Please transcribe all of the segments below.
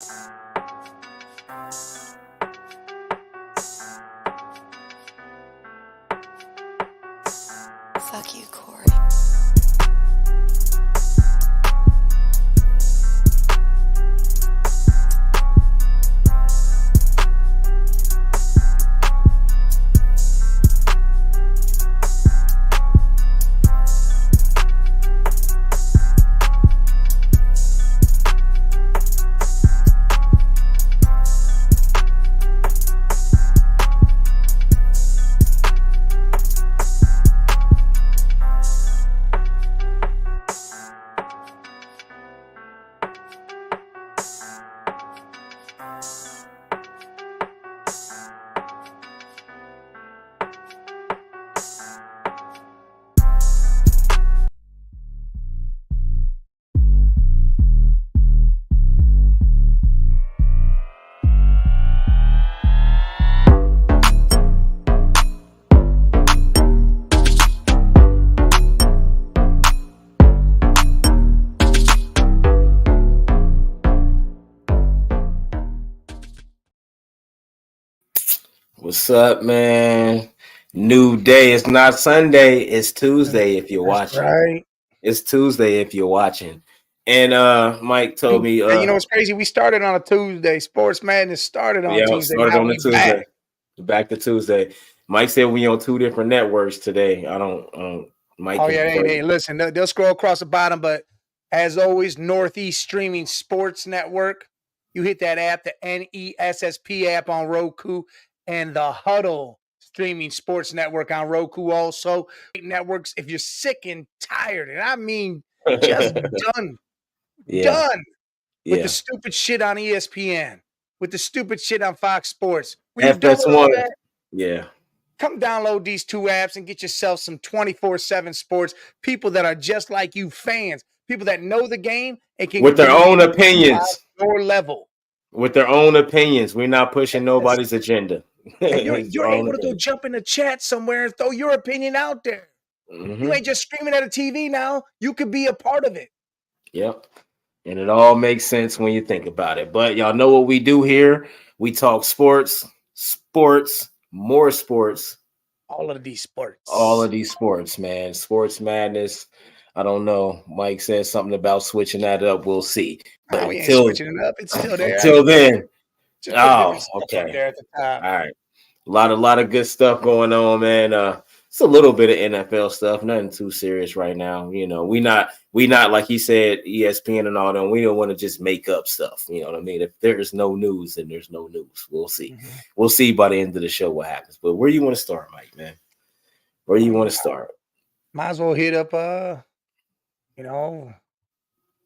Fuck you, Corey. What's up, man? New day. It's not Sunday. It's Tuesday if you're That's watching. right. It's Tuesday if you're watching. And Mike told me Hey, you know what's crazy? We started on a Tuesday. Sports Madness started on Tuesday. started Now on the we Tuesday. Back to Tuesday. Mike said we on two different networks today. I don't Mike. Oh yeah, hey, listen, they'll scroll across the bottom, but as always, Northeast Streaming Sports Network. You hit that app, the NESSP app on Roku, and the Huddle Streaming Sports Network on Roku also. Networks, if you're sick and tired, and I mean just done with the stupid shit on ESPN, with the stupid shit on Fox Sports. When you're done with all that, come download these two apps and get yourself some 24/7 sports. People that are just like you, fans, people that know the game and can with their own opinions. Your level. With their own opinions. We're not pushing nobody's agenda. And you're able to go jump in the chat somewhere and throw your opinion out there. Mm-hmm. You ain't just screaming at a TV now. You could be a part of it. Yep. And it all makes sense when you think about it. But y'all know what we do here. We talk sports, more sports. All of these sports, man. Sports Madness. I don't know. Mike says something about switching that up. We'll see. But we ain't switching it up. It's still there. Until then. Okay. There at the top. All right. A lot of good stuff going on, man. It's a little bit of NFL stuff, nothing too serious right now. You know, we not like he said, ESPN and all that. We don't want to just make up stuff. You know what I mean? If there's no news, then there's no news. We'll see. Mm-hmm. We'll see by the end of the show what happens. But where do you want to start, Mike, man? Where do you want to start? Might as well hit up you know,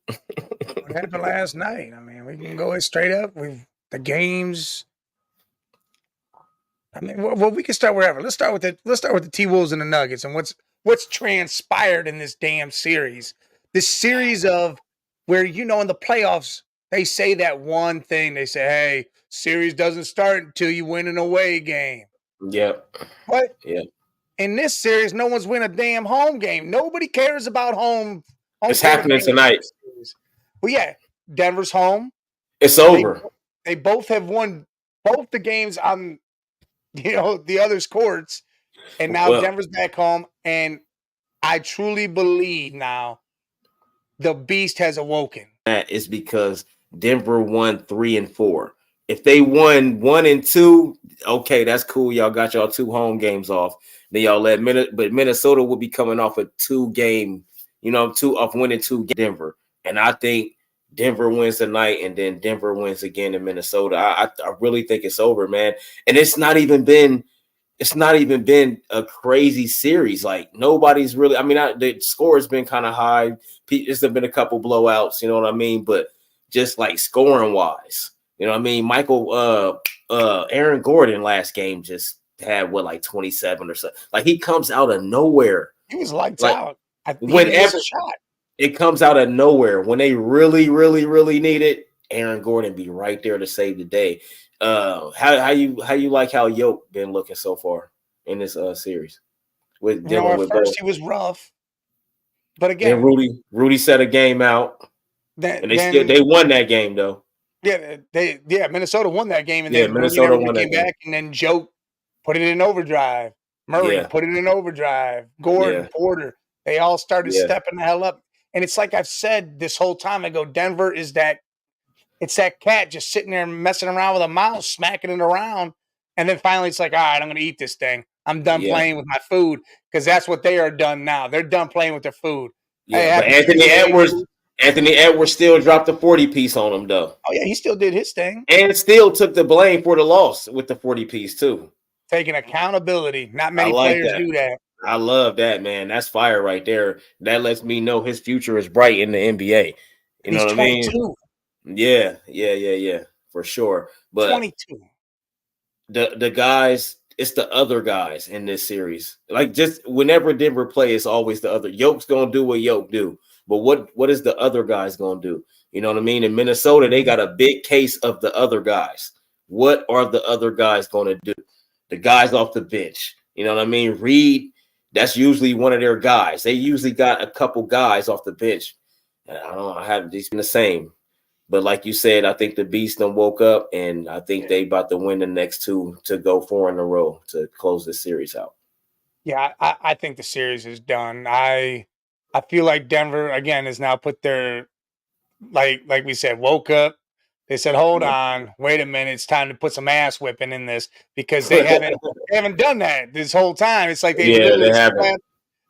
what happened last night. I mean, we can go straight up with the games. I mean, well, we can start wherever. Let's start with the T-Wolves and the Nuggets and what's transpired in this damn series. This series of where, you know, in the playoffs, they say that one thing. They say, hey, series doesn't start until you win an away game. Yep. What? Yep. In this series, no one's win a damn home game. Nobody cares about home. It's happening tonight. Well, yeah, Denver's home. It's over. They both have won both the games on, you know, the other's courts, and now Denver's back home. And I truly believe now the beast has awoken. That is because Denver won 3 and 4. If they won 1 and 2, okay, that's cool. Y'all got y'all 2 home games off. Then y'all let Minnesota will be coming off a 2-game, winning 2 Denver. And I think Denver wins tonight, and then Denver wins again in Minnesota. I really think it's over, man. And it's not even been a crazy series. Like, nobody's really. I mean, the score has been kind of high. There's been a couple blowouts. You know what I mean? But just like scoring wise, you know what I mean? Aaron Gordon last game just had like 27 or so. Like, he comes out of nowhere. He was lights out. Whenever shot. It comes out of nowhere when they really, really, really need it. Aaron Gordon be right there to save the day. How you like how Yoke been looking so far in this series? With first he was rough, but again, Rudy set a game out, and they won that game though. Minnesota won that game, and Yeah, then Minnesota everybody won that came game. back, and then Joe put it in overdrive. Murray Yeah, put it in overdrive. Gordon, yeah, Porter, they all started yeah, stepping the hell up. And it's like I've said this whole time. I go, Denver is that. It's that cat just sitting there messing around with a mouse, smacking it around, and then finally it's like, all right, I'm going to eat this thing. I'm done yeah, playing with my food because that's what they are done now. They're done playing with their food. Hey, yeah. But happy Tuesday, dude. Anthony Edwards still dropped the 40 piece on him though, Oh yeah, he still did his thing, and still took the blame for the loss with the 40 piece too. taking accountability. Not I many like players that. do that. I love that, man. That's fire right there. That lets me know his future is bright in the NBA. You And know he's what I mean? 22. Yeah, for sure. But 22. the guys, it's the other guys in this series. Like just whenever Denver play, it's always the other. Yoke's gonna do what Yoke do, but what is the other guys gonna do? You know what I mean? In Minnesota, they got a big case of the other guys. What are the other guys gonna do? The guys off the bench. You know what I mean? Reed, that's usually one of their guys. They usually got a couple guys off the bench. And I don't know, I haven't been the same. But like you said, I think the Beast done woke up, and I think they about to win the next two to go 4 in a row to close this series out. Yeah, I think the series is done. I feel like Denver again has now put their like we said, woke up. They said, "Hold Yeah, on, wait a minute. It's time to put some ass whipping in this because they haven't done that this whole time. It's like they yeah, they literally haven't. slept.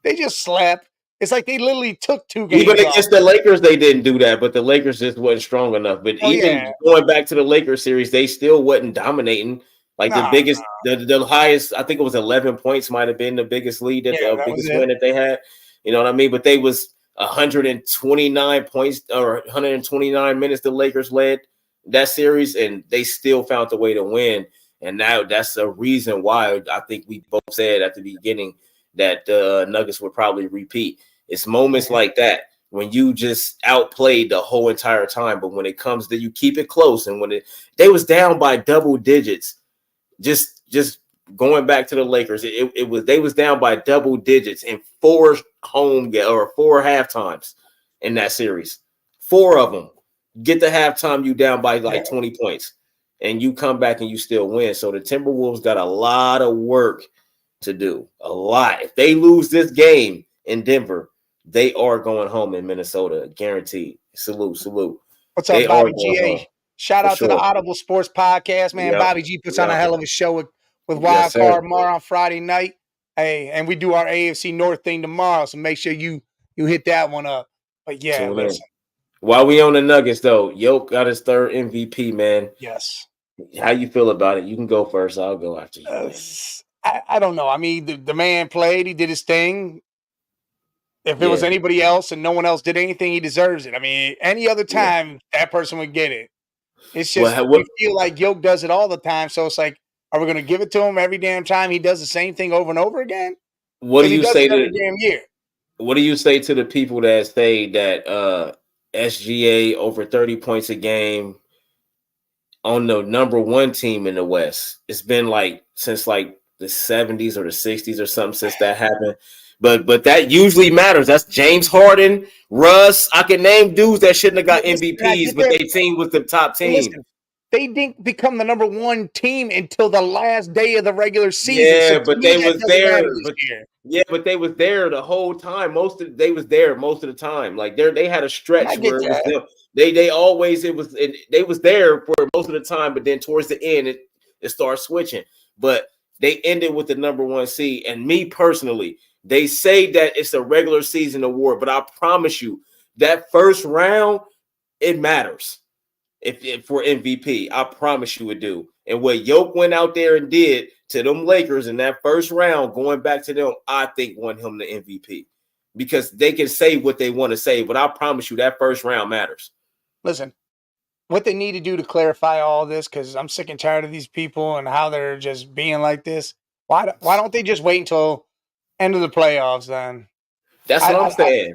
They just slept. It's like they literally took 2 Even games off. against the Lakers, they didn't do that, but the Lakers just wasn't strong enough. But Oh even yeah, going back to the Lakers series, they still wasn't dominating. Like the no, biggest, the highest, I think it was 11 points, might have been the biggest lead that yeah, the that was biggest it. win that they had. You know what I mean? But they was 129 points or 129 minutes the Lakers led that series, and they still found the way to win. And now that's a reason why I think we both said at the beginning that the Nuggets would probably repeat. It's moments like that when you just outplayed the whole entire time, but when it comes to you keep it close, and when they was down by double digits, just going back to the Lakers, it was they was down by double digits in 4 or 4 half times in that series. 4 of them. Get the halftime, you down by like 20 points, and you come back and you still win. So the Timberwolves got a lot of work to do. A lot. If they lose this game in Denver, they are going home in Minnesota, guaranteed. Salute. What's They up, are Bobby going home GA? Shout for out to the sure. Audible Sports Podcast, man. Yep. Bobby G puts on a Yep. hell of a show with Yes, Wild sir. Card tomorrow on Friday night. Hey, and we do our AFC North thing tomorrow, so make sure you hit that one up. But yeah, Tune in. listen. While we on the Nuggets, though, Yoke got his 3rd MVP, man. Yes. How you feel about it? You can go first. I'll go after you, man. I don't know. I mean, the man played. He did his thing. If it was Yeah. anybody else and no one else did anything, he deserves it. I mean, any other Yeah. time, that person would get it. It's just Well, we feel like Yoke does it all the time. So it's like, are we going to give it to him every damn time he does the same thing over and over again? what do Because he you does say it every to damn year. what do you say to the people that say that SGA over 30 points a game on the number 1 team in the West? It's been like since like the 70s or the 60s or something since that happened. But that usually matters. That's James Harden, Russ. I can name dudes that shouldn't have got Listen, I MVPs, get but that. their team was the top team. Listen, they didn't become the number 1 team until the last day of the regular season. Yeah, So to but me, they that was doesn't matter there. this year. But they was there the whole time. They was there most of the time. Like they had a And I stretch get where it was that. them. They always they was there for most of the time, but then towards the end it started switching. But they ended with the number 1 seed. And me personally, they say that it's a regular season award, but I promise you that first round it matters. If for MVP, I promise you it do. And what Yoke went out there and did to them Lakers in that first round, going back to them, I think won him the MVP because they can say what they want to say, but I promise you that first round matters. Listen, what they need to do to clarify all this, because I'm sick and tired of these people and how they're just being like this. Why don't they just wait until end of the playoffs then? That's what I'm saying.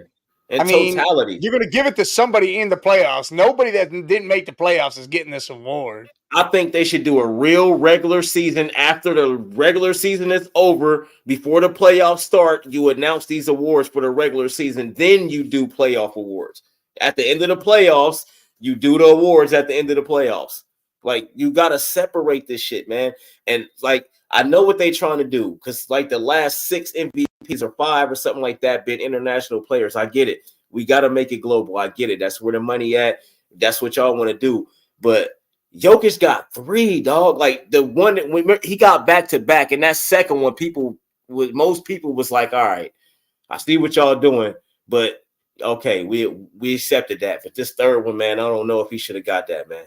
In I mean, totality, you're going to give it to somebody in the playoffs. Nobody that didn't make the playoffs is getting this award. I think they should do a real regular season after the regular season is over. Before the playoffs start, you announce these awards for the regular season. Then you do playoff awards. At the end of the playoffs, You do the awards at the end of the playoffs. Like, you gotta separate this shit, man. And like, I know what they trying to do because like the last 6 MVPs or 5 or something like that been international players. I get it. We gotta make it global. I get it. That's where the money at. That's what y'all want to do. But Jokic got 3, dog. Like the one that when he got back to back, and that second one, most people was like, all right, I see what y'all doing, but okay, we accepted that. But this third one, man, I don't know if he should have got that, man.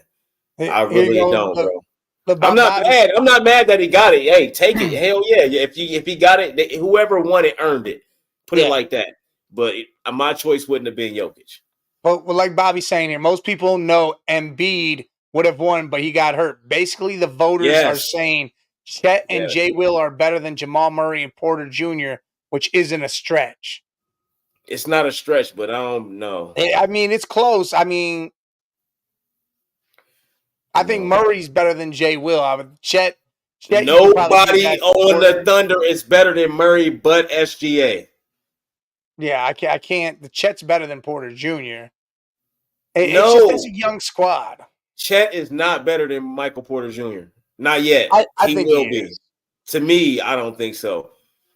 I Here you really go. don't, bro. I'm not Bobby, mad. I'm not mad that he got it. Hey, take it. Hell yeah. If he got it, whoever won it earned it. Put it like that. But my choice wouldn't have been Jokic. But like Bobby's saying here, most people know Embiid would have won, but he got hurt. Basically, the voters are saying Chet and Jay Will are better than Jamal Murray and Porter Jr., which isn't a stretch. It's not a stretch, but I don't know. I mean, it's close. I mean, I think Murray's better than Jay Will. Chet nobody on the Thunder is better than Murray but SGA. Yeah, I can't. The Chet's better than Porter Jr. It's just as a young squad. Chet is not better than Michael Porter Jr. Not yet. I think will he be. Is. To me, I don't think so.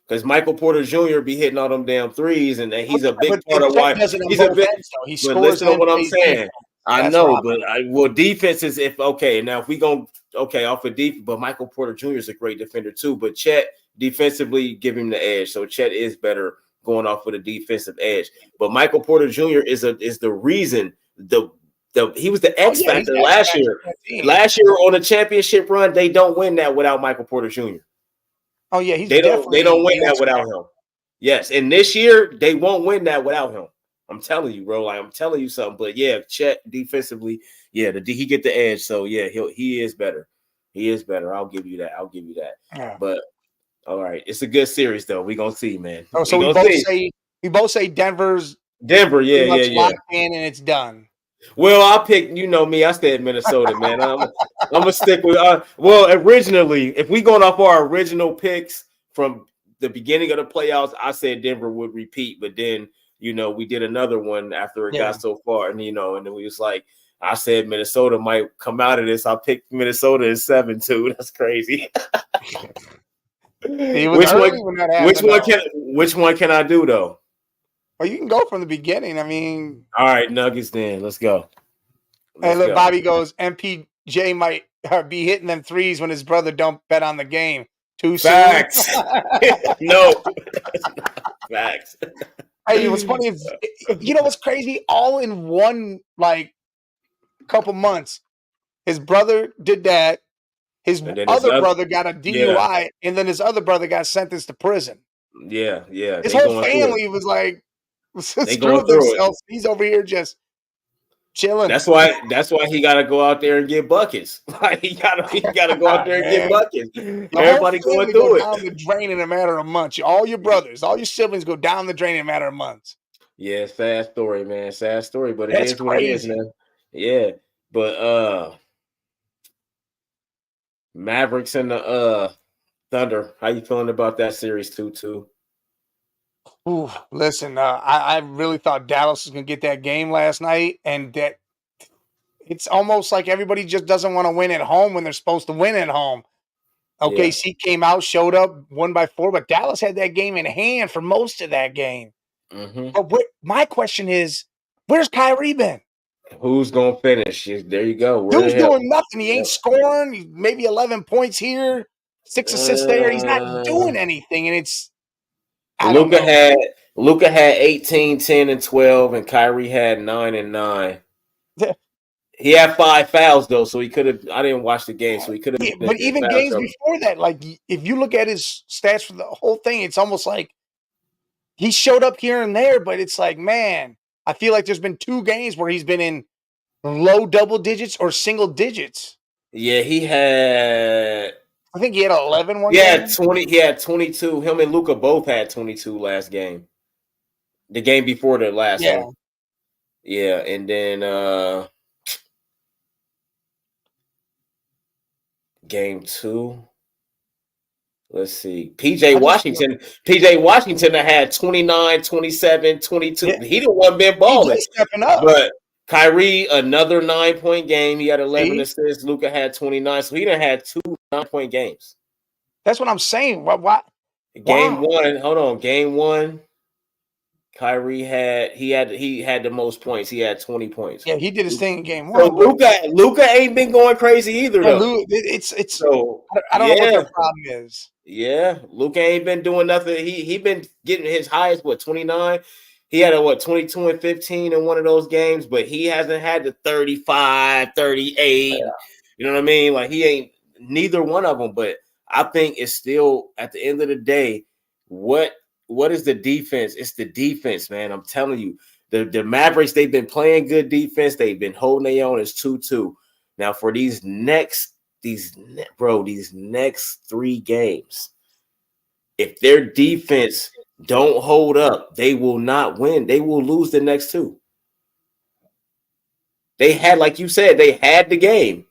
Because Michael Porter Jr. be hitting all them damn threes, and he's a big part of why he's a big. He but listen to what I'm saying. Defense. I know, but defense is now if we go off of defense, but Michael Porter Jr. is a great defender too. But Chet defensively give him the edge, so Chet is better going off with a defensive edge. But Michael Porter Jr. is the reason he was the X factor last year. Last year on the championship run, they don't win that without Michael Porter Jr. Oh yeah, they don't win that without him. Yes, and this year they won't win that without him. I'm telling you, bro. Like, I'm telling you something. But yeah, Chet defensively, he get the edge. So yeah, he is better. He is better. I'll give you that. Yeah. But all right, it's a good series though. We're gonna see, man. Oh, so we both say Denver. Yeah. Locked in and it's done. Well, I picked, you know me, I stayed in Minnesota, man. I'm gonna stick with originally, if we going off our original picks from the beginning of the playoffs, I said Denver would repeat, but then we did another one after it got so far, and and then we was like, I said Minnesota might come out of this. I picked Minnesota in 7-2. That's crazy. Which one can I do though? Well, you can go from the beginning. I mean, all right, Nuggets. Then let's go. Bobby goes. MPJ might be hitting them threes when his brother don't bet on the game. Too soon. Facts. No. Facts. Hey, what's funny is, what's crazy? All in one couple months, his brother did that. His other brother got a DUI, and then his other brother got sentenced to prison. Yeah. His whole family was like, screwed themselves. He's over here just chilling. That's why he got to go out there and get buckets. he got to go out there and get buckets. Everybody going through down the drain in a matter of months. All your brothers, all your siblings go down the drain in a matter of months. Yeah, sad story, man. Sad story, but it is what it is, man. Yeah, but Mavericks and the Thunder. How you feeling about that series 2-2? Ooh, listen, I really thought Dallas was going to get that game last night, and that it's almost like everybody just doesn't want to win at home when they're supposed to win at home. OKC came out, showed up, won by 4, but Dallas had that game in hand for most of that game. Mm-hmm. But my question is, where's Kyrie been? Who's going to finish? There you go. Dude's doing nothing. He ain't scoring. Maybe 11 points here, 6 assists there. He's not doing anything, and it's Luka had 18, 10, and 12, and Kyrie had 9 and 9. He had 5 fouls though, so he could have. I didn't watch the game, so he could have. Yeah, but even games before that, if you look at his stats for the whole thing, it's almost like he showed up here and there. But it's like, man, I feel like there's been 2 games where he's been in low double digits or single digits. Yeah, he had. I think he had 11 one game. 20. He had 22. Him and Luka both had 22 last game. The game before the last one. Yeah, and then game 2. Let's see. PJ Washington had 29, 27, 22. He didn't want been balling. He's stepping up. But Kyrie, another 9-point game. He had 11 See? assists. Luka had 29. So he done had 2 9-point games. That's what I'm saying. Why? Game Wow. one, hold on. Game one, Kyrie had the most points. He had 20 points. Yeah, he did his thing in game So one, but Luka ain't been going crazy either yeah, though. it's. So I don't know what their problem is. yeah. Luka ain't been doing nothing. He been getting his highest 29. He had a 22 and 15 in one of those games, but he hasn't had the 35, 38. Yeah. You know what I mean? Like he ain't neither one of them. But I think it's still at the end of the day, what is the defense? It's the defense, man. I'm telling you, the Mavericks, they've been playing good defense. They've been holding their own. It's 2-2. Now for these next 3 games, if their defense don't hold up, they will not win. They will lose the next 2. They had, like you said, they had the game,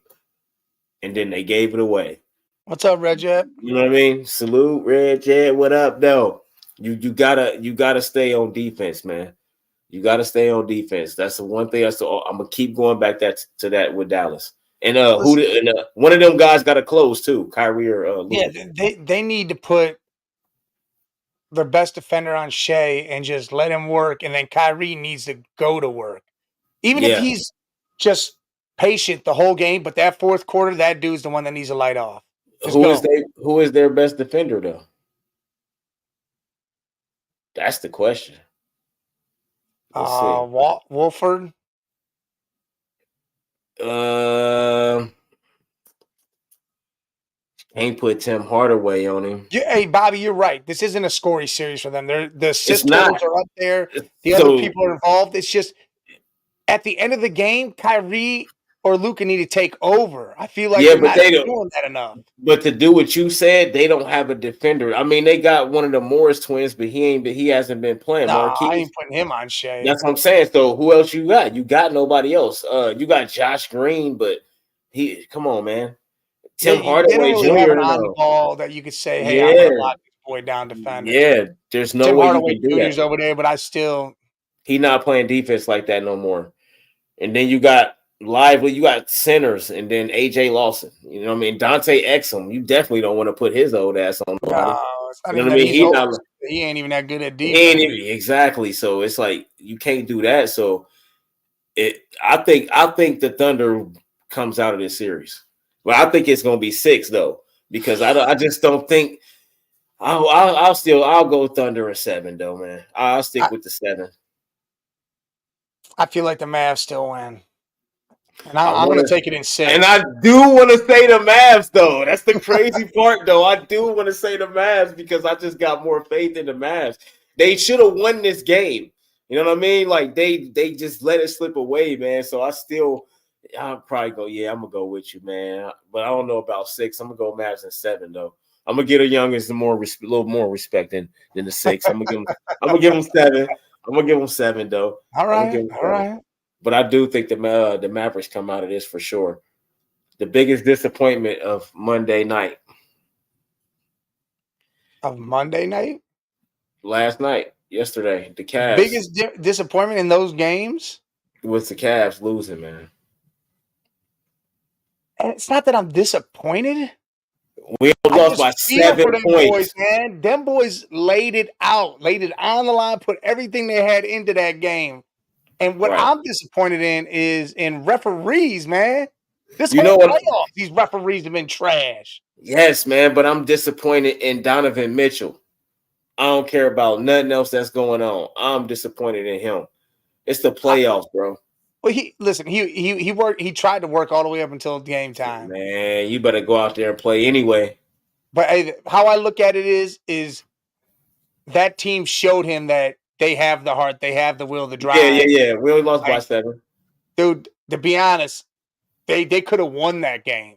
and then they gave it away. What's up, Red Jet? You know what I mean? Salute, Red Jet. What up, though? You gotta stay on defense, man. You gotta stay on defense. That's the one thing. I'm gonna keep going back to that with Dallas. And one of them guys got to close too, Kyrie or Luka. Yeah, they need to put their best defender on Shea and just let him work, and then Kyrie needs to go to work. Even if he's just patient the whole game, but that fourth quarter, that dude's the one that needs to light off. Who is their best defender though? That's the question. Let's see. Wolford. Ain't put Tim Hardaway on him. Hey, Bobby, you're right. This isn't a scoring series for them. The assist not. totals are up there. The other people are involved. It's just at the end of the game, Kyrie or Luka need to take over. I feel like they're not doing that enough. But to do what you said, they don't have a defender. I mean, they got one of the Morris twins, but he hasn't been playing. No, Marquise. I ain't putting him on Shea. That's what I'm saying. So who else you got? You got nobody else. You got Josh Green, but come on, man. Tim Hardaway they don't really Jr. have an on ball that you could say, "Hey, I'm gonna lock this boy down defender." Yeah, there's no Tim way Hardaway you can do Jr.'s that. over there, but He not playing defense like that no more. And then you got Lively, you got centers, and then AJ Lawson. You know what I mean? Dante Exum. You definitely don't want to put his old ass on nobody. No, it's not you know even what I mean? He ain't even that good at defense. He ain't even exactly. So it's like you can't do that. So I think the Thunder comes out of this series. But I think it's gonna be 6 though, because I just don't think I'll go Thunder in 7 though, man. I'll stick with the 7. I feel like the Mavs still win. And I'm going to take it in 6. And I do want to say the Mavs, though. That's the crazy part, though. I do want to say the Mavs because I just got more faith in the Mavs. They should have won this game. You know what I mean? Like, they just let it slip away, man. So I'll probably go, I'm going to go with you, man. But I don't know about 6. I'm going to go Mavs in 7, though. I'm going to get a youngest a little more respect than the 6. I'm going to give them 7. I'm going to give them 7, though. All right. But I do think the Mavericks come out of this for sure. The biggest disappointment of Monday night. Of Monday night? Yesterday, the Cavs. Biggest disappointment in those games? Was the Cavs losing, man. And it's not that I'm disappointed. We lost by 7 points. Boys, man. Them boys laid it out, laid it on the line, put everything they had into that game. And what I'm disappointed in is in referees, man. This whole playoffs, these referees have been trash. Yes, man, but I'm disappointed in Donovan Mitchell. I don't care about nothing else that's going on. I'm disappointed in him. It's the playoffs, bro. Well, he worked. He tried to work all the way up until game time. Man, you better go out there and play anyway. But how I look at it is that team showed him that they have the heart, they have the will, the drive. Yeah. We only lost by 7. Dude, to be honest, they could have won that game.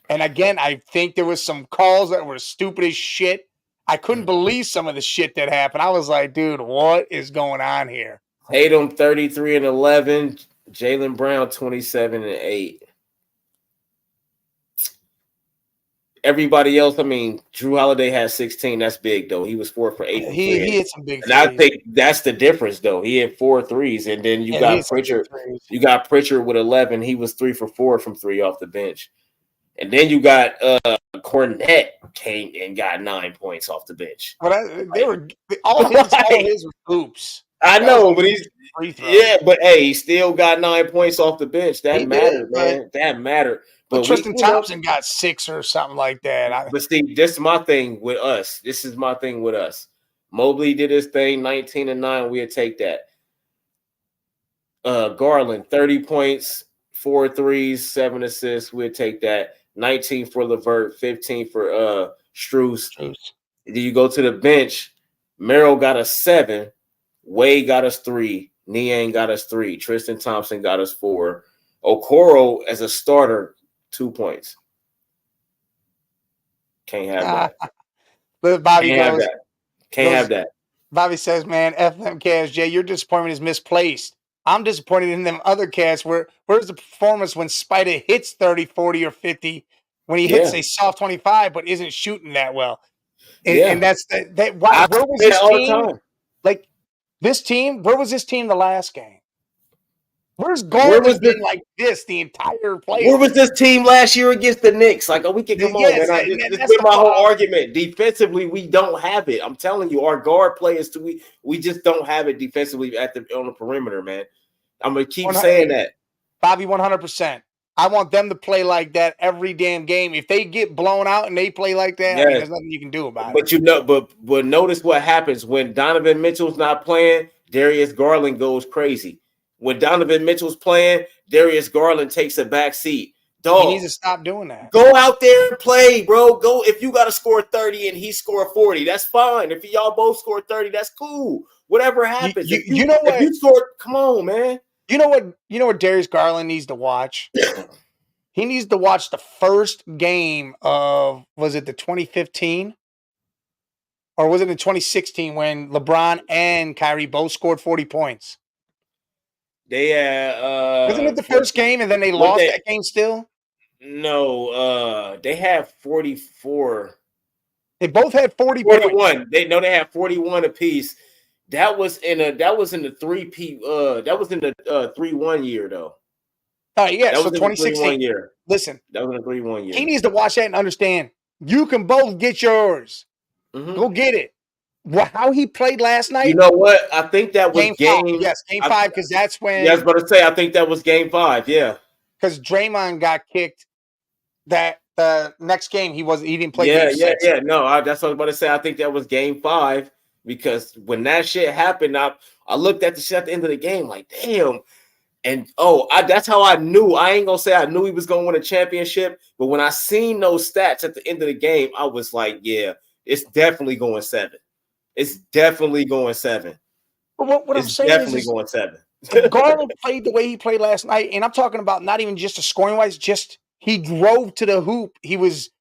And again, I think there was some calls that were stupid as shit. I couldn't believe some of the shit that happened. I was like, dude, what is going on here? Tatum 33 and 11, Jaylen Brown 27 and 8. Everybody else, I mean, Drew Holiday has 16. That's big though. He was 4 for 8 from He 3. hit some big And I threes. think that's the difference though. He had 4 threes, and then you Yeah, he got hit some big Pritchard. threes. You got Pritchard with 11. He was 3 for 4 from 3 off the bench. And then you got Cornette came and got 9 points off the bench. But they Like, were all his were hoops. I That was know, like but he's free throws. yeah, but hey, he still got 9 points off the bench. That He did, mattered, man. That mattered. but But we, Tristan Thompson got 6 or something like that. but see, this is my thing with us. This is my thing with us. Mobley did his thing, 19 and 9. We'll take that. Garland, 30 points, 4 threes, 7 assists. We'll take that. 19 for Levert, 15 for Strus. Then you go to the bench. Merrill got us 7. Wade got us 3. Niang got us 3. Tristan Thompson got us 4. Okoro as a starter, 2 points. Can't have that. But Bobby Can't have that. Can't have that. Bobby says, man, F them cats, Jay, your disappointment is misplaced. I'm disappointed in them other cats. Where's the performance when Spider hits 30, 40, or 50, when he hits a soft 25 but isn't shooting that well? And that's that. Where was this team? Like this team, where was this team the last game? Where's Garland been like this the entire playoffs? Where was this team last year against the Knicks? Like, we can come on, man. This is my whole argument. Defensively, we don't have it. I'm telling you, our guard players, we just don't have it defensively on the perimeter, man. I'm gonna keep saying that, Bobby. 100%. I want them to play like that every damn game. If they get blown out and they play like that, I mean, there's nothing you can do about it. But notice what happens when Donovan Mitchell's not playing. Darius Garland goes crazy. When Donovan Mitchell's playing, Darius Garland takes a back seat. Dog, he needs to stop doing that. Go out there and play, bro. Go if you got to score 30 and he score 40, that's fine. If y'all both score 30, that's cool. Whatever happens. You know what? If you score, come on, man. You know what Darius Garland needs to watch? He needs to watch the first game of, was it the 2015? Or was it in 2016 when LeBron and Kyrie both scored 40 points? They wasn't it the first game and then they lost that game still? No, they have 44. They both had 41. points. They had 41 apiece. That was in the 3P that was in the 3-1 year though. Yeah, that so was 2016 year. Listen, that was in the 3-1 year. He needs to watch that and understand you can both get yours. Mm-hmm. Go get it. How he played last night. You know what? I think that was game 5. Yes, game 5, because that's when. Yeah, I was about to say. I think that was game 5. Yeah, because Draymond got kicked. That the next game he didn't play. Yeah, game 6. No, that's what I was about to say. I think that was game 5 because when that shit happened, I looked at the shit at the end of the game like, damn. And that's how I knew. I ain't gonna say I knew he was gonna win a championship, but when I seen those stats at the end of the game, I was like, yeah, it's definitely going 7. It's definitely going 7. But what I'm saying definitely is going 7. If Garland played the way he played last night, and I'm talking about not even just the scoring wise, just he drove to the hoop. He was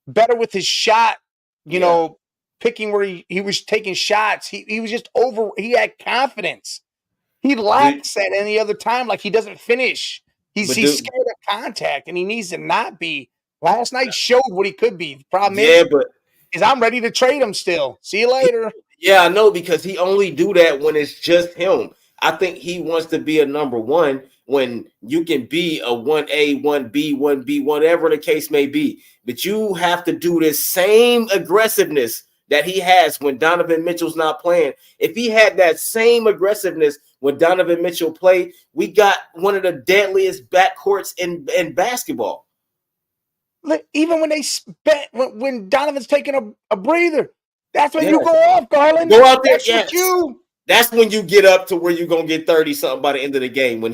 better with his shot, you know, picking where he was taking shots. He was just he had confidence. He lacks that any other time, like he doesn't finish. He's scared of contact, and he needs to not be. Last night showed what he could be. The problem is I'm ready to trade him still. See you later. Yeah, I know, because he only do that when it's just him. I think he wants to be a number 1 when you can be a 1A, 1B, 1B, whatever the case may be. But you have to do this same aggressiveness that he has when Donovan Mitchell's not playing. If he had that same aggressiveness when Donovan Mitchell played, we got one of the deadliest backcourts in basketball. Even when when Donovan's taking a breather, that's when you go off, Garland. Go out there, That's when you get up to where you're gonna get 30 something by the end of the game. When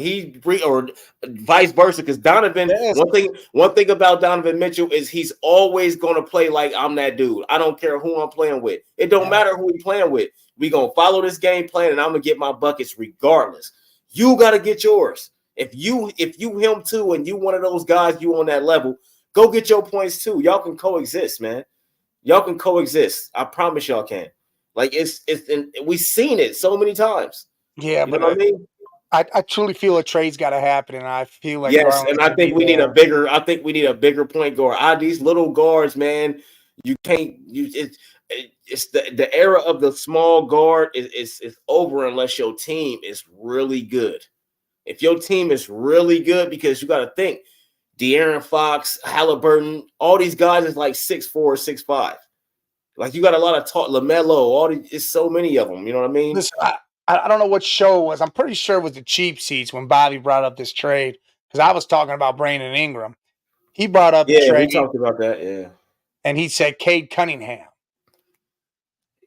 or vice versa, because Donovan. One thing about Donovan Mitchell is he's always gonna play like I'm that dude. I don't care who I'm playing with. It don't matter who we playing with. We gonna follow this game plan, and I'm gonna get my buckets regardless. You gotta get yours. If you him too, and you one of those guys, you on that level, go get your points too. Y'all can coexist, man. Y'all can coexist. I promise y'all can. Like we've seen it so many times. Yeah, but I mean, I truly feel a trade's got to happen, and I feel like Yes, Garland's and going I to be think we need a there. bigger. I think we need a bigger point guard. These little guards, man. You can't. It's the era of the small guard is over unless your team is really good. If your team is really good, because you got to think, De'Aaron Fox, Halliburton, all these guys is like 6'4", 6'5". Like you got a lot of talk. LaMelo, all these. It's so many of them. You know what I mean? Listen, I don't know what show it was. I'm pretty sure it was the cheap seats when Bobby brought up this trade because I was talking about Brandon Ingram. He brought up the Yeah, we trade talked about that. Yeah, and he said Cade Cunningham.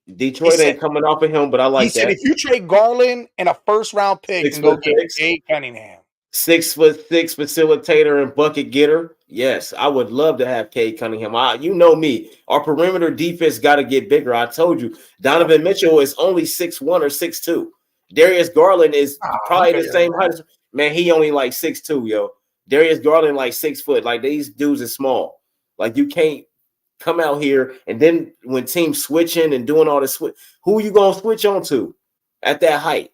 He Detroit said ain't coming off of him, but I like that. if you trade Garland and a first round pick Six and go foot get six. Cade Cunningham. 6'6" facilitator and bucket getter. Yes, I would love to have Cade Cunningham. You know me. Our perimeter defense got to get bigger. I told you, Donovan Mitchell is only 6'1" or 6'2". Darius Garland is He probably the bigger than same height. Man, he only like 6'2", yo. Darius Garland like 6 foot. Like these dudes are small. Like you can't come out here and then when teams switching and doing all this, who you gonna switch on to at that height?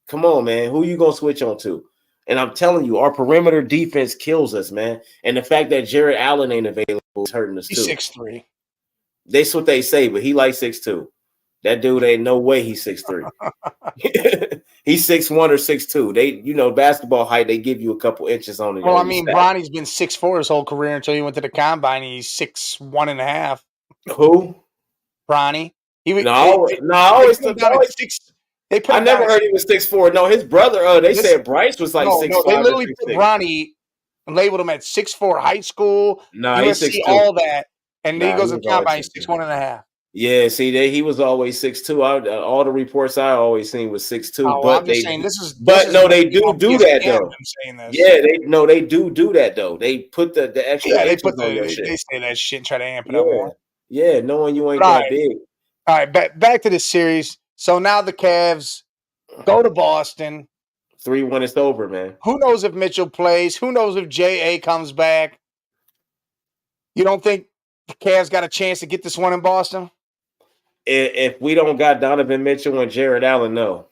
Come on, man. Who you gonna switch on to? And I'm telling you, our perimeter defense kills us, man. And the fact that Jared Allen ain't available is hurting us He's too. 6'3". That's what they say, but he like 6'2". That dude ain't no way he's 6'3". He's 6'1" or 6'2". They, basketball height, they give you a couple inches on it. Well, I On your mean, stat. Bronny's been 6'4" his whole career until he went to the combine. And he's 6'1.5". Who? Bronny. He was. No, I They always put him thought. down at 6. They put I him down never at heard he was 6'4". No, his brother. They Listen, said Bryce was like no. 6'5" They or literally put 6'6". Bronny and labeled him at 6'4", high school, Nah, he's USC, 6'2". all that, and then he Nah, goes he to the was always combine. He's 6'2". 6'1.5". Yeah, see, he was always 6'2". All the reports I always seen was 6'2". Oh, well, I'm But just saying this is no, they nothing off do that ESPN though. them saying this. Yeah, they do that though. They put the extra Yeah, inches on your they shit. say that shit and try to amp it up Yeah, more. yeah, knowing you ain't But that big. all right, back to this series. So now the Cavs go to Boston. 3-1, it's over, man. Who knows if Mitchell plays? Who knows if J.A. comes back? You don't think the Cavs got a chance to get this one in Boston? If we don't got Donovan Mitchell and Jared Allen, no.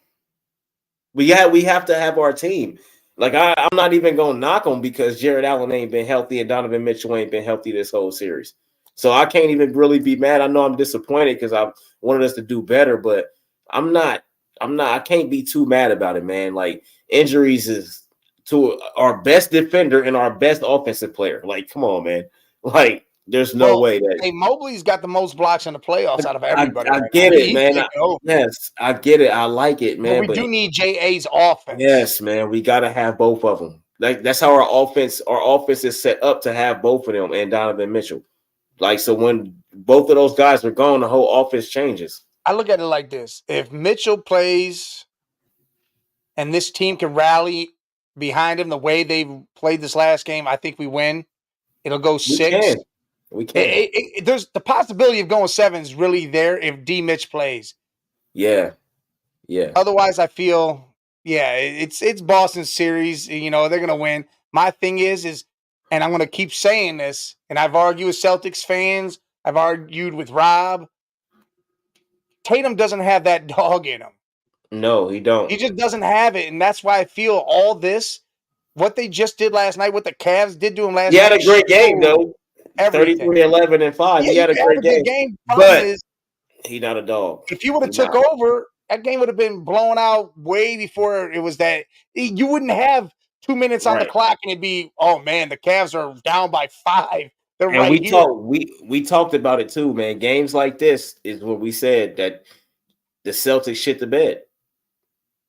We have to have our team. Like I'm not even gonna knock them because Jared Allen ain't been healthy and Donovan Mitchell ain't been healthy this whole series. So I can't even really be mad. I know I'm disappointed because I wanted us to do better, but I'm not. I can't be too mad about it, man. Like injuries is to our best defender and our best offensive player. Like, come on, man. Like, there's no way that. Hey, Mobley's got the most blocks in the playoffs out of everybody I right now. get it, He's man. taking over. Yes, I get it. I like it, But man. we do need J.A.'s offense. Yes, man. We got to have both of them. Like that's how our offense is set up to have both of them and Donovan Mitchell. Like so, when both of those guys are gone, the whole offense changes. I look at it like this: if Mitchell plays, and this team can rally behind him the way they played this last game, I think we win. It'll go 6. We can. There's the possibility of going 7 is really there if D Mitch plays. Yeah. Yeah. Otherwise, I feel it's Boston's series. You know they're gonna win. My thing is, and I'm gonna keep saying this. And I've argued with Celtics fans. I've argued with Rob. Tatum doesn't have that dog in him. No, he don't. He just doesn't have it, and that's why I feel all this. What they just did last night, what the Cavs did to him last He night. had a great game though. Everything. 33, 11, and 5. Yeah, He had a great game. game. Problem But is, he not a dog. if you would have took over, that game would have been blown out way before it was that. You wouldn't have 2 minutes on the clock and it'd be, oh man, the Cavs are down by 5. They're And right here. We talked about it too, man. Games like this is what we said that the Celtics shit the bed.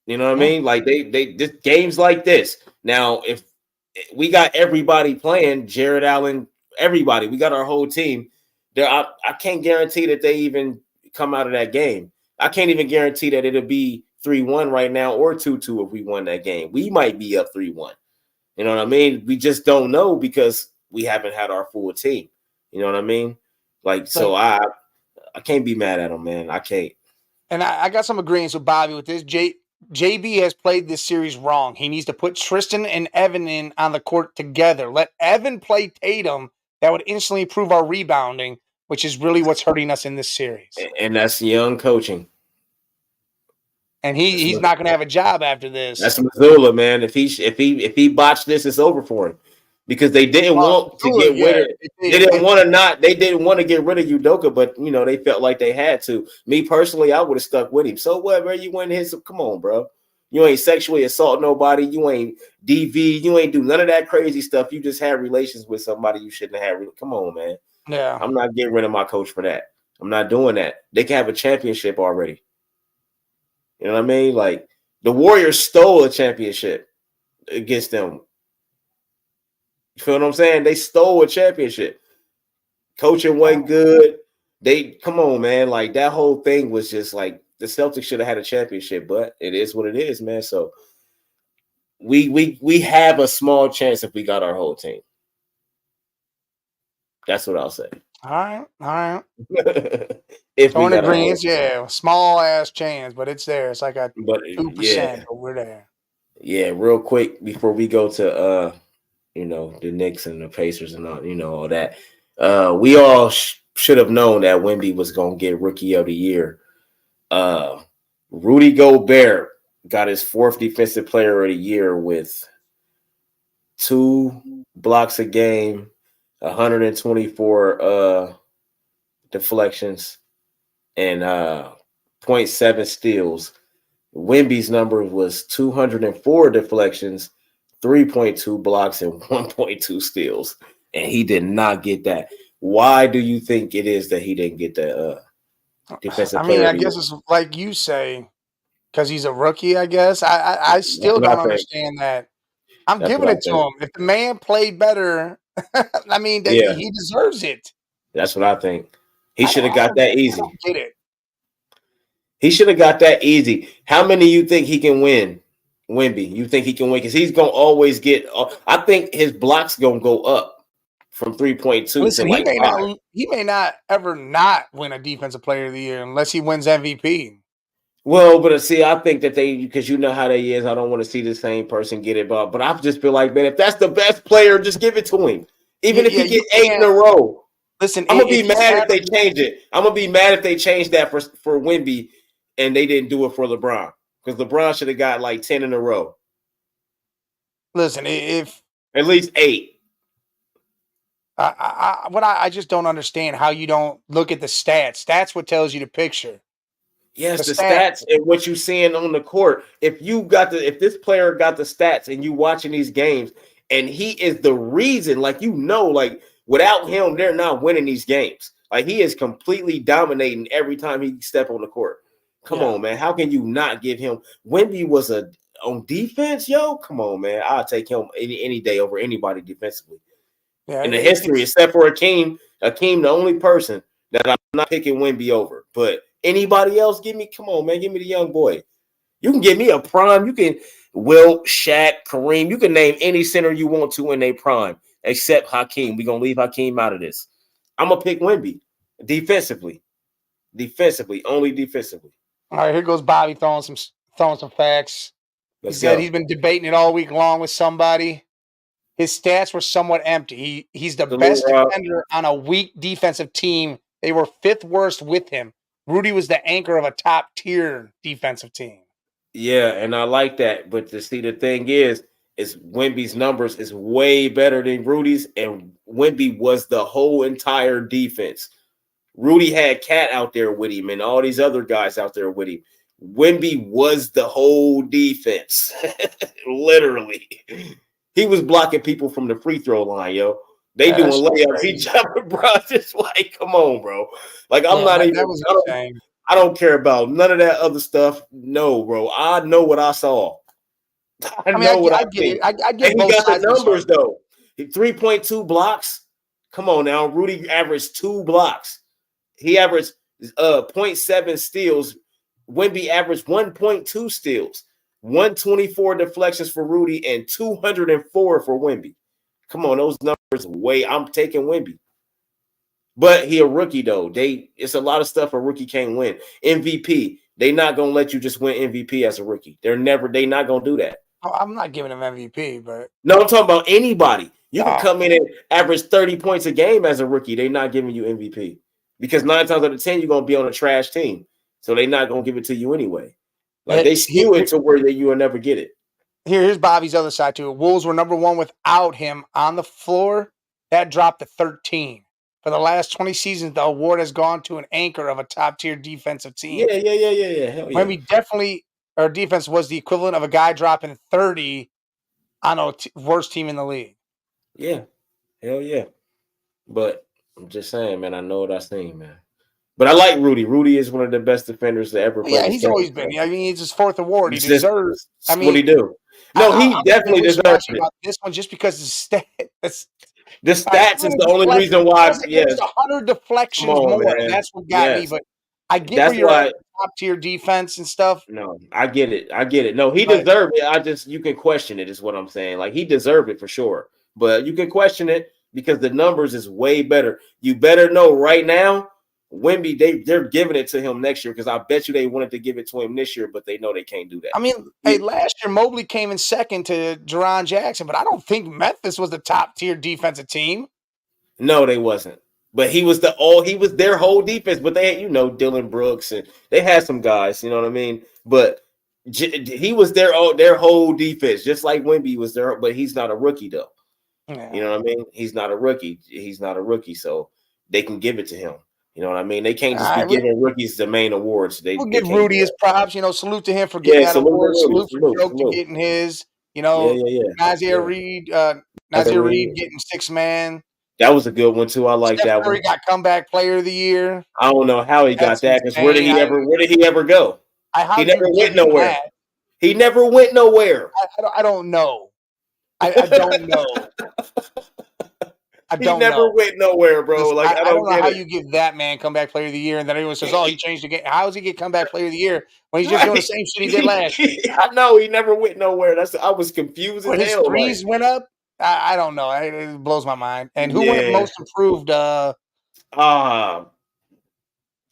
You know what I mean? Like they just games like this. Now, if we got everybody playing, Jared Allen, everybody, we got our whole team. There, I can't guarantee that they even come out of that game. I can't even guarantee that it'll be 3-1 right now or 2-2 if we won that game. We might be up 3-1. You know what I mean? We just don't know because we haven't had our full team. You know what I mean? Like, so I can't be mad at them, man. I can't. And I got some agreements with Bobby with this. JB has played this series wrong. He needs to put Tristan and Evan in on the court together. Let Evan play Tatum. That would instantly improve our rebounding, which is really what's hurting us in this series. And that's young coaching. and he's not going to have a job after this. That's Missoula, man. If he botched this, it's over for him because they didn't want to Missoula, get rid of. They didn't want to not. They didn't want to get rid of Udoka, but they felt like they had to. Me personally, I would have stuck with him. So what, bro? You went and hit some. Come on, bro. You ain't sexually assault nobody. You ain't DV. You ain't do none of that crazy stuff. You just had relations with somebody you shouldn't have. Come on, man. Yeah, I'm not getting rid of my coach for that. I'm not doing that. They can have a championship already. You know what I mean? Like the Warriors stole a championship against them. You feel what I'm saying? They stole a championship. Coaching wasn't good. They come on, man. Like that whole thing was just like the Celtics should have had a championship, but it is what it is, man. So we have a small chance if we got our whole team. That's what I'll say. All right. If we Tony got Green's, yeah, small ass chance, but it's there. It's like a 2%, yeah, but we're there. Yeah, real quick before we go to the Knicks and the Pacers and all that. We all should have known that Wemby was gonna get Rookie of the Year. Rudy Gobert got his 4th Defensive Player of the Year with 2 blocks a game, 124 deflections, and 0.7 steals. Wemby's number was 204 deflections, 3.2 blocks, and 1.2 steals. And he did not get that. Why do you think it is that he didn't get the defensive player? I guess it's like you say, because he's a rookie, I guess. I still don't understand that. I'm giving it to him. If the man played better, he deserves it. That's what I think. He should have got that easy. I don't get it. He should have got that easy. How many you think he can win, Wemby? You think he can win? Because he's going to always get – I think his block's going to go up from 3.2 to like 5. He may not ever not win a Defensive Player of the Year unless he wins MVP. Well, but see, I think that because you know how they is, I don't want to see the same person get it. But I just feel like, man, if that's the best player, just give it to him. Even if he get 8 in a row. Listen, I'm going to be mad if they change it. I'm going to be mad if they change that for Wemby and they didn't do it for LeBron. Because LeBron should have got like 10 in a row. Listen, if at least 8. I just don't understand how you don't look at the stats. That's what tells you the picture. Yes, the stats and what you're seeing on the court. If this player got the stats and you watching these games, and he is the reason, like without him, they're not winning these games. Like he is completely dominating every time he step on the court. Come on, man. How can you not give him? Wemby was on defense, yo. Come on, man. I'll take him any day over anybody defensively. Yeah, in the history, except for Akeem, the only person that I'm not picking Wemby over. But anybody else, come on, man. Give me the young boy. You can give me a prime. You can Wilt, Shaq, Kareem. You can name any center you want to in their prime, except Hakeem. We're going to leave Hakeem out of this. I'm going to pick Wemby defensively. Only defensively. All right, here goes Bobby throwing some facts. He said he's been debating it all week long with somebody. His stats were somewhat empty. He's the best defender on a weak defensive team. They were 5th worst with him. Rudy was the anchor of a top-tier defensive team. Yeah, and I like that. But the thing is Wemby's numbers is way better than Rudy's, and Wemby was the whole entire defense. Rudy had Cat out there with him and all these other guys out there with him. Wemby was the whole defense. Literally. He was blocking people from the free throw line, yo. They doing layups. He jumping, bro. Just like, come on, bro. Like, I'm not even. I don't care about none of that other stuff. No, bro. I know what I saw. I know what I get. I get both sides. He got the numbers, though. 3.2 blocks. Come on now. Rudy averaged 2 blocks. He averaged 0.7 steals. Wemby averaged 1.2 steals. 124 deflections for Rudy and 204 for Wemby. Come on, those numbers I'm taking Wemby. But he a rookie though. It's a lot of stuff a rookie can't win. MVP. They not gonna let you just win MVP as a rookie. They not gonna do that. I'm not giving him MVP, but no, I'm talking about anybody. You can come in and average 30 points a game as a rookie. They're not giving you MVP because 9 times out of 10 you're gonna be on a trash team. So they're not gonna give it to you anyway. Like they skew it to where that you will never get it. Here's Bobby's other side too. Wolves were number 1 without him on the floor. That dropped to 13. For the last 20 seasons, the award has gone to an anchor of a top-tier defensive team. Yeah. Hell yeah. When we definitely, our defense was the equivalent of a guy dropping 30 on a worst team in the league. Yeah. Hell yeah. But I'm just saying, man, I know what I seen, man. But I like Rudy. Rudy is one of the best defenders to ever play. Yeah, he's always been. I mean, it's his 4th award. He deserves. That's what he do. No, he definitely deserves it. About this one just because the stats is the only reason why. Yes, 100 deflections more. Man. And that's what got me. But I get that's where you're why, at, top tier defense and stuff. No, I get it. No, he deserved it. You can question it, is what I'm saying. Like, he deserved it for sure. But you can question it because the numbers is way better. You better know right now, Wemby, they're giving it to him next year because I bet you they wanted to give it to him this year, but they know they can't do that. I mean, last year Mobley came in second to Jaron Jackson, but I don't think Memphis was the top tier defensive team. No, they wasn't. But he was their whole defense. But they had, Dylan Brooks, and they had some guys, you know what I mean? But he was their whole defense, just like Wemby was there. But he's not a rookie, though. Yeah. You know what I mean? He's not a rookie. So they can give it to him. You know what I mean? They can't just be giving rookies the main awards. We'll give Rudy his props. Salute to him for getting that award. Salute for Joe for getting his. Nazir Reed getting 6 man. That was a good one too. I like that one. He got comeback player of the year. I don't know how he got that because where did he ever go? He never went nowhere. He never went nowhere. I don't know. I don't know. He never went nowhere, bro. Like I don't know how you give that man comeback player of the year, and then everyone says, "Oh, he changed the game." How does he get comeback player of the year when he's just doing the same shit he did last year? I know he never went nowhere. I was confused as hell. His threes went up. I don't know. It blows my mind. And who went most improved? Tip of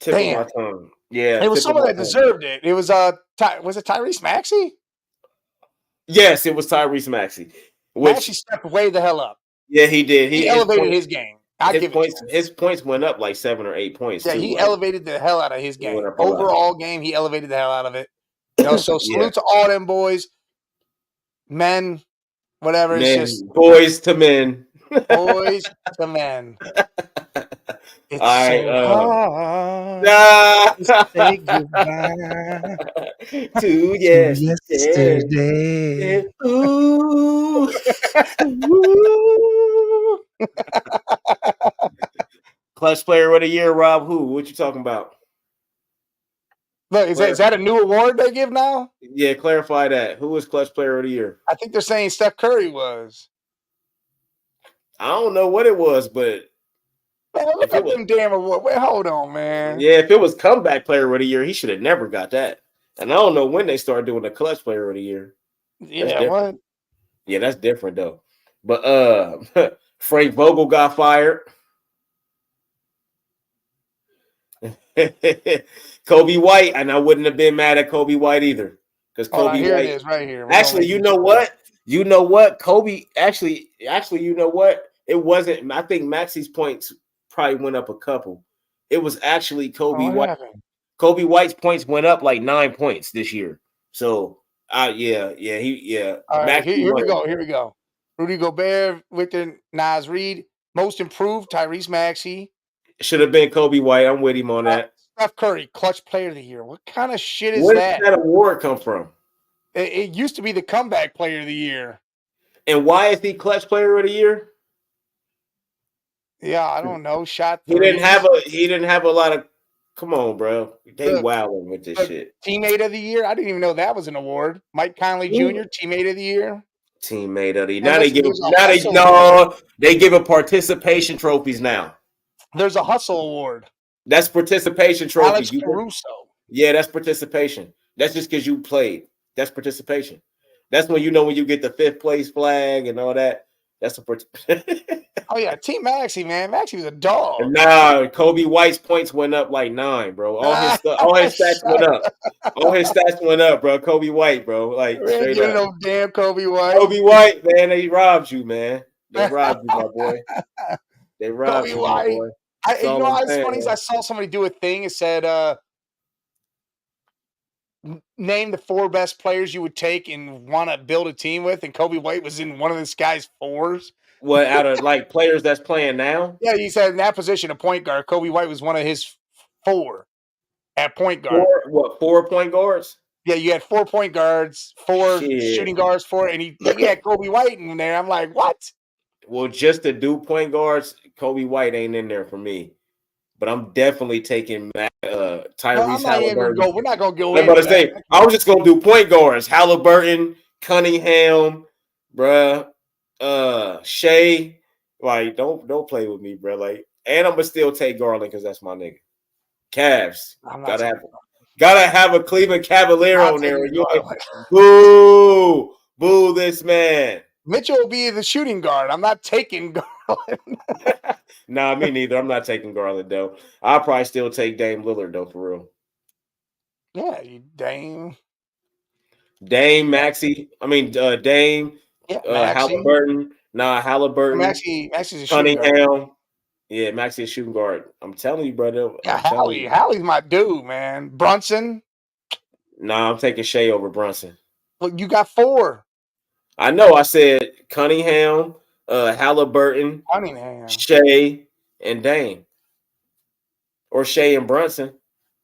my tongue. Yeah, it was someone that deserved it. It was was it Tyrese Maxey? Yes, it was Tyrese Maxey. Maxey stepped way the hell up. Yeah, he did. He elevated his game. His points went up like 7 or 8 points. Yeah, he elevated the hell out of his game. Overall game, he elevated the hell out of it. So salute to all them boys, men, whatever. Men, it's just boys to men. Boys to men. It's all right, hard to say goodbye to yesterday. Ooh. Clutch player of the year, Rob. Who? What you talking about? Look, is that a new award they give now? Yeah, clarify that. Who was clutch player of the year? I think they're saying Steph Curry was. I don't know what it was, but man, look up them damn award. Wait, hold on, man. Yeah, if it was comeback player of the year, he should have never got that. And I don't know when they started doing the clutch player of the year. Yeah, what? Yeah, that's different though. But Frank Vogel got fired. Kobe White, and I wouldn't have been mad at Kobe White either. Because Kobe here White, it is right here. Actually, you know what? You know what? Kobe actually, you know what? It wasn't. I think Maxey's points probably went up a couple. It was actually Kobe White. Happened? Kobe White's points went up like 9 points this year. So, All right, here we go. Rudy Gobert, Victor Nas Reed, most improved, Tyrese Maxey. Should have been Kobe White. I'm with him on that. Steph Curry, clutch player of the year. What kind of shit is that? Where did that award come from? It used to be the comeback player of the year. And why is he clutch player of the year? Yeah, I don't know. Shot threes. He didn't have a lot of. Come on, bro. They wilding with this shit. Teammate of the year. I didn't even know that was an award. Mike Conley Jr. Teammate of the year. Teammate of the year. Now they give a participation trophies now. There's a hustle award. That's participation trophies. Alex Caruso. Yeah, that's participation. That's just because you played. That's participation. That's when when you get the 5th place flag and all that. That's a Oh yeah, Team Maxey, man. Maxey was a dog. Nah, Kobe White's points went up like 9, bro. All his stats went up. All his stats went up, bro. Kobe White, bro. Like straight up. No damn Kobe White. Kobe White, man. They robbed you, man. They robbed you, my boy. They robbed you, my boy. It's funny is I saw somebody do a thing. It said name the 4 best players you would take and want to build a team with, and Kobe White was in one of this guy's 4s. What out of like players that's playing now? Yeah, he said in that position, a point guard, Kobe White was one of his 4 at point guard. Four point guards? Yeah, you had 4 point guards, 4 Shit. shooting guards, 4, and he had Kobe White in there. I'm like, what? Well, just to do point guards, Kobe White ain't in there for me. But I'm definitely taking Tyrese Halliburton. We're not gonna go I'm into about to say, that. I was just gonna do point guards: Halliburton, Cunningham, bruh, Shea. Like, don't play with me, bruh. Like, and I'm gonna still take Garland because that's my nigga. Cavs. Gotta have a Cleveland Cavalier on there. Boo, boo this man. Mitchell will be the shooting guard. I'm not taking Garland. Nah, me neither. I'm not taking Garland though. I'll probably still take Dame Lillard though, for real. Yeah, Dame. Dame, Maxey. Dame. Yeah, Halliburton. Nah, Halliburton. Maxey's a Cunningham. shooting guard. Yeah, Maxey a shooting guard. I'm telling you, brother. Yeah, Hallie's my dude, man. Brunson. Nah, I'm taking Shea over Brunson. Well, you got 4. I know. I said Cunningham, Halliburton, Shea, and Dame. Or Shea and Brunson.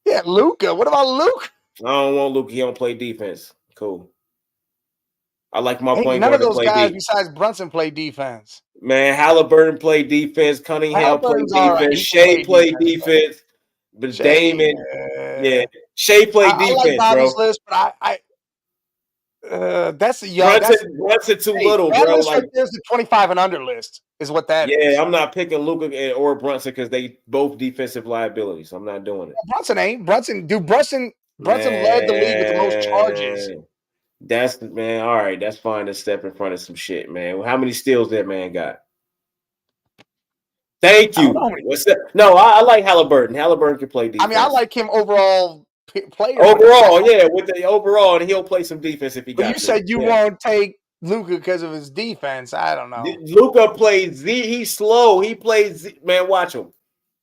Yeah, Luka. What about Luke? I don't want Luka. He don't play defense. Cool. I like my point none guard of those to play guys deep. besides Brunson play defense. Man, Halliburton play defense. Cunningham play defense. Right. Shea play defense. But Dame and Shea play defense, I like Bobby's list, but that's a young. Brunson too little, bro. List right there's the 25 and under list is what that is. Yeah, I'm not picking Luka or Brunson because they both defensive liabilities. I'm not doing it. Brunson ain't. Brunson led the league with the most charges. That's man. All right, that's fine to step in front of some shit, man. How many steals that man got? Thank you. What's that? No, I like Halliburton. Halliburton can play defense. I mean, I like him overall player. Overall, yeah, with the overall, and he'll play some defense if he got to. You said you won't take Luka because of his defense. I don't know. Luka plays Z. He's slow. He plays Z. Man, watch him.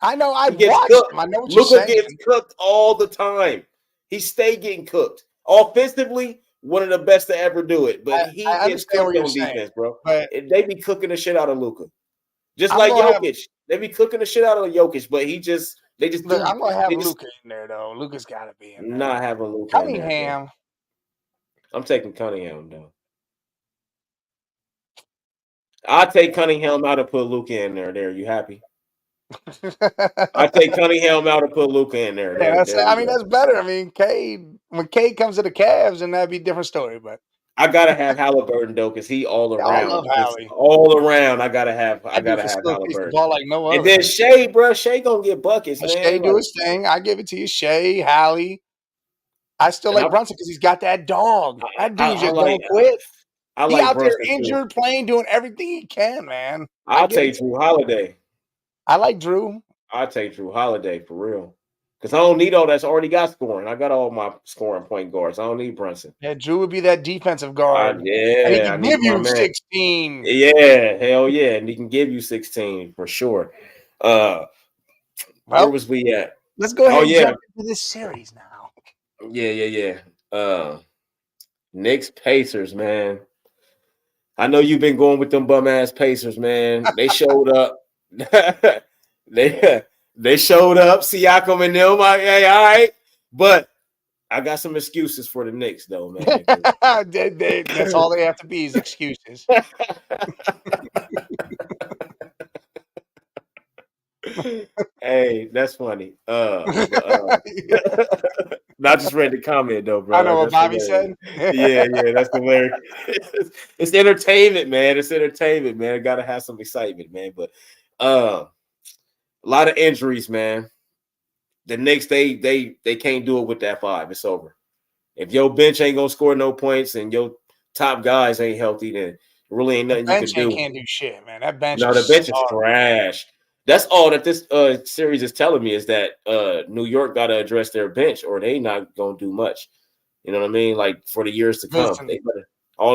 I know. I watched him. I know what you're saying. Luka gets cooked all the time. He stay getting cooked. Offensively, one of the best to ever do it. But he gets cooked on defense, bro. But they be cooking the shit out of Luka. Just like Jokic. They be cooking the shit out of Jokic, but they just Look, I'm gonna have Luka in there though. Luka's gotta be in there. Not having Luka. Cunningham. I'm taking Cunningham though. I'll take Cunningham out and put Luka in there. There, you happy? I take Cunningham out and put Luka in there. That's better. I mean, when Cade comes to the Cavs, then that'd be a different story. But I gotta have Halliburton though, because he all around. I love all around. I gotta have Halliburton. Ball like no other. And then Shea, bro, Shea gonna get buckets, man. Shea do his thing. I give it to you, Shea, Hallie. I still like Brunson because he's got that dog. That dude just don't quit. He out there injured, playing, doing everything he can, man. I'll take Drew Holiday. I like Drew. I'll take Drew Holiday for real. Because I don't need all that's already got scoring. I got all my scoring point guards. I don't need Brunson. Yeah, Drew would be that defensive guard. And he can give you 16. Yeah, hell yeah. And he can give you 16 for sure. Where was we at? Let's go ahead and jump into this series now. Yeah. Knicks Pacers, man. I know you've been going with them bum ass Pacers, man. They showed up. They showed up, Siakam and them. Hey, all right. But I got some excuses for the Knicks, though, man. That's all they have to be is excuses. Hey, that's funny. I just read the comment, though, bro. I know what Bobby said. Yeah, that's hilarious. It's entertainment, man. It's entertainment, man. Got to have some excitement, man. But a lot of injuries, man. The Knicks, they can't do it with that 5. It's over. If your bench ain't gonna score no points and your top guys ain't healthy, then really ain't nothing you can do. Can't do shit, man. That bench. No, the bench is trash. That's all that this series is telling me is that New York got to address their bench, or they not gonna do much. You know what I mean? Like for the years to come, listen, they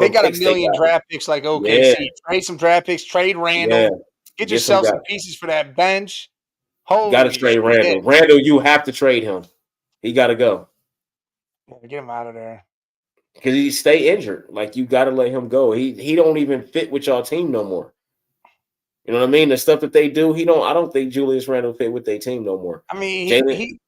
got a million draft picks like OKC. Yeah. Trade some draft picks. Trade Randall. Yeah. Get yourself some pieces for that bench. Got to trade Randall. Randall, you have to trade him. He got to go. Yeah, get him out of there. Because he stay injured. Like, you got to let him go. He don't even fit with y'all team no more. You know what I mean? The stuff that they do, he don't. I don't think Julius Randle fit with their team no more. I mean, Jalen,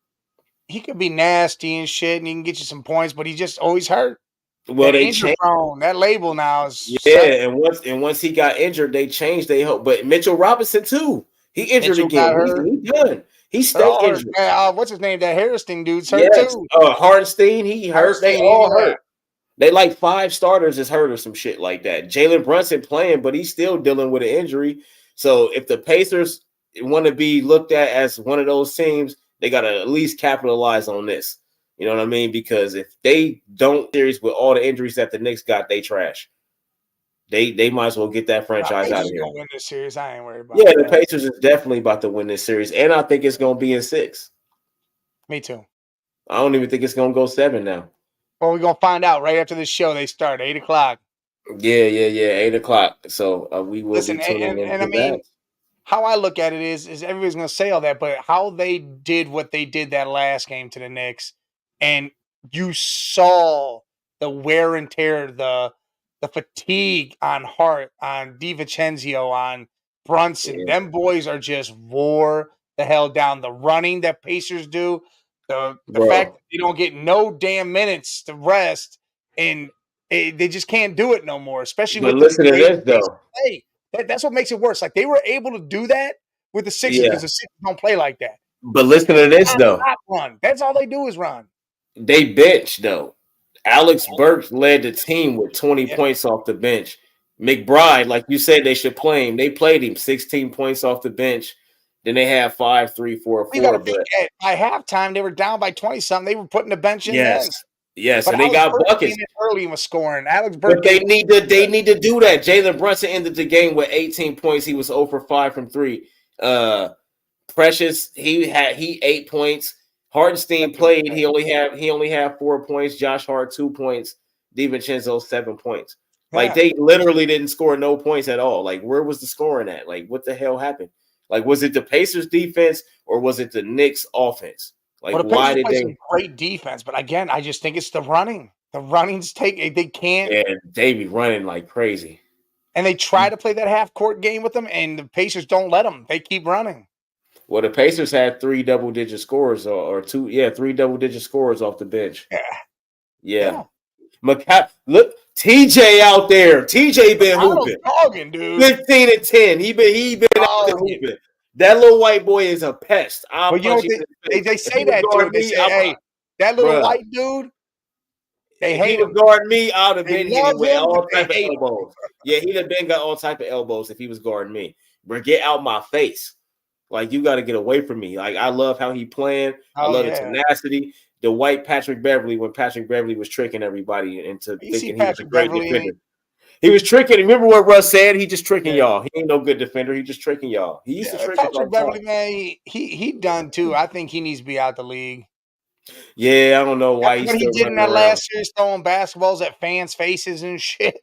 he could be nasty and shit, and he can get you some points, but he just always hurt. well, That they injury changed. prone. That label now is set. Yeah, and once he got injured, they changed they hope. But Mitchell Robinson too, he injured Mitchell got again. hurt. He done. He They're stay all hurt. injured. What's his name? That Harrison dude's hurt Yes, too. Hardenstein, he hurt. They Harrison, all yeah. hurt. They like 5 starters is hurt or some shit like that. Jalen Brunson playing, but he's still dealing with an injury. So if the Pacers want to be looked at as one of those teams, they got to at least capitalize on this. You know what I mean? Because if they don't series with all the injuries that the Knicks got, they trash. They might as well get that franchise out of Pacers here. gonna win this series. I ain't worried about Yeah, the that. Pacers is definitely about to win this series, and I think it's going to be in 6. Me too. I don't even think it's going to go 7 now. Well, we're gonna find out right after this show. They start 8:00. Yeah, 8 o'clock. So we will Listen, be tuning and I into mean, that. how I look at it is everybody's gonna say all that, but how they did what they did that last game to the Knicks, and you saw the wear and tear, the fatigue on Hart, on DiVincenzo, on Brunson. Yeah, Them boys are just wore the hell down. The running that Pacers do, the fact bro. that they don't get no damn minutes to rest, and they just can't do it no more, especially But with the listen to way the this Pacers though. play. That's what makes it worse. Like they were able to do that with the Sixers Yeah, because the Sixers don't play like that. but listen to this though. Non-stop run. That's all they do is run. They bench though. Alex Burks led the team with 20 Yeah. points off the bench. McBride, like you said, they should play him. They played him 16 points off the bench. Then they had 5, 3, 4, You got 4. to think But by halftime they were down by 20 something. They were putting the bench in yes, then. yes, But and they Alex got Burke came buckets. in early and was scoring. Alex Burke But they came. need to do that. Jalen Brunson ended the game with 18 points. He was 0 for 5 from 3. Precious, he 8 points. Hardenstein played. He only had 4 points. Josh Hart 2 points. DiVincenzo 7 points. Like Yeah. they literally didn't score no points at all. Like where was the scoring at? Like what the hell happened? Like was it the Pacers defense or was it the Knicks offense? Like Well, the why Pacers did play they? some great defense, but again, I just think it's the running. The running's they can't, And they be running like crazy. and they try to play that half court game with them, and the Pacers don't let them. They keep running. Well, the Pacers had 3 double-digit scores or 2, 3 double-digit scores off the bench. Yeah. Yeah. Look, TJ out there. TJ been Arnold's hooping. dogging, dude. 15 and 10. He been out there Dogging. hooping. That little white boy is a pest. I'll But you know punch what him in the face. they If say he was that to guarding him. They me, say, "Hey, that little bruh, white dude, they if he hate was him. guarding me, I would have They been hitting love with him, but all they type of hate him." elbows. Yeah, he'd have been got all type of elbows if he was guarding me. Bro, get out my face. Like you got to get away from me. Like I love how he playing. I Oh love the yeah, tenacity. The white Patrick Beverly when Patrick Beverly was tricking everybody into you see thinking he was a Patrick great Beverly. defender. He was tricking. Remember what Russ said? He just tricking Yeah, y'all. He ain't no good defender. He just tricking y'all. He used to trick us all Patrick the time. Beverly, man, he done too. I think he needs to be out the league. Yeah, I don't know why After he's what he still did in running that around. last series, throwing basketballs at fans' faces and shit.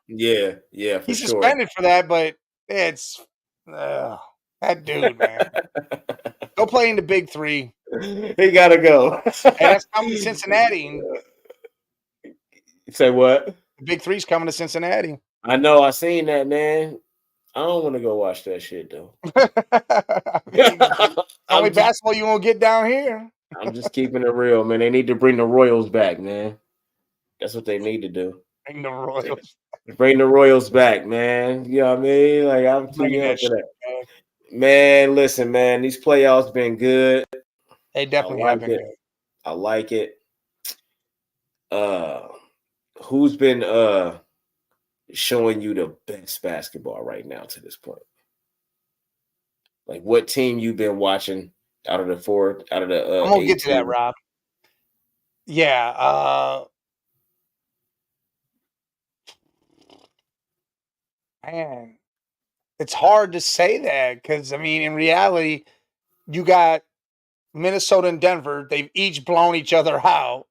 Yeah, for He's sure. suspended for that, but it's that dude, man. Go play in the Big Three. He gotta go. Hey, that's coming to Cincinnati. And Say what? the Big Three's coming to Cincinnati. I know. I seen that, man. I don't want to go watch that shit though. I mean, only I'm just, basketball you won't get down here. I'm just keeping it real, man. They need to bring the Royals back, man. That's what they need to do. Bring the Royals. Bring the Royals back, man. You know what I mean? Like I'm too Bringing young that for shit that. back. Man, listen, man. These playoffs been good. They I definitely have like been it. good. I like it. Who's been showing you the best basketball right now to this point? Like what team you've been watching out of the I'm gonna 8 get to that, teams? Rob. Yeah, man, it's hard to say that because I mean, in reality, you got Minnesota and Denver. They've each blown each other out.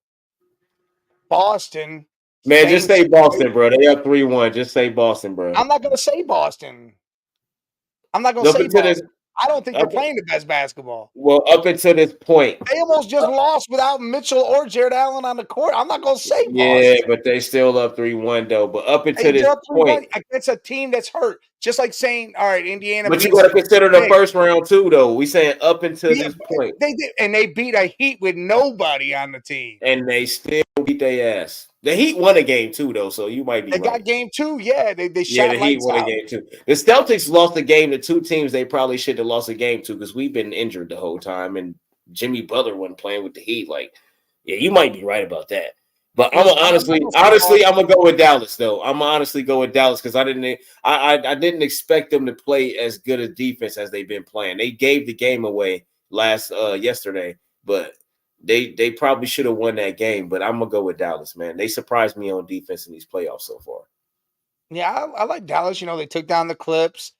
Boston, Man, just same say situation. Boston, bro. They up 3-1. Just say Boston, bro. I'm not gonna say Boston. I'm not gonna Up say until this Boston. I don't think they're Up, playing the best basketball. well, up until this point, They almost just lost without Mitchell or Jared Allen on the court. I'm not going to say yeah, lost. but they still up 3-1 though. But up Hey, until they're this up 3-1 point, against a team that's hurt. Just like saying, all right, Indiana but you beats got to consider the Knicks. first round too, though. We saying up until Yeah, this point, they did, and they beat a Heat with nobody on the team. and they still beat their ass. The Heat won a game too, though, so you might be They right. got game 2. Yeah, they Yeah, shot the Heat lights won a out. game too. The Celtics lost a game to two teams they probably should have lost a game to because we've been injured the whole time, and Jimmy Butler wasn't playing with the Heat. Like, yeah, you might be right about that. But I'm I'm honestly, gonna say Boston. I'm gonna go with Dallas though. I'm gonna honestly go with Dallas because I didn't expect them to play as good a defense as they've been playing. They gave the game away yesterday, but they probably should have won that game. But I'm gonna go with Dallas, man. They surprised me on defense in these playoffs so far. Yeah, I like Dallas. You know, they took down the Clips.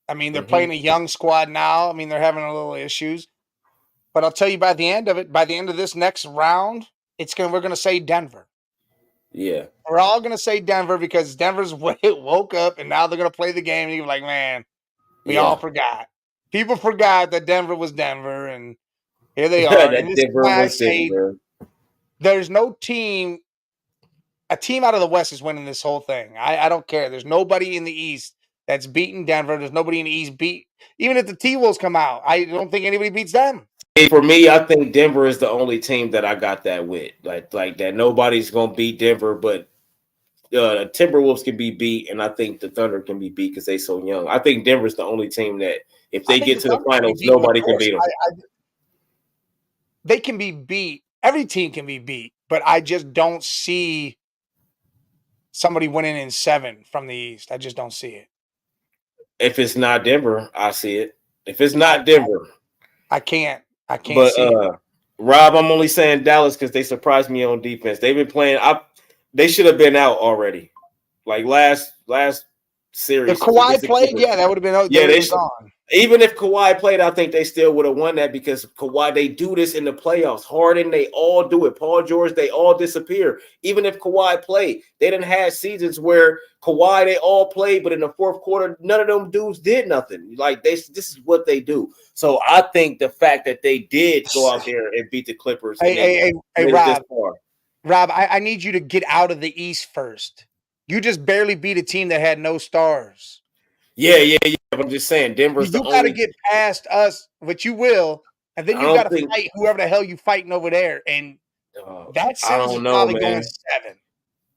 I mean, they're Mm-hmm. playing a young squad now. I mean, they're having a little issues. But I'll tell you by the end of this next round, we're gonna say Denver. Yeah. We're all gonna say Denver because Denver's woke up and now they're gonna play the game. And you're like, man, we all forgot. People forgot that Denver was Denver, and here they are. And That this is Denver why I was say Denver. there's no team. A team out of the West is winning this whole thing. I don't care. There's nobody in the East that's beaten Denver. There's nobody in the East even if the T-Wolves come out. I don't think anybody beats them. For me, I think Denver is the only team that I got that with. Like that nobody's gonna beat Denver, but the Timberwolves can be beat, and I think the Thunder can be beat because they're so young. I think Denver's the only team that if I they think get to the Thunder can be finals, beat, of nobody can course. beat them. They can be beat. Every team can be beat, but I just don't see somebody winning in 7 from the East. I just don't see it. If it's not Denver, I see it. If it's not Denver, I can't but see it. Rob, I'm only saying Dallas because they surprised me on defense. They've been playing. They should have been out already. Like last series. If Kawhi played, yeah, that would have been. Yeah, they should. Gone. Even if Kawhi played, I think they still would have won that because Kawhi, they do this in the playoffs. Harden, they all do it. Paul George, they all disappear. Even if Kawhi played, they didn't have seasons where Kawhi, they all played, but in the fourth quarter, none of them dudes did nothing. Like this is what they do. So I think the fact that they did go out there and beat the Clippers. Hey, Rob, I need you to get out of the East first. You just barely beat a team that had no stars. Yeah. But I'm just saying, Denver's the only. You got to get past us, which you will, and then you got to fight whoever the hell you fighting over there, and that series is probably going 7.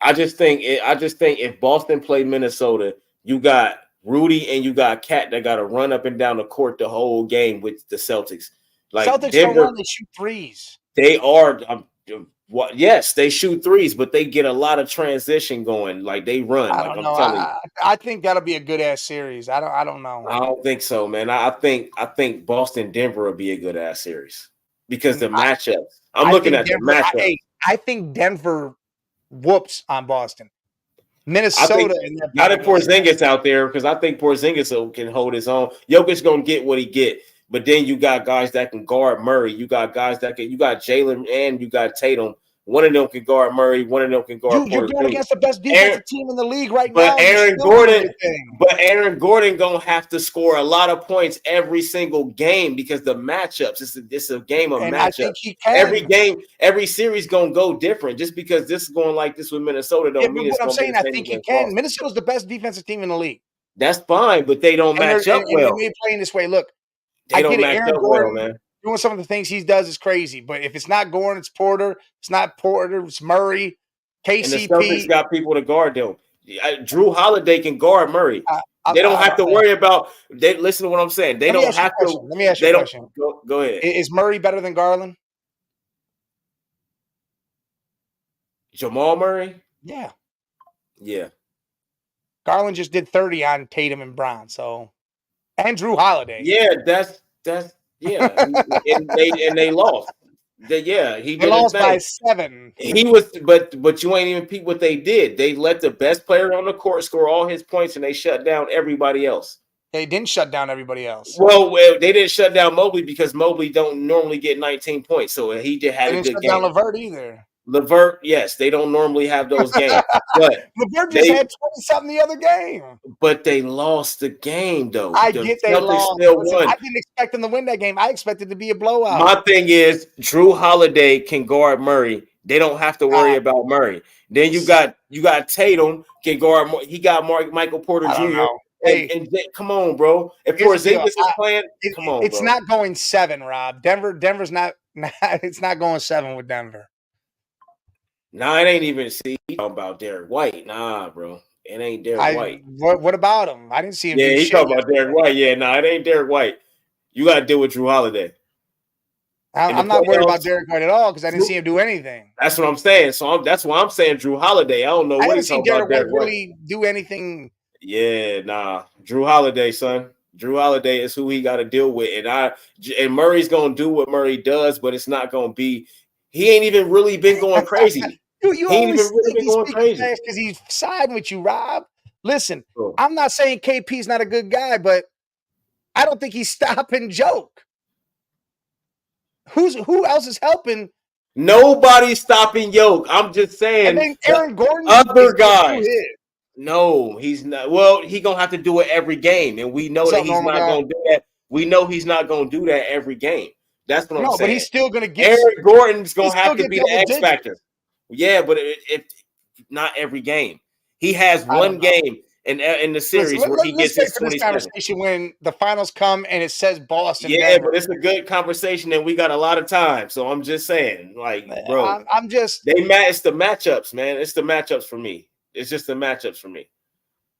I just think if Boston played Minnesota, you got Rudy and you got Cat that got to run up and down the court the whole game with the Celtics. Like Celtics Denver, don't run; they shoot threes. They are. Yes, they shoot threes, but they get a lot of transition going. Like they run. I don't know. I think that'll be a good ass series. I don't know. I don't think so, man. I think Boston Denver will be a good ass series because the matchups. I'm looking at Denver, the matchup. I think Denver whoops on Boston. Minnesota. Not if Porzingis out there because I think Porzingis can hold his own. Jokic's gonna get what he get. But then you got guys that can guard Murray. You got guys that can. You got Jalen and you got Tatum. One of them can guard Murray. One of them can guard. You're going against the best defensive team in the league right now. But Aaron Gordon gonna have to score a lot of points every single game because the matchups. It's a game of matchups. I think he can. Every game, every series gonna go different. Just because this is going like this with Minnesota don't mean it's going to be the same. I think he can. Minnesota's the best defensive team in the league. That's fine, but they don't match up well. They're playing this way. Look. They don't match up well, man. Doing some of the things he does is crazy, but if it's not Gordon, it's Porter. It's not Porter, it's Murray, KCP. And the Celtics got people to guard them. Drew Holiday can guard Murray. They don't have to worry about. Listen to what I'm saying. They don't have to. Let me ask you a question. Go ahead. Is Murray better than Garland? Jamal Murray? Yeah. Yeah. Garland just did 30 on Tatum and Brown, so. And Drew Holiday. Yeah, that's yeah. and they lost. He lost by 7. He was, but you ain't even peep what they did. They let the best player on the court score all his points, and they shut down everybody else. They didn't shut down everybody else. Well, they didn't shut down Mobley because Mobley don't normally get 19 points, so he did have a good game. They didn't shut down LeVert either. Levert, yes, they don't normally have those games, but Levert just they had 20-something the other game. lost the game though. I The get they Celtics lost. still Listen, I won. didn't expect them to win that game. I expected it to be a blowout. My thing is, Drew Holiday can guard Murray. They don't have to worry about Murray. Then you got Tatum can guard. He got Michael Porter I don't Jr. know. Hey, And come on, bro. If here's the deal. Porzingis is playing, come on, It's bro. not going 7, Rob. Denver's not. It's not going 7 with Denver. Nah, it ain't even. See, talking about Derek White. Nah, bro. It ain't Derek White. What about him? I didn't see him. Yeah, do he shit talking about yesterday. Derek White. Yeah, nah, it ain't Derek White. You got to deal with Drew Holiday. I'm not worried about Derek White at all because I didn't see him do anything. That's what I'm saying. So that's why I'm saying Drew Holiday. I don't know I what haven't he's seen talking about. Derek Derek White White really do anything. Yeah, nah. Drew Holiday, son. Drew Holiday is who he got to deal with, and Murray's gonna do what Murray does, but it's not gonna be. He ain't even really been going crazy. You He ain't always even really think been he's going speaking crazy. fast because he's siding with you, Rob. Listen, Oh. I'm not saying KP's not a good guy, but I don't think he's stopping Joke. Who else is helping? Nobody's stopping Yoke. I'm just saying. And then Aaron Gordon, other guys. No, he's not. Well, he gonna have to do it every game, and we know that he's not gonna do that. We know he's not gonna do that every game. That's what I'm saying. No, but he's still gonna get. Aaron Gordon's gonna have to be the X factor. Yeah, but if not every game, he has one game in the series where he gets his 27. This conversation when the finals come and it says Boston. Yeah, Denver. but it's a good conversation, and we got a lot of time. So I'm just saying, like, bro, it's the matchups, man. It's the matchups for me. It's just the matchups for me.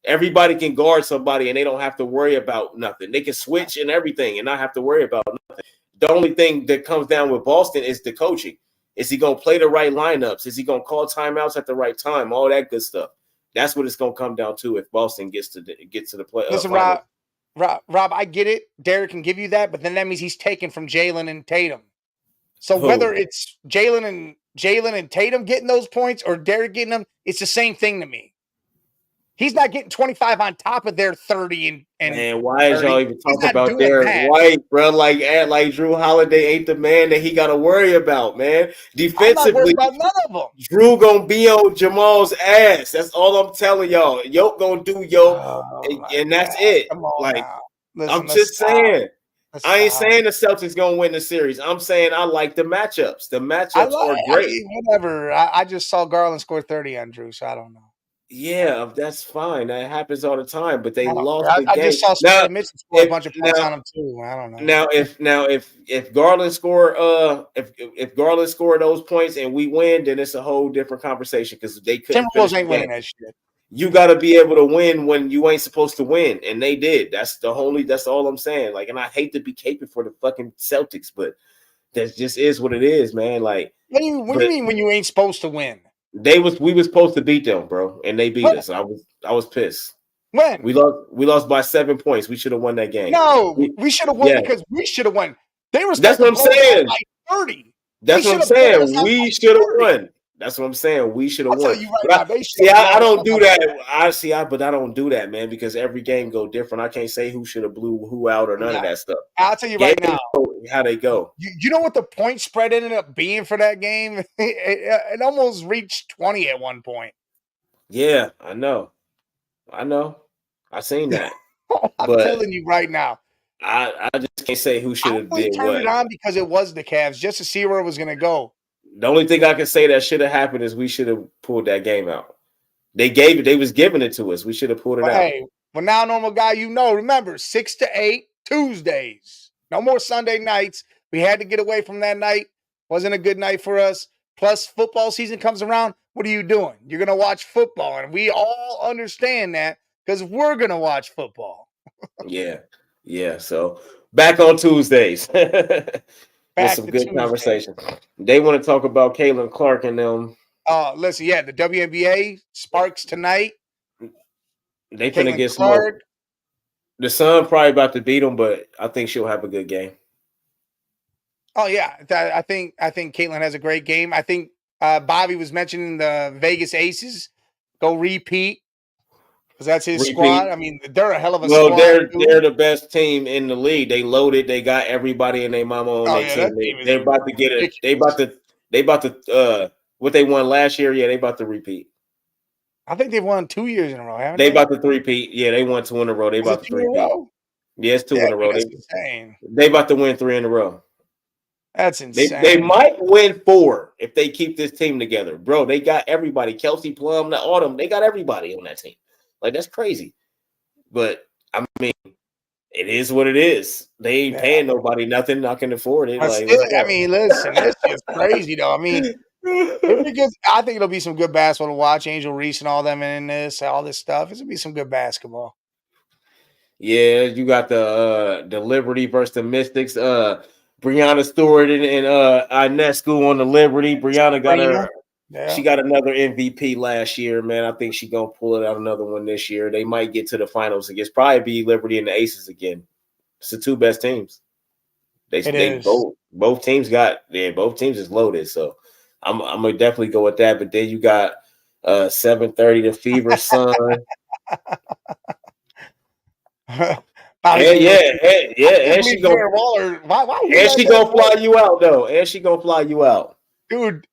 Everybody can guard somebody, and they don't have to worry about nothing. They can switch and everything, and not have to worry about nothing. The only thing that comes down with Boston is the coaching. Is he going to play the right lineups? Is he going to call timeouts at the right time? All that good stuff. That's what it's going to come down to if Boston gets to the play. Listen, Rob, I get it. Derek can give you that, but then that means he's taken from Jalen and Tatum. So whether it's Jalen and Tatum getting those points or Derek getting them, it's the same thing to me. He's not getting 25 on top of their 30 and man, why is 30. y'all even talking about Derek White, bro? Like Drew Holiday ain't the man that he got to worry about, man. Defensively, about none of them. Drew gonna be on Jamal's ass. That's all I'm telling y'all. Yoke gonna do Yoke, and that's it. Come on, like listen, I'm just saying. I ain't saying the Celtics gonna win the series. I'm saying I like the matchups. The matchups are great. Whatever. I just saw Garland score 30 on Drew, so I don't know. Yeah, that's fine. That happens all the time. But they lost the game. I just saw Spencer Mitchell score a bunch of points on him too. I don't know. If Garland score if Garland score those points and we win, then it's a whole different conversation because they couldn't. Timberwolves ain't winning that shit. You got to be able to win when you ain't supposed to win, and they did. That's all I'm saying. Like, and I hate to be caping for the fucking Celtics, but that just is what it is, man. Like, what do you mean when you ain't supposed to win? We was supposed to beat them, bro, and they beat us. I was pissed. When we lost by 7 points, we should have won that game. No, we should have won because we should have won. They were. That's what I'm saying. Like 30. That's what I'm saying. We should have won. That's what I'm saying. We should have won. Tell you right now, I don't do that. But I don't do that, man, because every game go different. I can't say who should have blew who out or none of that stuff. I'll tell you right now how they go. You know what the point spread ended up being for that game? It almost reached 20 at one point. Yeah, I know. I seen that. I'm telling you right now. I just can't say who should have did turned it on because it was the Cavs just to see where it was going to go. The only thing I can say that should have happened is we should have pulled that game out. They was giving it to us. We should have pulled it out. Hey, well, now, normal guy, remember 6 to 8 Tuesdays. No more Sunday nights. We had to get away from that night. Wasn't a good night for us. Plus, football season comes around. What are you doing? You're going to watch football. And we all understand that because we're going to watch football. Yeah. So back on Tuesdays. With some good conversation. They want to talk about Caitlin Clark and them. Listen, the WNBA Sparks tonight. They finna get smoked. The Sun probably about to beat them, but I think she'll have a good game. Oh yeah, I think Caitlin has a great game. I think Bobby was mentioning the Vegas Aces go repeat because that's his squad. I mean, they're a hell of a squad. Well, they're the best team in the league. They loaded. They got everybody and their mama on their team. They're about to get it. They about to What they won last year, yeah, they about to repeat. I think they've won 2 years in a row, haven't They they? about to repeat. Yeah, they won 2 in a row. They Is it about to 2 in a repeat. row? Yeah, it's 2 Yeah, in a row. dude, that's insane. They about to win 3 in a row. That's They insane. might win 4 if they keep this team together, bro. They got everybody. Kelsey Plum, the Autumn. They got everybody on that team. Like that's crazy. But I mean, it is what it is. They ain't Yeah. paying nobody nothing. I can afford it. But Like, still, what's I mean, listen, this is crazy though. I mean, it'll be good. I think it'll be some good basketball to watch. Angel Reese and all them in this, all this stuff. It'll be some good basketball. Yeah, you got the Liberty versus the Mystics. Breanna Stewart and Ionescu on the Liberty. Breanna got Sabrina. she Yeah. got another MVP last year, man. I think she gonna pull it out another one this year. They might get to the finals against probably be Liberty and the Aces again. It's the 2 best teams. It They is. both teams both teams is loaded. So I'm gonna definitely go with that. But then you got 7:30 the Fever Sun. Bobby's And gonna go yeah, see. I and believe she go Darren Waller. Why would we and let she Darren gonna Waller? fly you out though. And she gonna fly you out. Dude,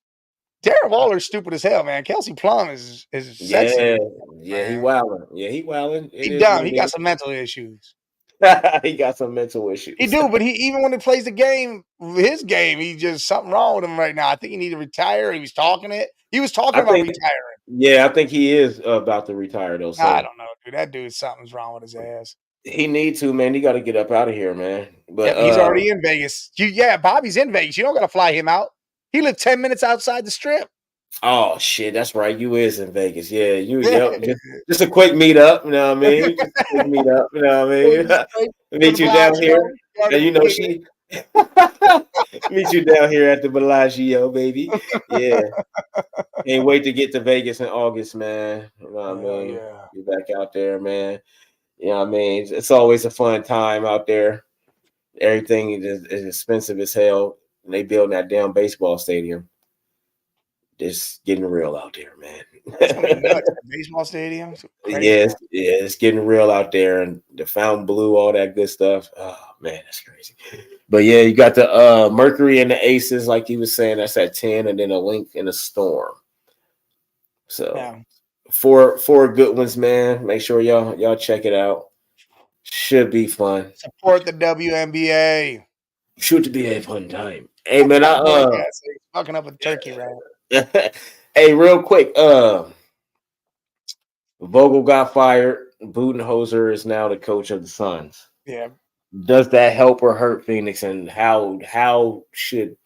Darren Waller's stupid as hell, man. Kelsey Plum is sexy, Yeah, yeah, he man. wilding. Yeah, he wilding. It He is dumb. what He it got some mental issues. is. He got some mental He issues. do, but he even when he plays the game, his game, he just something wrong with him right now. I think he need to retire. He was talking I about think, retiring. yeah, I think he is about to retire though. I So don't know, dude. That dude, something's wrong with his ass. he need to, man. He got to get up out of here, man. But Yep, he's already in Vegas. Bobby's in Vegas. You don't got to fly him out. He lived 10 minutes outside the strip. oh shit, that's right. You is in Vegas. Yeah, Yeah. yep. Just a quick meetup, you know what I mean? Just a quick meetup, you know what I Goes straight mean? to Meet the you down here. Bellagio, And you started know kicking she meet you down here at the Bellagio, baby. Yeah. Can't wait to get to Vegas in August, man. You know what I Hell mean? yeah. Be back out there, man. You know what I mean? It's always a fun time out there. Everything is expensive as hell. And they building that damn baseball stadium. It's getting real out there, man. It's gonna be nuts. The baseball stadium. It's crazy. It's getting real out there, and the fountain blue, all that good stuff. Oh man, that's crazy. But yeah, you got the Mercury and the Aces, like you was saying, that's at 10, and then a Link and a Storm. So Yeah. four good ones, man. Make sure y'all check it out. Should be fun. Support the WNBA. Should be a fun time. Hey man, Boy, yes, he's fucking up a turkey wrap. hey, real quick, Vogel got fired. Budenholzer is now the coach of the Suns. Yeah. Does that help or hurt Phoenix? And how should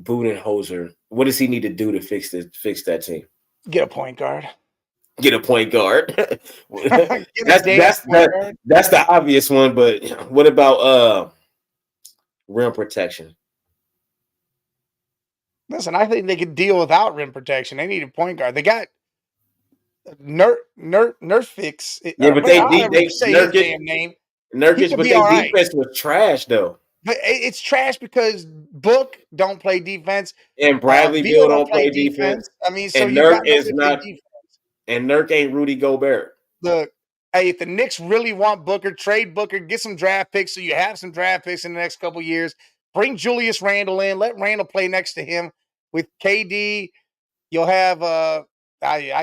Budenholzer? What does he need to do to fix that team? Get a point guard. Get a point guard. Get a damn point guard. That's the obvious one. But what about rim protection? Listen, I think they could deal without rim protection. They need a point guard. They got Nurfix. Yeah, but I'll never say his damn name. He Nurkic, could but be their all right. defense was trash though. But it's trash because Book don't play defense. And Bradley Beal don't play defense. defense. I mean, so And you Nurk got is nobody to not. play defense. And Nurk ain't Rudy Gobert. Look, hey, if the Knicks really want Booker, trade Booker, get some draft picks so you have some draft picks in the next couple years. Bring Julius Randle in. Let Randle play next to him with KD. You'll have I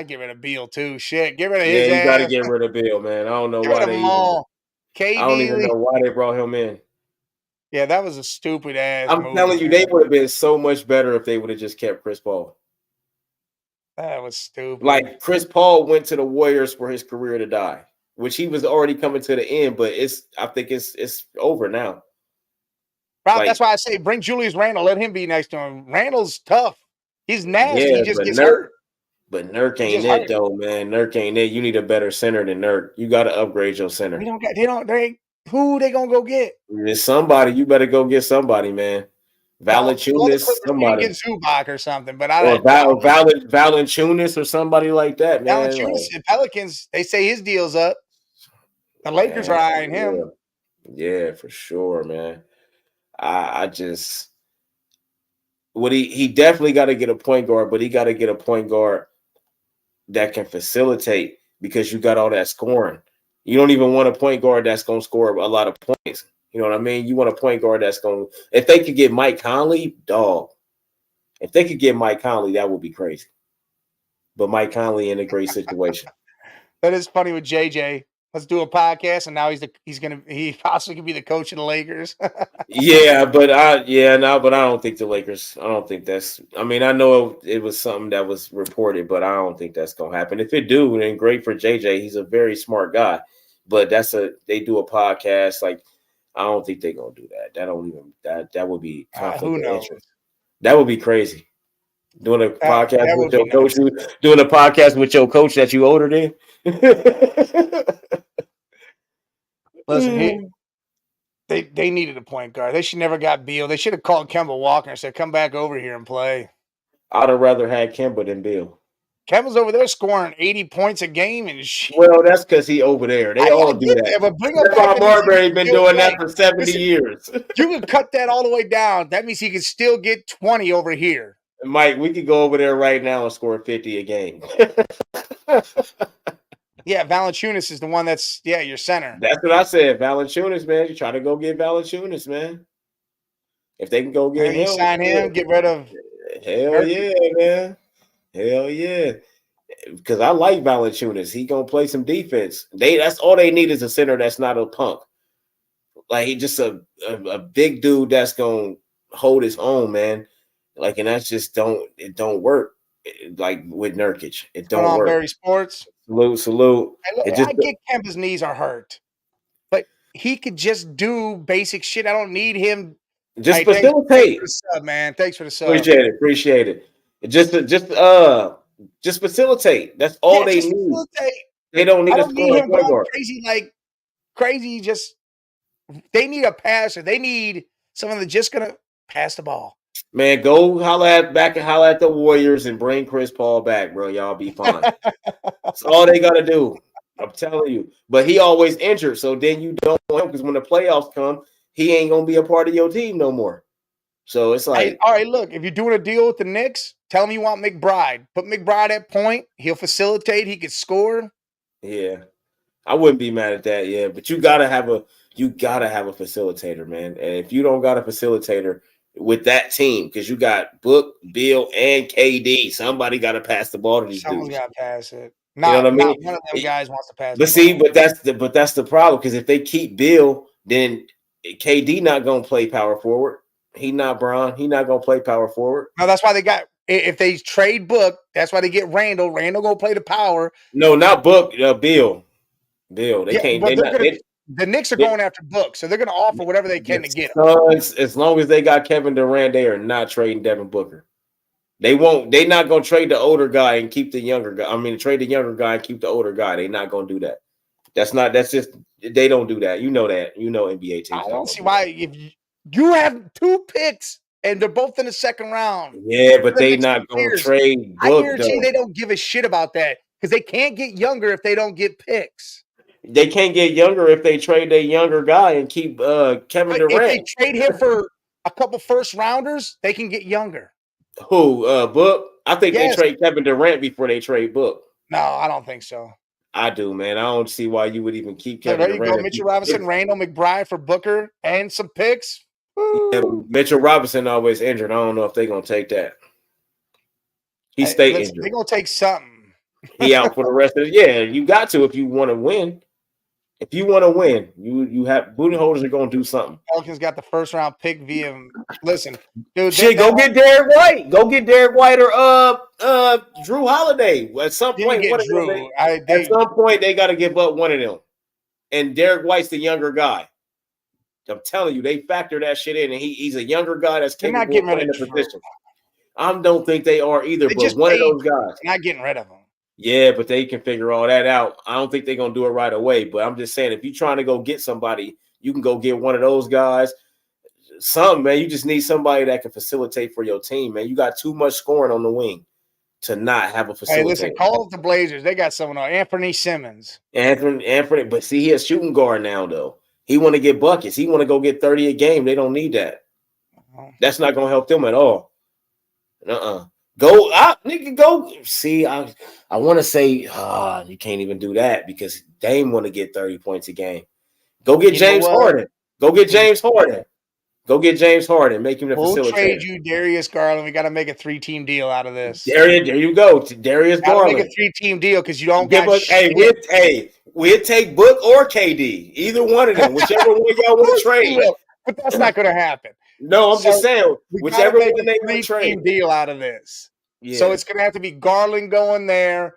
get rid of Beal too. Shit, get rid of his Yeah, you got to ass. get rid of Beal, man. I don't know Get why rid of they them even. all. I don't even KD. know why they brought him in. Yeah, that was a stupid ass I'm move. telling you, they would have been so much better if they would have just kept Chris Paul. That was stupid. Like Chris Paul went to the Warriors for his career to die, which he was already coming to the end, but I think it's over now. Rob, Like, that's why I say bring Julius Randle. Let him be next to him. Randle's tough. He's nasty. yeah, He just but gets hurt. Nurk He ain't just it hurt. though, man. Nurk ain't it. You need a better center than Nurk. You got to upgrade your center. Who they gonna go get? There's somebody. You better go get somebody, man. Well, the Valanciunas, Clippers need to somebody. get Zubac or something, but Or Valanciunis or somebody like that, man. Valanciunas, Like, the Pelicans, they say his deal's up. The Lakers are eyeing him. Yeah, for sure, man. I just he definitely got to get a point guard, but he got to get a point guard that can facilitate because you got all that scoring. You don't even want a point guard that's going to score a lot of points. You know what I mean? You want a point guard that's going to, if they could get Mike Conley, dog. If they could get Mike Conley, that would be crazy. But Mike Conley in a great situation. That is funny with JJ. Let's do a podcast, and now he possibly could be the coach of the Lakers. But I don't think the Lakers. I don't think that's. I mean, I know it was something that was reported, but I don't think that's gonna happen. If it do, then great for JJ. He's a very smart guy. But they do a podcast. Like, I don't think they're gonna do that. That would be conflict of interest. That would be crazy. Doing a podcast with your coach. Doing a podcast with your coach that you older than. Listen, they needed a point guard. They should never got Beal. They should have called Kemba Walker and said, "Come back over here and play." I'd have rather had Kemba than Beal. Kemba's over there scoring 80 points a game and shit. Well, that's because he over there. They all do that. But bring up Marbury been doing that for 70 years. You can cut that all the way down. That means he can still get 20 over here. Mike, we could go over there right now and score 50 a game. Yeah, Valanciunas is the one that's your center. That's what I said. Valanciunas, man. You try to go get Valanciunas, man. If they can go get him, sign him, get rid of. Hell yeah, man. Hell yeah. Because I like Valanciunas. He gonna play some defense. That's all they need is a center that's not a punk. Like, he just a big dude that's gonna hold his own, man. Like, and that's just don't work. Like with Nurkic, it don't work. Barry Sports. Salute. I get Kemba's knees are hurt, but he could just do basic shit. I don't need him. Just facilitate. Thanks for the sub, man. Thanks for the sub. Appreciate it. Just facilitate. That's all they need. Facilitate. They don't need him going crazy. Just they need a passer. They need someone that's just gonna pass the ball. Man, go holla at the Warriors and bring Chris Paul back, bro. Y'all be fine. That's all they gotta do. I'm telling you. But he always injured, so then you don't want him, because when the playoffs come, he ain't gonna be a part of your team no more. So it's like, all right, look, if you're doing a deal with the Knicks, tell him you want McBride. Put McBride at point. He'll facilitate. He could score. Yeah, I wouldn't be mad at that. Yeah, but you gotta have a facilitator, man. And if you don't got a facilitator with that team, because you got Book, Bill, and KD, somebody got to pass the ball to these Someone's dudes. Got to pass it. You know what I mean? Not one of them guys wants to pass. But that's the problem, because if they keep Bill, then KD not gonna play power forward. He not Bron. He not gonna play power forward. No, that's why they got. If they trade Book, that's why they get Randall. Randall gonna play the power. No, not Book. Bill. They can't. The Knicks are going after Book, so they're going to offer whatever they can to get him. As long as they got Kevin Durant, they are not trading Devin Booker. They won't. They're not going to trade the older guy and keep the younger guy. I mean, trade the younger guy and keep the older guy. They're not going to do that. That's just they don't do that. You know that. You know NBA teams. I don't see why. If you have 2 picks and they're both in the second round. Yeah, but they're not going to trade Book. I guarantee they don't give a shit about that, because they can't get younger if they don't get picks. They can't get younger if they trade their younger guy and keep Kevin Durant. If they trade him for a couple first rounders, they can get younger. Who, Book? I think they trade Kevin Durant before they trade Book. No, I don't think so. I do, man. I don't see why you would even keep Kevin Durant. There you go, Mitchell Robinson, Randall, McBride for Booker, and some picks. Yeah, Mitchell Robinson always injured. I don't know if they're going to take that. He injured. They're going to take something. He out for the rest of the year. You got to if you want to win. If you want to win, you have booty holders are going to do something. Pelicans got the first round pick via. Listen, dude, go get Derek White. Go get Derek White or Drew Holiday. At some point, some point they got to give up one of them. And Derek White's the younger guy. I'm telling you, they factor that shit in, and he's a younger guy that's capable of playing the position. I don't think they are either, but one of those guys. Not getting rid of them. Yeah, but they can figure all that out. I don't think they're going to do it right away. But I'm just saying, if you're trying to go get somebody, you can go get one of those guys. Man, you just need somebody that can facilitate for your team, man. You got too much scoring on the wing to not have a facilitator. Hey, listen, call up the Blazers. They got someone on Anthony Simmons. Anthony, but see, he a shooting guard now, though. He want to get buckets. He want to go get 30 a game. They don't need that. That's not going to help them at all. Go out, nigga. Go see. I want to say, you can't even do that because Dame want to get 30 points a game. Go get James Harden. Go get James Harden. Go get James Harden. Make him the We'll trade facilitator. you Darius Garland. We got to make a 3-team deal out of this. There you go. Darius Got to make a Garland. 3-team deal because you don't Give got us, shit. we'll take Book or KD, either one of them, whichever one y'all want to trade. But that's not going to happen. No, I'm just saying, We got whichever to make one a they want to trade. 3-team deal out of this. Yeah. So it's going to have to be Garland going there.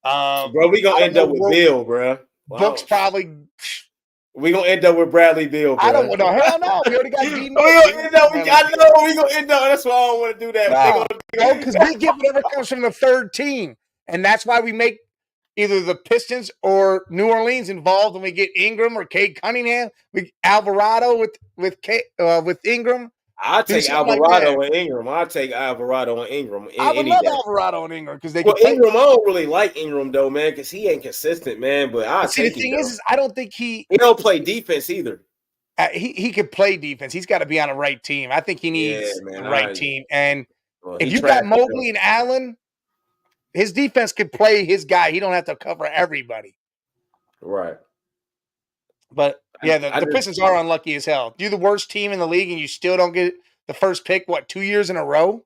Bro, we gonna end up with Bill, bro. Wow. Book's probably. We gonna end up with Bradley Beal, bro. I don't know. Hell no. We already got D. I know we gonna end up. That's why I don't want to do that. No, because we get whatever comes from the third team, and that's why we make either the Pistons or New Orleans involved, and we get Ingram or Cade Cunningham. Alvarado with Ingram. I'll take Alvarado and Ingram. I'll take Alvarado and Ingram. I would love Alvarado and Ingram because they. Well, Ingram, I don't really like Ingram though, man, because he ain't consistent, man. But I see the thing is, I don't think he don't play defense either. He could play defense. He's got to be on the right team. I think he needs the right team. And if you got Mobley and Allen, his defense could play his guy. He don't have to cover everybody. Right. But yeah, the Pistons are unlucky as hell. You're the worst team in the league, and you still don't get the first pick. What, 2 years in a row?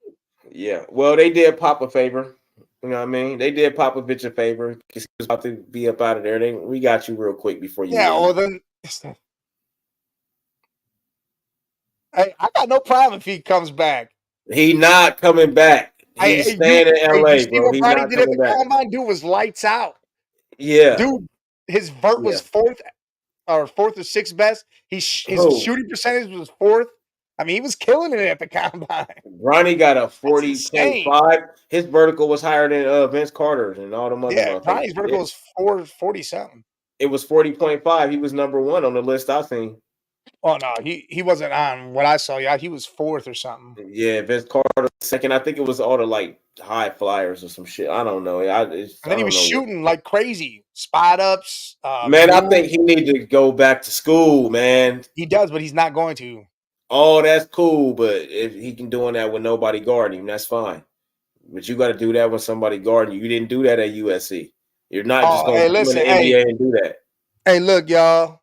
Yeah. Well, they did Pop a favor. You know what I mean? They did Popovich a favor because he was about to be up out of there. We got you real quick before you. Yeah. Well, then. Hey, I got no problem if he comes back. He not coming back. He's staying in LA, bro. He's not coming back. Combine dude was lights out. Yeah. Dude, his vert was fourth or sixth best. His shooting percentage was fourth. I mean, he was killing it at the combine. Ronnie got a 40.5. His vertical was higher than Vince Carter's and all the other. Yeah, Ronnie's vertical was 40 something. It was 40.5. He was number one on the list I seen. Oh no, he wasn't on what I saw. Yeah, he was fourth or something. Yeah, Vince Carter second. I think it was all the like high flyers or some shit. I don't know. And then he was shooting like crazy, spot ups. Man, I think he need to go back to school, man. He does, but he's not going to. Oh, that's cool, but if he can doing that with nobody guarding him, that's fine. But you got to do that with somebody guarding you. You didn't do that at USC. You're not just going to come in the NBA and do that. Hey, look, y'all.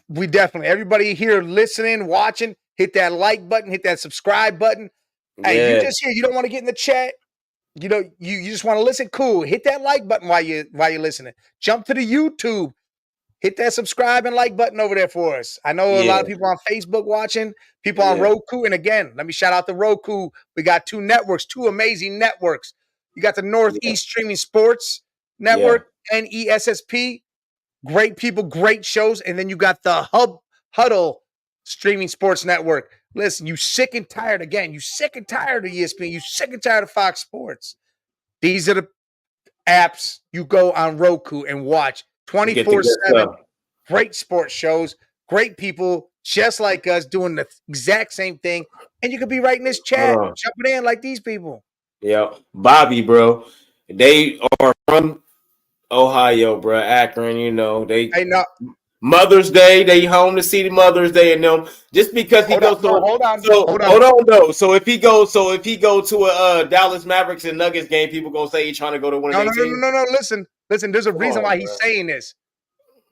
We definitely, everybody here listening, watching, hit that like button, hit that subscribe button. Hey, you just here, you don't want to get in the chat. You know, you just want to listen. Cool. Hit that like button while you're listening. Jump to the YouTube. Hit that subscribe and like button over there for us. I know a lot of people on Facebook watching, people on Roku. And again, let me shout out the Roku. We got two networks, two amazing networks. You got the Northeast Streaming Sports Network, NESSP. Great people, great shows. And then you got the Huddle Streaming Sports Network. Listen, you sick and tired of ESPN. You sick and tired of Fox Sports. These are the apps you go on Roku and watch 24/7. Great sports shows, great people just like us doing the exact same thing. And you could be right in this chat, jumping in like these people. Yeah. Bobby, bro. They are from Ohio, bro, Akron, you know, Mother's Day, they home to see the Mother's Day and them. Just because he goes to hold on though. So if he go to a Dallas Mavericks and Nuggets game, people gonna say he's trying to go to one of their teams. No. Listen. There's a reason why he's saying this.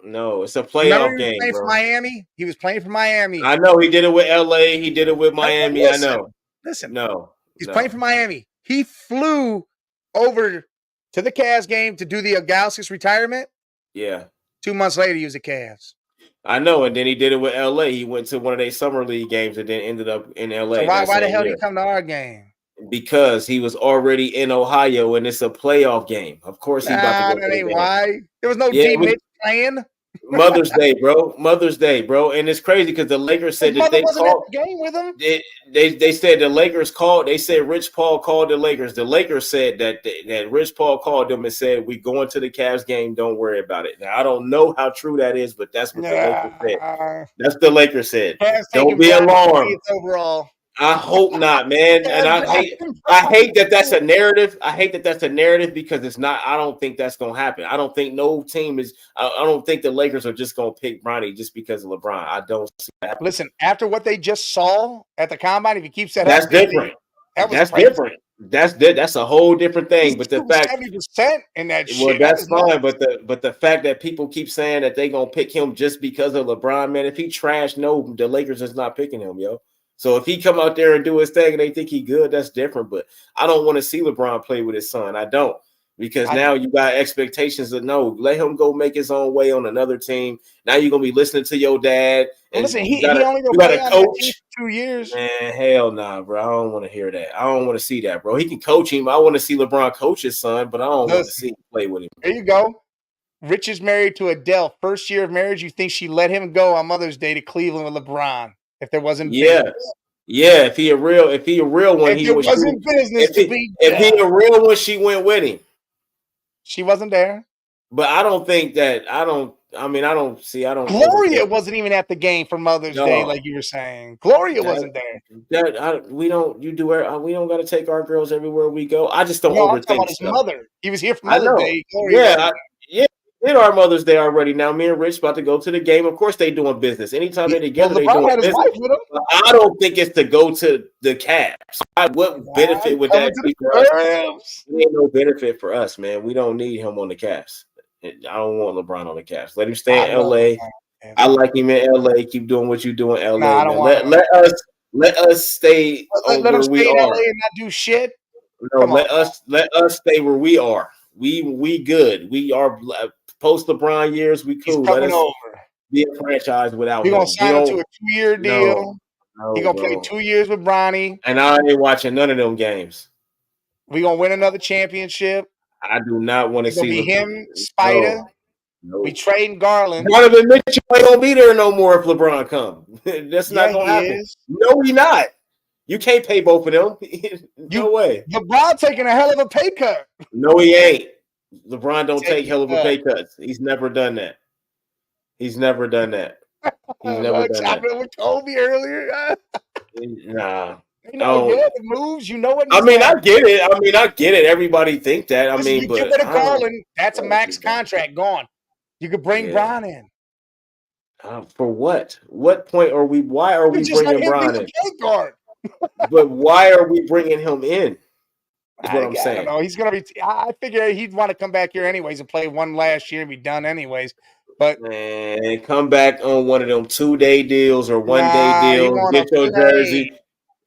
No, it's a playoff game. He was playing for Miami. He was playing for Miami. I know he did it with LA. He did it with Miami. I know. Listen, he's playing for Miami. He flew over to the Cavs game to do the Galaxy's retirement. Yeah. 2 months later, he was the Cavs. I know, and then he did it with LA. He went to one of their summer league games and then ended up in LA. So why the hell did he come to our game? Because he was already in Ohio and it's a playoff game. Of course, he's about to go. That ain't why. There was no D Mitch playing. Mother's Day, bro. And it's crazy because the Lakers said that they wasn't called at the game with him. They said the Lakers called. They said Rich Paul called the Lakers. The Lakers said that Rich Paul called them and said, "We going to the Cavs game. Don't worry about it." Now I don't know how true that is, but that's what the Lakers said. That's the Lakers said. Don't be alarmed. Overall. I hope not, man. And I hate that that's a narrative. I hate that that's a narrative because it's not. I don't think that's gonna happen. I don't think no team is. I don't think the Lakers are just gonna pick Bronny just because of LeBron. I don't see that happening. Listen, after what they just saw at the combine, if he keeps that, that's different. That's different. That's a whole different He's thing. But the shooting fact 70% in that Well, shit. That that's is fine, nuts. but the fact that people keep saying that they gonna pick him just because of LeBron, man, if he trash, no, the Lakers is not picking him, yo. So if he come out there and do his thing and they think he good, that's different. But I don't want to see LeBron play with his son. I don't, because I now you got expectations that no, let him go make his own way on another team. Now you're gonna be listening to your dad, and listen, he only gonna you got play a on that team coach. for 2 years. Man, hell nah, bro. I don't want to hear that. I don't want to see that, bro. He can coach him. I want to see LeBron coach his son, but I don't want to Listen, see him play with him. there you go. Rich is married to Adele. First year of marriage, you think she let him go on Mother's Day to Cleveland with LeBron if there wasn't Yeah, business. yeah. If he a real one, If he there was. wasn't business to be If he done. a real one, she went with him. She wasn't there. But I don't think that. I don't. I mean, I don't see. I don't think Gloria that. wasn't even at the game for Mother's Day, No, like you were saying. Gloria that wasn't there. we don't. You do. We don't got to take our girls everywhere we go. I just don't No, I'm talking overthink about his stuff. mother. He was here for I Mother's know. Day. Gloria Yeah, wasn't there. yeah. We did our Mother's Day already. Now me and Rich about to go to the game. Of course, they doing business. Anytime they Well, together, they LeBron doing had his business. wife with him. But I don't think it's to go to the Cavs. What benefit would Coming that to be the for us? Cavs. It ain't no benefit for us, man. We don't need him on the Cavs. I don't want LeBron on the Cavs. Let him stay I in love LA. LeBron. I like him in LA. Keep doing what you do in Nah, LA, I don't man. want him. Let us stay on Let him where we stay in LA are. and not do shit. No, Come on. let us stay where we are. We good. We are post LeBron years. We He's cool. Let coming us over. be a franchise without We're gonna him. We sign him to don't. a 2-year No, deal. He's no, gonna play bro. 2 years with Bronny. And I ain't watching none of them games. We're gonna win another championship. I do not want to It's gonna see be LeBron. him, Spider. No, no. We trading Garland. Donovan Mitchell ain't gonna be there no more if LeBron come. That's Yeah, not gonna he happen. is. No, he not. You can't pay both of them. No way. LeBron taking a hell of a pay cut. No, he ain't. LeBron don't take Taking hell of a a pay cuts. He's never done that. He's never done that. He's never done that. chopping with Kobe earlier. Nah. You I know, yeah, don't. the moves. You know what I needs to mean, I happen. get it. I get it. Everybody think that. I Listen, mean, you get but rid of I don't. Garland. That's a max contract gone. You could bring Yeah. Bron in. For what? What point are we? Why are You we just let bringing him be Bron the in? point guard. But why are we bringing him in? Is what I'm I don't saying. know. He's gonna be. I figure he'd want to come back here anyways and play one last year and be done anyways. But Man, come back on one of them 2-day deals or 1-day nah, he deals. want Get to your play. jersey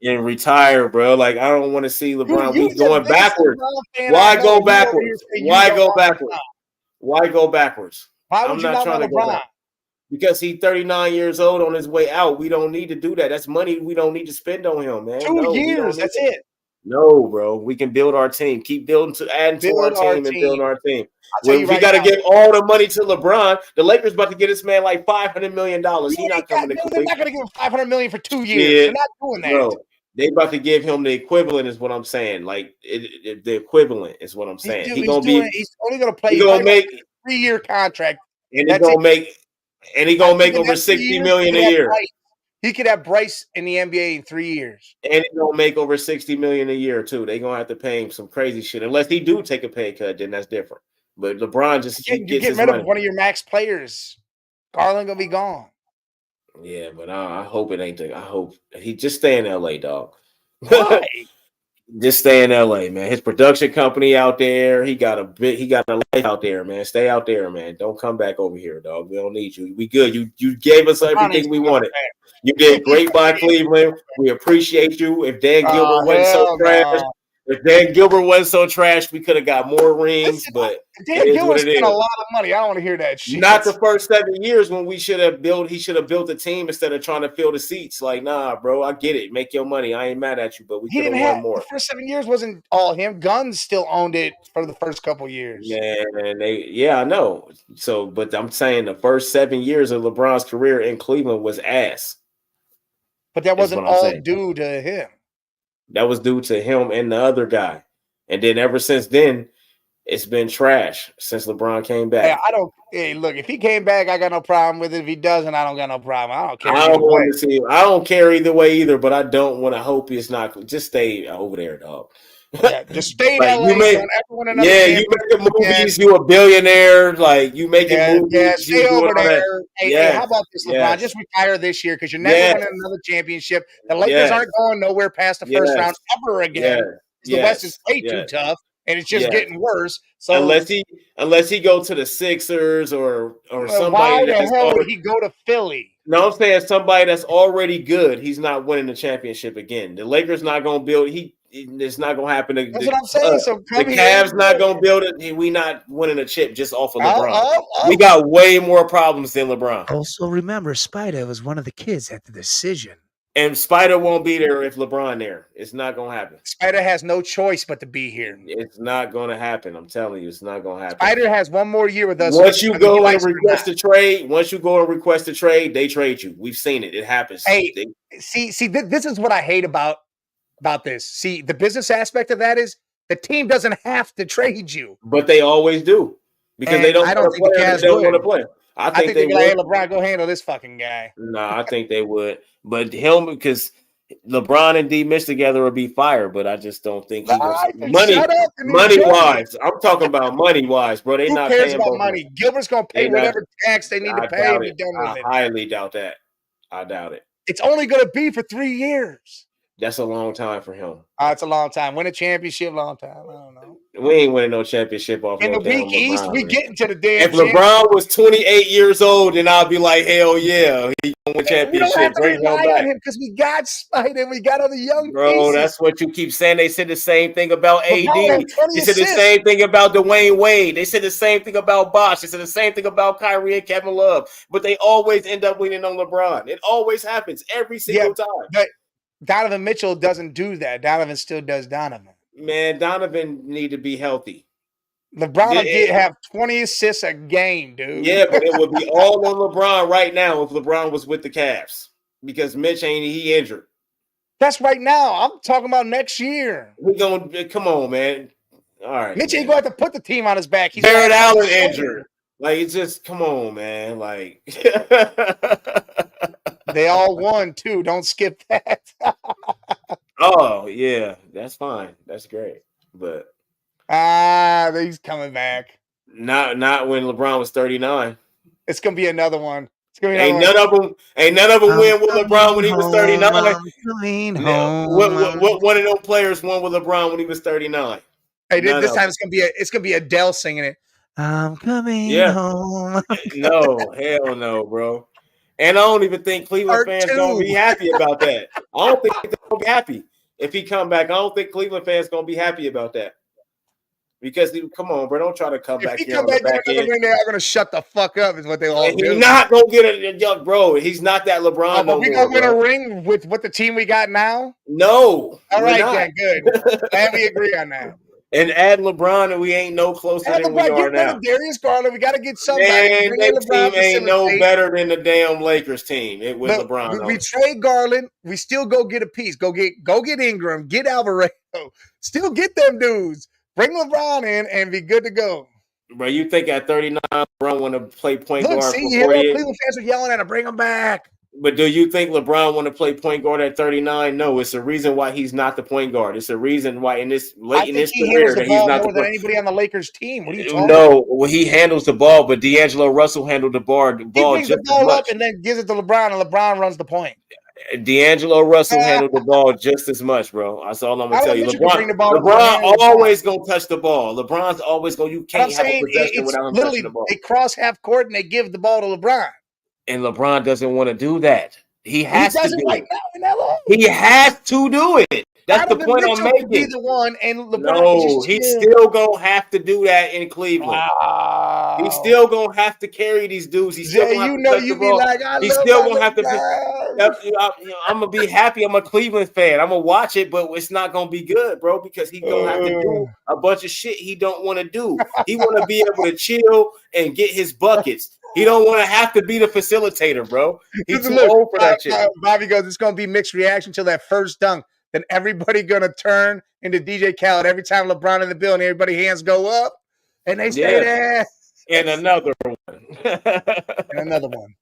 and retire, bro. Like I don't want to see LeBron. You We the going biggest backwards. LeBron fan I Why know. go You over here backwards? say you Why don't go want backwards? LeBron. Why go backwards? Why I'm would you not not trying want to go LeBron? back because he's 39 years old on his way out. We don't need to do that. That's money we don't need to spend on him, man. 2 No, we don't years. need That's it. it. No, bro. We can build our team. Keep building adding to our Build our team and team. building our team. I'll tell Well, you if we right got to now. give all the money to LeBron, the Lakers about to get this man like $500 million. You He not ain't got, coming to no, they're Cleveland. not going to give him $500 million for 2 years. They're Shit, not doing that. bro. They about to give him the equivalent, is what I'm saying. Like the equivalent is what I'm saying. He's only going to play. he He's gonna probably going to make play a 3-year contract. and he That's it. gonna make and he I gonna think make in over that 3 60 years, he million could a have year. Bryce. He could have Bryce in the NBA in 3 years. And he gonna make over 60 million a year too. They gonna have to pay him some crazy shit. Unless he do take a pay cut, then that's different. But LeBron he Again, you're gets getting his rid of money. one of your max players. Garland going to be gone. Yeah, but I hope it ain't. I hope he just stay in LA, dog. Why? Just stay in LA, man. His production company out there. He got a life out there, man. Stay out there, man. Don't come back over here, dog. We don't need you. We good. You gave us LeBron ain't everything we coming wanted. back. You did great by Cleveland. We appreciate you. If Dan Gilbert wasn't so Hell trash, no. if Dan Gilbert wasn't so trash, we could have got more rings. Listen, But it Dan is what Gilbert it spent a is. lot of money. I don't want to hear that shit. Not the first 7 years when he should have built a team instead of trying to fill the seats. Like, nah, bro, I get it. Make your money. I ain't mad at you, but we He could have didn't won have more. the first 7 years wasn't all him. Guns still owned it for the first couple years. Man, I know. So, but I'm saying the first 7 years of LeBron's career in Cleveland was ass. But that Is wasn't what I'm all saying. due to him. That was due to him and the other guy. And then ever since then, it's been trash since LeBron came back. Hey, look, if he came back, I got no problem with it. If he doesn't, I don't got no problem. I don't care. I don't want to see him. I don't care either way either, but I don't want to hope it's not. Just stay over there, dog. Yeah, just stay in Like LA. Don't ever win another you making movies. You a billionaire. Like you making movies. Yeah, You stay doing over all there. that. Hey, how about this, LeBron? Yes. Just retire this year because you're never Yes. winning another championship. The Lakers Yes. aren't going nowhere past the first round ever again. Yes. The West is way too yes, tough, and it's just yes. getting worse. So Unless he go to the Sixers or why somebody the that's hell would already. he go to Philly? No, I'm saying somebody that's already good. He's not winning the championship again. The Lakers not gonna build. It's not gonna happen. That's what I'm saying. So The come here. Cavs not gonna build it. We not winning a chip just off of Oh, LeBron. oh, We oh. got way more problems than LeBron. Also, remember, Spider was one of the kids at the decision. And Spider won't be there if LeBron there. It's not gonna happen. Spider has no choice but to be here. It's not gonna happen. I'm telling you, it's not gonna happen. Spider has one more year with us. Once you go and request a trade, they trade you. We've seen it. It happens. Hey, see, this is what I hate about this. See, the business aspect of that is the team doesn't have to trade you, but they always do because they don't want to play. They don't want to play. I think they would. Hey, LeBron, go handle this fucking guy. Nah, I think they would. But him, because LeBron and D Mitch together would be fire, but I just don't think he was money wise. I'm talking about money wise, bro. They not cares paying about money. Gilbert's gonna pay whatever tax they need to pay and be done with it. I highly doubt that. I doubt it. It's only gonna be for 3 years. That's a long time for him. It's a long time. Win a championship, long time. I don't know. We ain't winning no championship off in no the Big East. LeBron, we man. Getting to the damn. If LeBron was 28 years old, then I'd be like, hell yeah, he gonna win championship. We don't have to Bring him rely back on him because we got Spider and we got other young bro. pieces. That's what you keep saying. They said the same thing about AD. They said the assists. same thing about Dwayne Wade. They said the same thing about Bosh. They said the same thing about Kyrie and Kevin Love. But they always end up winning on LeBron. It always happens every single time. But Donovan Mitchell doesn't do that. Donovan still does Donovan. Man, Donovan need to be healthy. LeBron will have 20 assists a game, dude. Yeah, but it would be all on LeBron right now if LeBron was with the Cavs because Mitch he injured. That's right now. I'm talking about next year. We gonna come on, man. All right, Mitch ain't going to have to put the team on his back. He's Barrett Allen injured. Like it's just come on, man. Like they all won too. Don't skip that. Oh yeah, that's fine. That's great. But he's coming back. Not when LeBron was 39. It's gonna be another one. It's gonna be ain't none of them win with LeBron when he was 39. What one of those players won with LeBron when he was 39? Hey, this time it's gonna be Adele singing it. I'm coming home. No, hell no, bro. And I don't even think Cleveland fans gonna be happy about that. I don't think they're gonna be happy if he come back. I don't think Cleveland fans gonna be happy about that. Because come on, bro, don't try to come back here on the back end. They are gonna shut the fuck up. Is what they all do. He's not gonna get a young bro. He's not that LeBron no more. We gonna win a ring with the team we got now? No. All right, then, good. And we agree on that. And add LeBron, and we ain't no closer than we are now. Darius Garland, we got to get somebody. Man, that team ain't no better than the damn Lakers team with LeBron. We trade Garland. We still go get a piece. Go get Ingram. Get Alvarado. Still get them dudes. Bring LeBron in and be good to go. Bro, you think at 39, LeBron want to play point guard for 48? Cleveland fans are yelling at him. Bring him back. But do you think LeBron want to play point guard at 39? No, it's a reason why he's not the point guard. It's a reason why in this career that he's not more than anybody on the Lakers team. What are you talking about? Well, he handles the ball, but D'Angelo Russell handled the ball. He brings the ball up and then gives it to LeBron, and LeBron runs the point. D'Angelo Russell handled the ball just as much, bro. That's all I'm gonna tell you. LeBron always gonna touch the ball. LeBron's always gonna. You can't have a possession without him touching the ball. They cross half court and they give the ball to LeBron. And LeBron doesn't want to do that. He has to do it. Now in LA. He has to do it. That's the point I'm making. Be the one, and LeBron no, he's still gonna have to do that in Cleveland. Wow. He's still gonna have to carry these dudes. He's still gonna have to touch the ball. He's still gonna have to. I'm gonna be happy. I'm a Cleveland fan. I'm gonna watch it, but it's not gonna be good, bro, because he's gonna have to do a bunch of shit he don't want to do. He want to be able to chill and get his buckets. He don't want to have to be the facilitator, bro. He's too old for that shit. Bobby goes, it's gonna be mixed reaction till that first dunk. Then everybody gonna turn into DJ Khaled every time LeBron in the building. Everybody hands go up, and they stay there. And another one. And another one.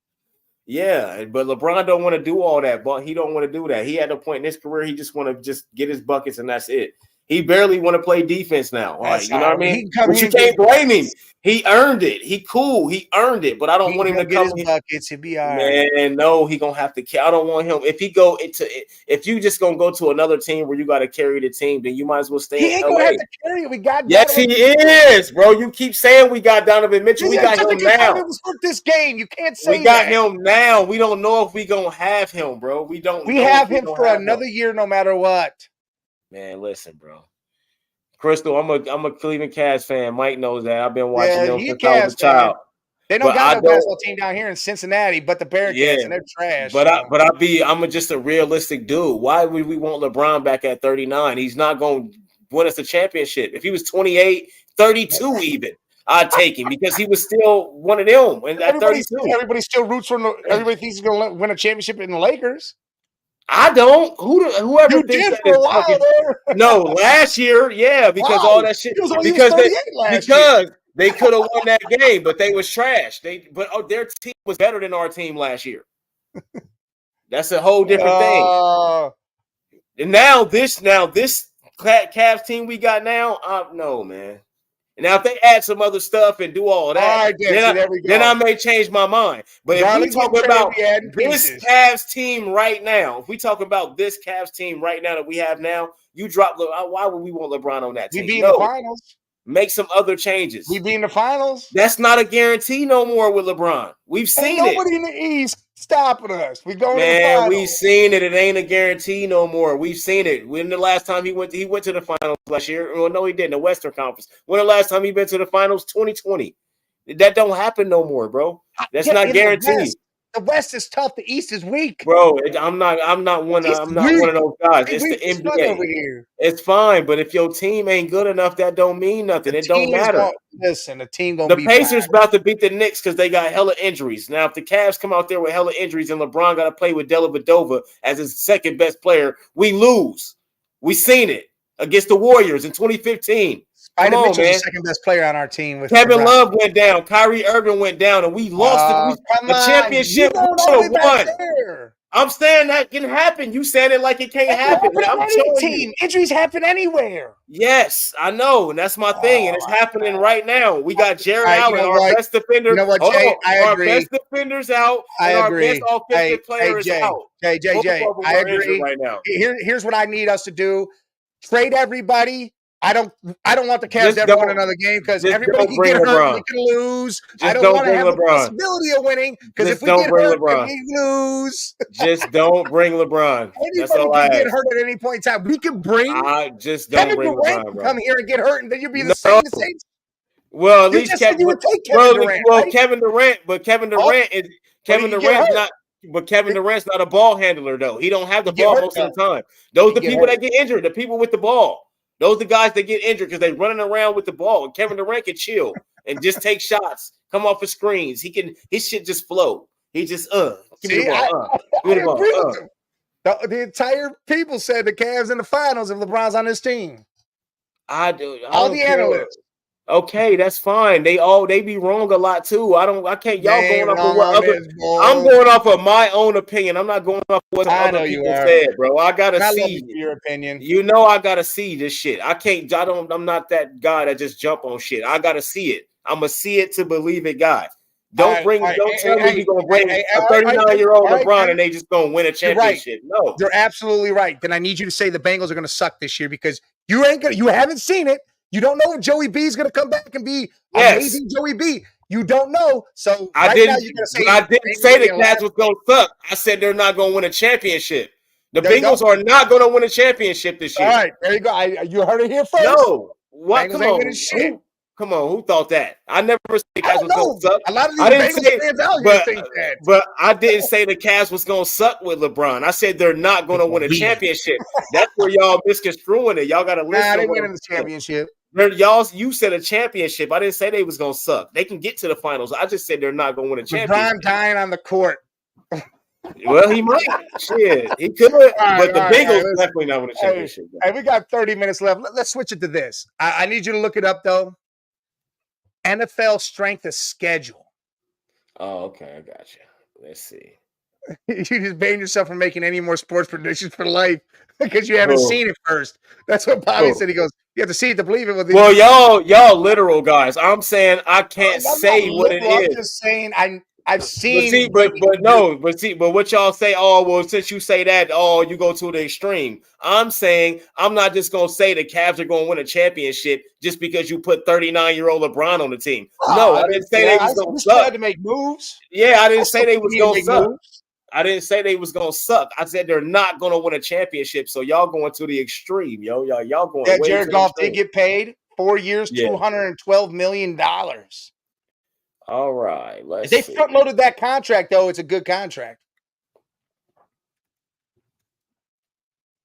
Yeah, but LeBron don't want to do all that. But he don't want to do that. He had a point in his career. He just want to just get his buckets, and that's it. He barely want to play defense now. That's Like, you know what I all right. He mean? can come But here you and get can't blame him. buckets. He earned it. He cool. He earned it. But I don't He want can him go to get come his here. buckets. He'll be all right. Man, no, he gonna have to. I don't want him. If you just gonna go to another team where you got to carry the team, then you might as well stay He in ain't LA. gonna have to carry it. We got Yes, he Donovan. is, bro. You keep saying we got Donovan Mitchell. We got Just him because now. Donovan was hurt this game, you can't We say got that. him now. We don't know if we gonna have him, bro. We don't We know have if we him gonna for have another him. year, no matter what. Man, listen, bro. Crystal, I'm a Cleveland Cavs fan. Mike knows that. I've been watching Yeah, them he a since I was Cavs a fan. child. They don't But got I no don't. basketball team down here in Cincinnati, but the Bearcats, Yeah, and they're trash. but So. I'm just a realistic dude. Why would we want LeBron back at 39? He's not going to win us a championship. If he was 28, 32 even, I'd take him because he was still one of them and at 32. Everybody still roots for everybody thinks he's going to win a championship in the Lakers. I don't. Whoever You thinks did that for is a while fucking there. no. Last year, yeah, because Why? all that shit. He was Because 38 last year. they could have won that game, but they was trash. Their team was better than our team last year. That's a whole different thing. And now this Cavs team we got now, no, man. And now if they add some other stuff and do all that, All right, then. There we go. then I may change my mind. But if we talk about this Cavs team right now, if we talk about this Cavs team right now that we have now, you drop why would we want LeBron on that team? We be in the finals. Make some other changes. We be in the finals. That's not a guarantee no more with LeBron. We've seen it. Nobody in the East stopping us. We going to the Man, finals. we've seen it. It ain't a guarantee no more. We've seen it. When the last time he went to the finals last year? Well, no, he didn't. The Western Conference. When the last time he been to the finals? 2020. That don't happen no more, bro. That's not guaranteed. The West is tough. The East is weak, bro. I'm not one of those guys. It's the NBA. Over here. It's fine, but if your team ain't good enough, that don't mean nothing. It don't matter. Listen, the team gonna be. The Pacers about to beat the Knicks because they got hella injuries. Now, if the Cavs come out there with hella injuries and LeBron got to play with Dellavedova as his second best player, we lose. We seen it against the Warriors in 2015. Come on, Mitchell's man. The second best player on our team. With Kevin Love went down. Kyrie Irving went down, and we lost a championship. I'm saying that can happen. You saying it like it can't happen. I'm telling you. Injuries happen anywhere. Yes, I know, and that's my thing, and it's happening right now. We got Jared Allen, our best defender. You know what, Jay? Our best defenders out, and our best offensive player is out. Jay, I agree. Right now. Here's what I need us to do: trade everybody. I don't want the Cavs to ever win another game because everybody can get hurt. We can lose. I don't want to have the possibility of winning because if we get hurt, we lose. Just don't bring LeBron. Anybody can get hurt at any point in time. We can bring. Just don't bring LeBron, bro. Come here and get hurt, and then you'll be the same. Well, at least you would take Kevin Durant. Well, Kevin Durant, but Kevin Durant's not a ball handler though. He don't have the ball most of the time. Those are the people that get injured. The people with the ball. Those are the guys that get injured because they're running around with the ball. And Kevin Durant can chill and just take shots, come off the screens. His shit just flow. He just give me the ball. The entire people said the Cavs in the finals if LeBron's on this team. I do. All the analysts. Okay, that's fine. They be wrong a lot too. I can't. Y'all going off of what other? I'm going off of my own opinion. I'm not going off of what other people said, bro. I gotta see your opinion. You know, I gotta see this shit. I'm not that guy that just jump on shit. I gotta see it. I'm gonna see it to believe it, guy. Don't tell me you're gonna bring a 39-year-old LeBron and they just gonna win a championship. No, you're absolutely right. Then I need you to say the Bengals are gonna suck this year because you haven't seen it. You don't know if Joey B is going to come back and be amazing Joey B. You don't know. So I didn't say the Cavs was going to suck. I said they're not going to win a championship. The Bengals are not going to win a championship this year. All right, there you go. You heard it here first. No. What? Bengals Come on. Who thought that? I never said the Cavs was going to suck. A lot of these Bengals fans out here think that. But I didn't say the Cavs was going to suck with LeBron. I said they're not going to win a championship. That's where y'all misconstruing it. Y'all got to listen. Nah, they winning the championship. You said a championship. I didn't say they was gonna suck. They can get to the finals. I just said they're not gonna win a championship. LeBron dying on the court. Well, he might. Shit, he could, but the Bengals definitely not win a championship. Hey, we got 30 minutes left. Let's switch it to this. I need you to look it up though. NFL strength of schedule. Oh, okay, I got you. Let's see. You just banned yourself from making any more sports predictions for life because you haven't Bro, seen it first. That's what Bobby bro. said. He goes, "You have to see it to believe it." Well, Well, y'all literal guys. I'm saying I can't I'm not say what it literal. I'm is. just saying I've But see, seen what he but can do. no, but what y'all say? Oh, well, since you say that, oh, you go to the extreme. I'm saying I'm not just gonna say the Cavs are gonna win a championship just because you put 39-year-old LeBron on the team. Oh, No, I I didn't didn't say say they that. was gonna We still suck. had to make moves. Yeah, I I didn't say still they think was we need to gonna make suck. moves. I didn't say they was gonna suck. I said they're not gonna win a championship. So y'all going to the extreme, yo. Y'all going Yeah, way to Jared the Goff did extreme. get paid 4 years, Yeah. $212 million. All right. If Let's they see. front loaded that contract, though, it's a good contract.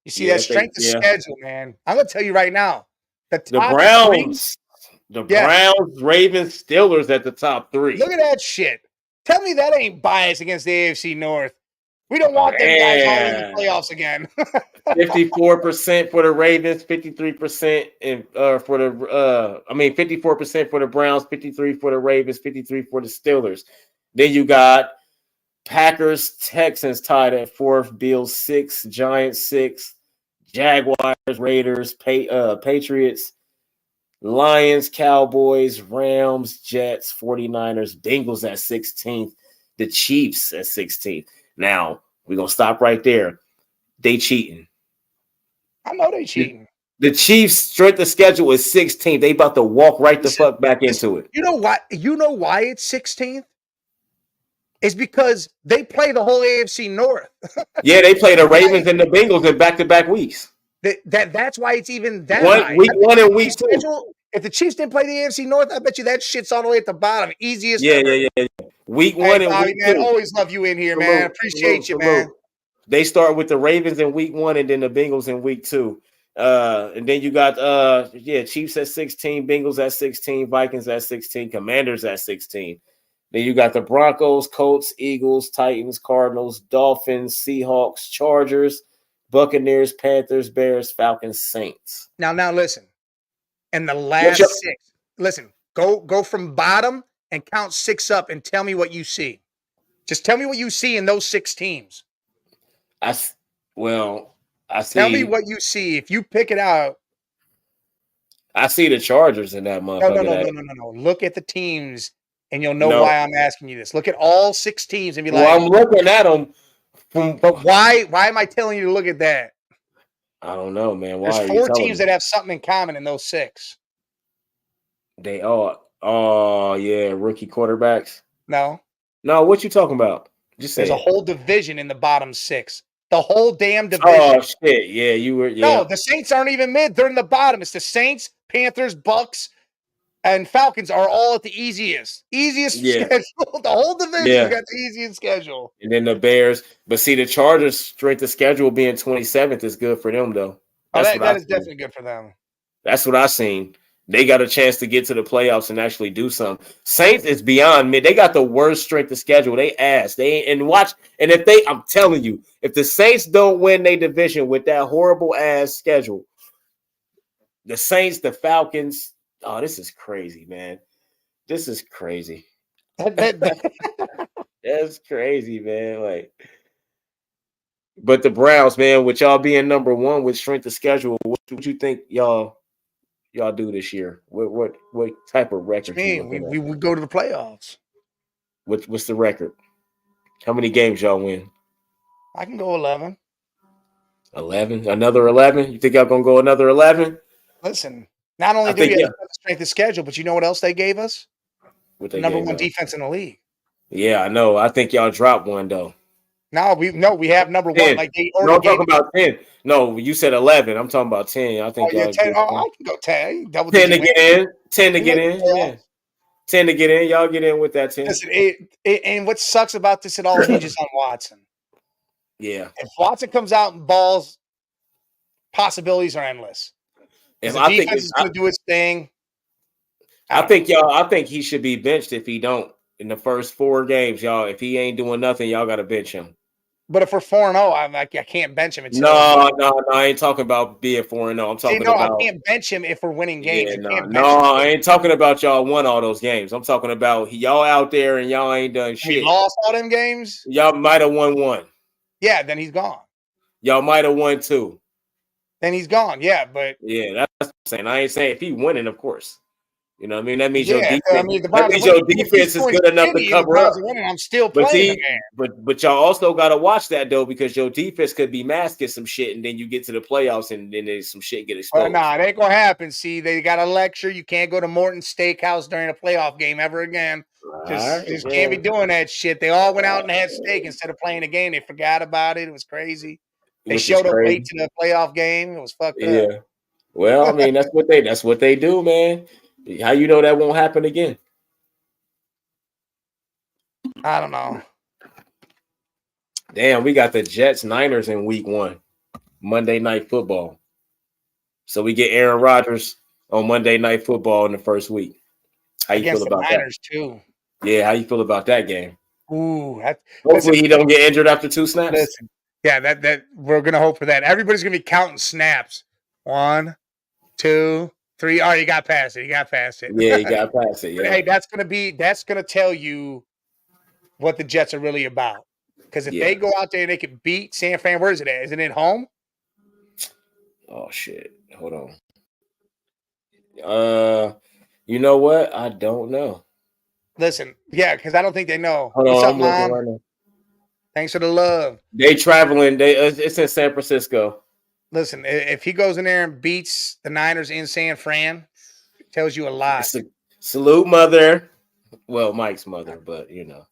You see that strength of Yeah. schedule, man. I'm gonna tell you right now, the The top three. Browns, the Yes, Browns, Ravens, Steelers at the top look three. at that shit. Tell me that ain't biased against the AFC North. We don't want them guys all in the Man. playoffs again. 54% for the Ravens, 53% and for the 54% for the Browns, 53 for the Ravens, 53 for the Steelers. Then you got Packers, Texans tied at fourth, Bills 6, Giants 6, Jaguars, Raiders, Patriots, Lions, Cowboys, Rams, Jets, 49ers, Bengals at 16th, the Chiefs at 16th. Now, we're going to stop right there. They cheating. I know they cheating. The Chiefs' strength of schedule is 16th. They about to walk right the Listen, fuck back into it. you know what? You know why it's 16th? It's because they play the whole AFC North. Yeah, they play the That's why Ravens and the Bengals in back-to-back weeks. that's why it's even that high. Week I bet one you and the week Chiefs two. schedule, if the Chiefs didn't play the AFC North, I bet you that shit's all the way at the bottom. Easiest ever. Yeah. Week Hey, one and Bobby, week man, two. always love you in here, man. Appreciate you, man. They start with the Ravens in week one and then the Bengals in week two. And then you got Chiefs at 16, Bengals at 16, Vikings at 16, Commanders at 16. Then you got the Broncos, Colts, Eagles, Titans, Cardinals, Dolphins, Seahawks, Chargers, Buccaneers, Panthers, Bears, Falcons, Saints. Now listen. And the What's your last 6. Listen, go from bottom and count 6 up and tell me what you see. Just tell me what you see in those 6 teams. I Tell me see what you see. If you pick it out. I see the Chargers in that motherfucker. No. Look at the teams and you'll know No. why I'm asking you this. Look at all 6 teams and be Well, like, I'm looking at them from. but why am I telling you to look at that? I don't know, man. There's Why are you 4 telling teams me? that have something in common in those 6. They are. Oh yeah, rookie quarterbacks. No. No, what you talking about? Just There's say a it. whole division in the bottom 6. The whole damn division. Oh shit! Yeah, you were. No, Yeah, the Saints aren't even mid. They're in the bottom. It's the Saints, Panthers, Bucks, and Falcons are all at the easiest yeah, schedule. The whole division's yeah. got the easiest schedule. And then the Bears. But see, the Chargers' strength of schedule being 27th is good for them, though. Oh, That's what that I is seen. definitely good for them. That's what I seen. They got a chance to get to the playoffs and actually do something. Saints is beyond mid. They got the worst strength of schedule. They ass. They and watch. And if they, I'm telling you, if the Saints don't win their division with that horrible ass schedule, the Saints, the Falcons. Oh, this is crazy, man. This is crazy. That's crazy, man. Like, but the Browns, man, with y'all being number one with strength of schedule, what you think y'all do this year? What type of What record you you mean? looking at? We go to the playoffs. What's the record? How many games y'all win? I can go 11. 11? Another 11? You think y'all gonna go another 11? Listen, not only I do we think have yeah. the strength of schedule, but you know what else they gave us? What The they number gave one y'all? defense in the league. Yeah, I know. I think y'all dropped one though. We have number 1. 10. Like they No, already I'm gave talking about 10. No, you said 11. I'm talking about 10. I think yeah, y'all 10. get Oh, 10. I can go 10. Double 10 digit to win. get in. 10 to We get make the in. Yeah. playoffs. 10 to get in. Y'all get in with that 10. Listen, and what sucks about this, it all hinges on Watson. Yeah. If Watson comes out and balls, possibilities are endless. Because If the I think defense if is going to do its thing. I think y'all I think he should be benched if he don't in the first 4 games, y'all. If he ain't doing nothing, y'all gotta bench him. But if we're 4-0, I'm like, I can't bench him until. No, I ain't talking about being 4-0. I'm See, talking no, I about can't bench him if we're winning games. You can't no, bench him. I ain't talking about y'all won all those games. I'm talking about y'all out there and y'all ain't done We shit. lost all them games. Y'all might have won one. Yeah, then he's gone. Y'all might have won two. Then he's gone. Yeah, but Yeah, that's what I'm saying. I ain't saying if he winning, of course. You know what I mean? That means your yeah, defense. I mean, the That Browns are means winning. your Even if he's defense is doing good enough to shitty and the cover Browns up. are winning, I'm still But playing the see, man. but y'all also gotta watch that though, because your defense could be masking some shit, and then you get to the playoffs, and then there's some shit get Well, exposed. nah, it ain't gonna happen. See, they got a lecture. You can't go to Morton's Steakhouse during a playoff game ever again. All Just right, can't be man. doing that shit. They all went out and had steak instead of playing the game. They forgot about it. It was crazy. They Which is showed up late crazy. to the playoff game. It was fucked up. Yeah. Well, I mean, that's what they do, man. How you know that won't happen again? I don't know. Damn, we got the Jets Niners in week 1, Monday Night Football. So we get Aaron Rodgers on Monday Night Football in the first week. How you feel Against the about that? Niners too. Yeah, how you feel about that game? Ooh, Hopefully he don't get injured after 2 snaps. listen. Yeah, that we're gonna hope for that. Everybody's gonna be counting snaps. 1, 2, 3. Oh, you got past it. You got past it. Yeah, he got past it. But Yeah, hey, that's gonna tell you what the Jets are really about. Because if they yeah. go out there and they can beat San Fran, where is it at? Is it at home? Oh shit. Hold on. You know what? I don't know. Listen, yeah, because I don't think they know. Hold What's on, up, I'm looking Mom? right now. Thanks for the love. They traveling. It's in San Francisco. Listen, if he goes in there and beats the Niners in San Fran, it tells you a lot. Salute mother. Well, Mike's mother, but you know,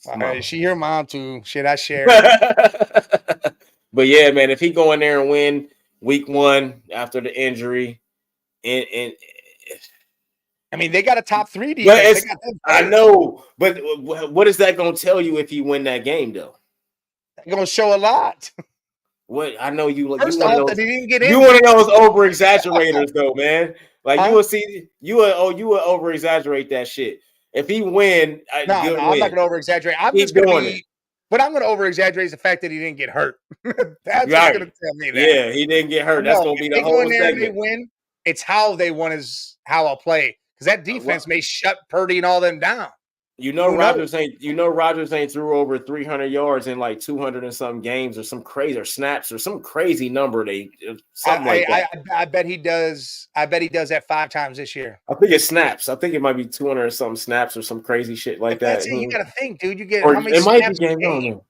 mama. She your mom too. Shit, I share. But yeah, man, if he go in there and win week 1 after the injury, and I mean, they got a top 3 but defense. They got them I hurt. know, but what is that going to tell you if he win that game though? They're gonna show a lot. What I know you one First of off, those that he didn't get you injured. one of those over exaggerators though, man. Like Huh? you will over exaggerate that shit. If he win, No, good I'm not win. gonna over exaggerate. I'm Keep just gonna doing it. be what I'm gonna over exaggerate is the fact that he didn't get hurt. That's what's Right. gonna tell me that. Yeah, he didn't get hurt. But That's no, gonna if be the they go in whole there and they segment. win, it's how they won is how I'll play. Because that defense may shut Purdy and all them down. You know, Who knows? Rodgers ain't threw over 300 yards in like 200 and some games or some crazy or snaps or some crazy number. Something like that. I bet he does. I bet he does that 5 times this year. I think it's snaps. I think it might be 200 and some snaps or some crazy shit like If that. that's it, you got to think, dude. You get Or how many it might be snaps games. a I don't game? know.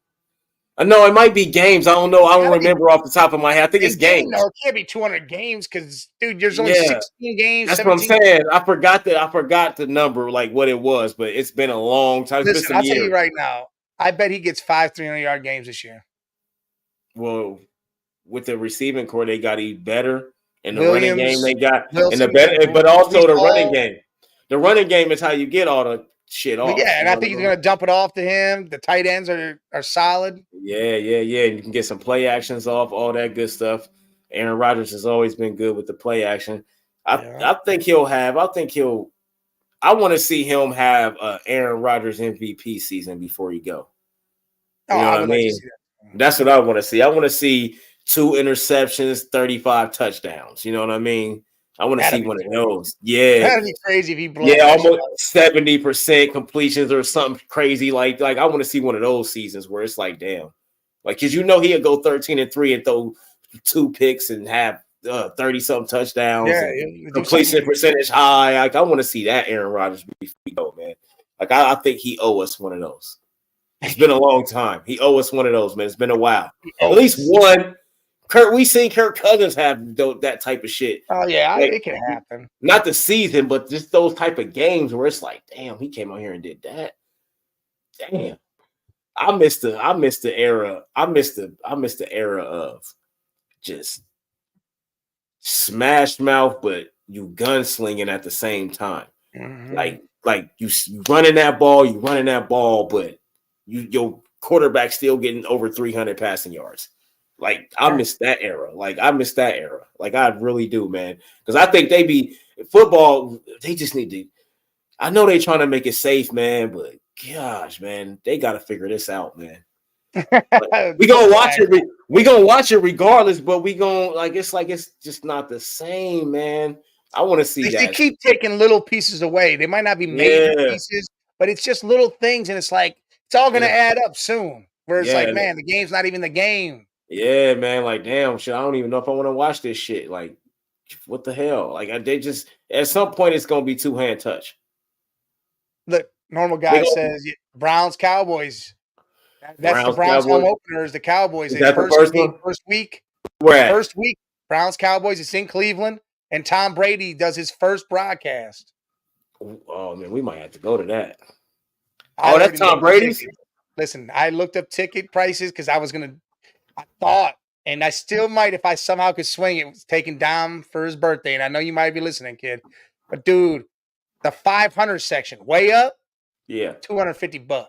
I know it might be games. I don't know. I don't Gotta be remember off the top of my head. I think a it's game. games. No, it can't be 200 games because, dude, there's only Yeah, 16 games, that's what I'm 17. saying. I forgot the number, like what it was, but it's been a long time. It's been Listen, some I'll tell years. you right now. I bet he gets 5 300-yard games this year. Well, with the receiving core, they got even better, and the running game Williams, they got, and the Wilson, better, but Brees also the running Hall. game. The running game is how you get all the shit Well, off. yeah, and You I know what think I he's mean? gonna dump it off to him. The tight ends are solid. Yeah. You can get some play actions off, all that good stuff. Aaron Rodgers has always been good with the play action. Yeah. I want to see him have a Aaron Rodgers MVP season before he go. Oh, You know I what I would like to mean? see that. That's what I want to see. I want to see 2 interceptions, 35 touchdowns. You know what I mean? I want to That'd see be one of crazy. those. Yeah. That'd be crazy if he blows Yeah, that shit almost out. 70% completions or something crazy. Like I want to see one of those seasons where it's like, damn. Like, cause he'll go 13-3 and throw 2 picks and have 30-something touchdowns Yeah, and he'll do completion something. percentage high. Like, I want to see that Aaron Rodgers before we go, man. Like, I think he owe us one of those. It's been a long time. He owe us one of those, man. It's been a while. At least one. We seen Kirk Cousins have that type of shit. Oh yeah, Like, it can happen. not the season, but just those type of games where it's like, damn, he came out here and did that. Damn. I missed the era. I missed the era of just smash mouth, but you gunslinging at the same time. Mm-hmm. Like you running that ball, but your quarterback still getting over 300 passing yards. Like I miss that era. Like I really do, man. Because I think football. They just need to. I know they trying to make it safe, man, but gosh, man, they got to figure this out, man. We gonna watch it. We gonna watch it regardless, but we gonna it's just not the same, man. I want to see They that. keep taking little pieces away. They might not be major Yeah, pieces, but it's just little things, and it's like it's all gonna and add up soon. Where it's yeah, like, man, the game's not even the game. yeah, man. Like, damn, shit. I don't even know if I want to watch this shit. Like, what the hell? Like, they just at some point it's gonna be two hand touch. Look, normal They guy gonna says Browns Cowboys. That's the Browns Browns home Cowboys. opener is the Cowboys. Is It's that the first first game, one? first week, Where at? first week. Browns Cowboys. It's in Cleveland, and Tom Brady does his first broadcast. Oh man, we might have to go to that. I Oh, that's already Tom looked up Brady's. tickets. Listen, I looked up ticket prices because I was gonna. I thought, and I still might if I somehow could swing it. Was taking Dom for his birthday, and I know you might be listening, kid. But dude, the 500 section, way up, Yeah, $250.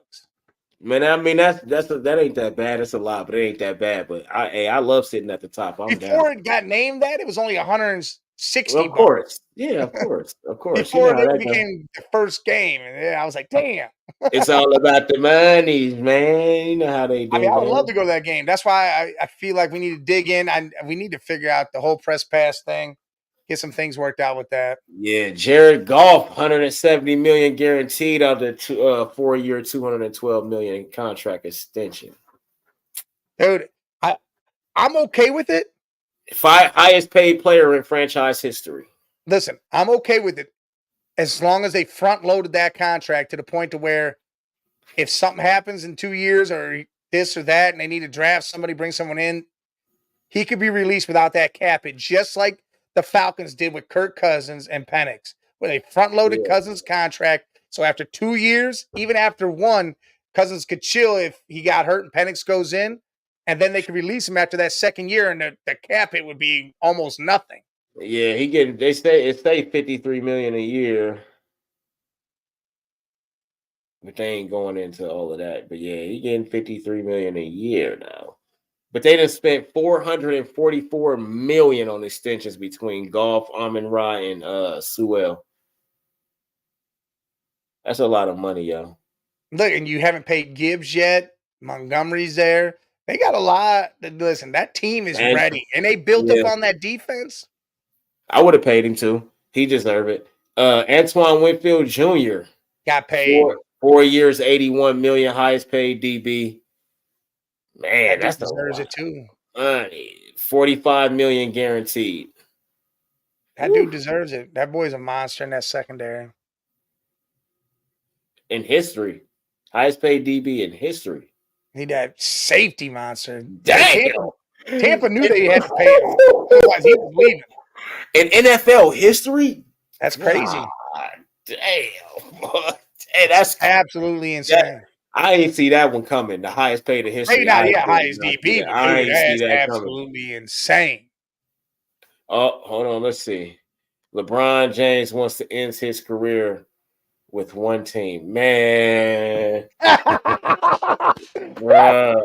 man. I mean, that ain't that bad. It's a lot, but it ain't that bad. But I love sitting at the top. I'm down. Before it got named that, it was only Well, $160. of course, yeah, of course. You know Before how it that goes. became the first game, and I was like, damn. It's all about the monies, man. You know how they I mean, do, I would love man. to go to that game. That's why I feel like we need to dig in. We need to figure out the whole press pass thing, get some things worked out with that. Yeah, Jared Goff, 170 million guaranteed out the 4-year, 212 million contract extension. Dude, I'm okay with it. Highest paid player in franchise history. Listen, I'm okay with it as long as they front loaded that contract to the point to where if something happens in 2 years or this or that and they need to draft somebody, bring someone in, he could be released without that cap hit, just like the Falcons did with Kirk Cousins and Penix, where they front loaded Yeah. Cousins' contract. So after 2 years, even after one, Cousins could chill if he got hurt and Penix goes in, and then they could release him after that second year, and the cap hit would be almost nothing. Yeah, he getting they stay 53 million a year. But they ain't going into all of that. But yeah, he getting 53 million a year now. But they done spent 444 million on extensions between Golf, Amon Ra, and Sewell. That's a lot of money, yo. Look, and you haven't paid Gibbs yet. Montgomery's there. They got a lot. Listen, that team is And ready, and they built up yeah, on that defense. I would have paid him too. He deserved it. Antoine Winfield Jr. Got paid. 4 years, 81 million, highest paid DB. Man, That dude that's a deserves lot it too. of money. 45 million guaranteed. That dude deserves it. That boy's a monster in that secondary. In history. Highest paid DB in history. Need that safety monster. Damn. Tampa knew they had to pay him. Otherwise, he was leaving. In NFL history? That's crazy. God damn. Hey, that's Absolutely insane. I ain't see that one coming. The highest paid in history. Maybe not highest DB, but I dude, ain't see that's that coming. absolutely insane. Oh, hold on. Let's see. LeBron James wants to end his career with one team. Man. Bruh.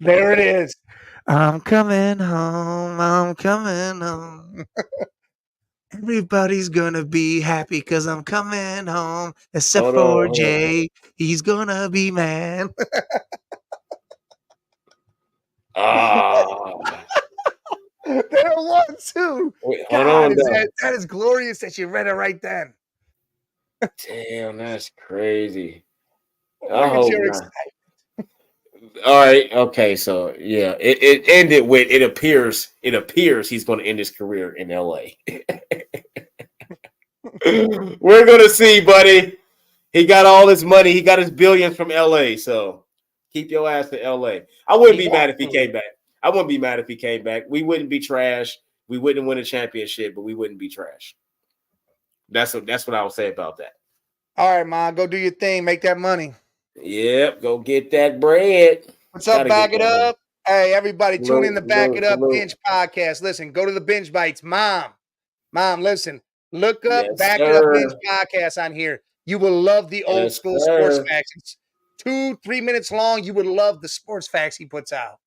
There it is. I'm coming home. I'm coming home. Everybody's gonna be happy because I'm coming home, except for Jay. He's gonna be mad. There was too. Wait, hold God, on. that is glorious that you read it right then. Damn, that's crazy. I Where's hope your not. All right. Okay. So yeah, it ended with it appears he's going to end his career in LA. We're gonna see, buddy. He got all his money. He got his billions from LA. So keep your ass to LA. I wouldn't be mad if he came back. I wouldn't be mad if he came back. We wouldn't be trash. We wouldn't win a championship, but we wouldn't be trash. That's what I would say about that. All right, man. Go do your thing. Make that money. Yep. Go get that bread. What's up? Back it up. Hey, everybody, tune in to Back It Up Salute. Binge Podcast. Listen, go to the Binge Bites. Mom, listen. Look up Yes, Back It Up Binge Podcast on here. You will love the old school sports facts. It's 2-3 minutes long. You would love the sports facts he puts out.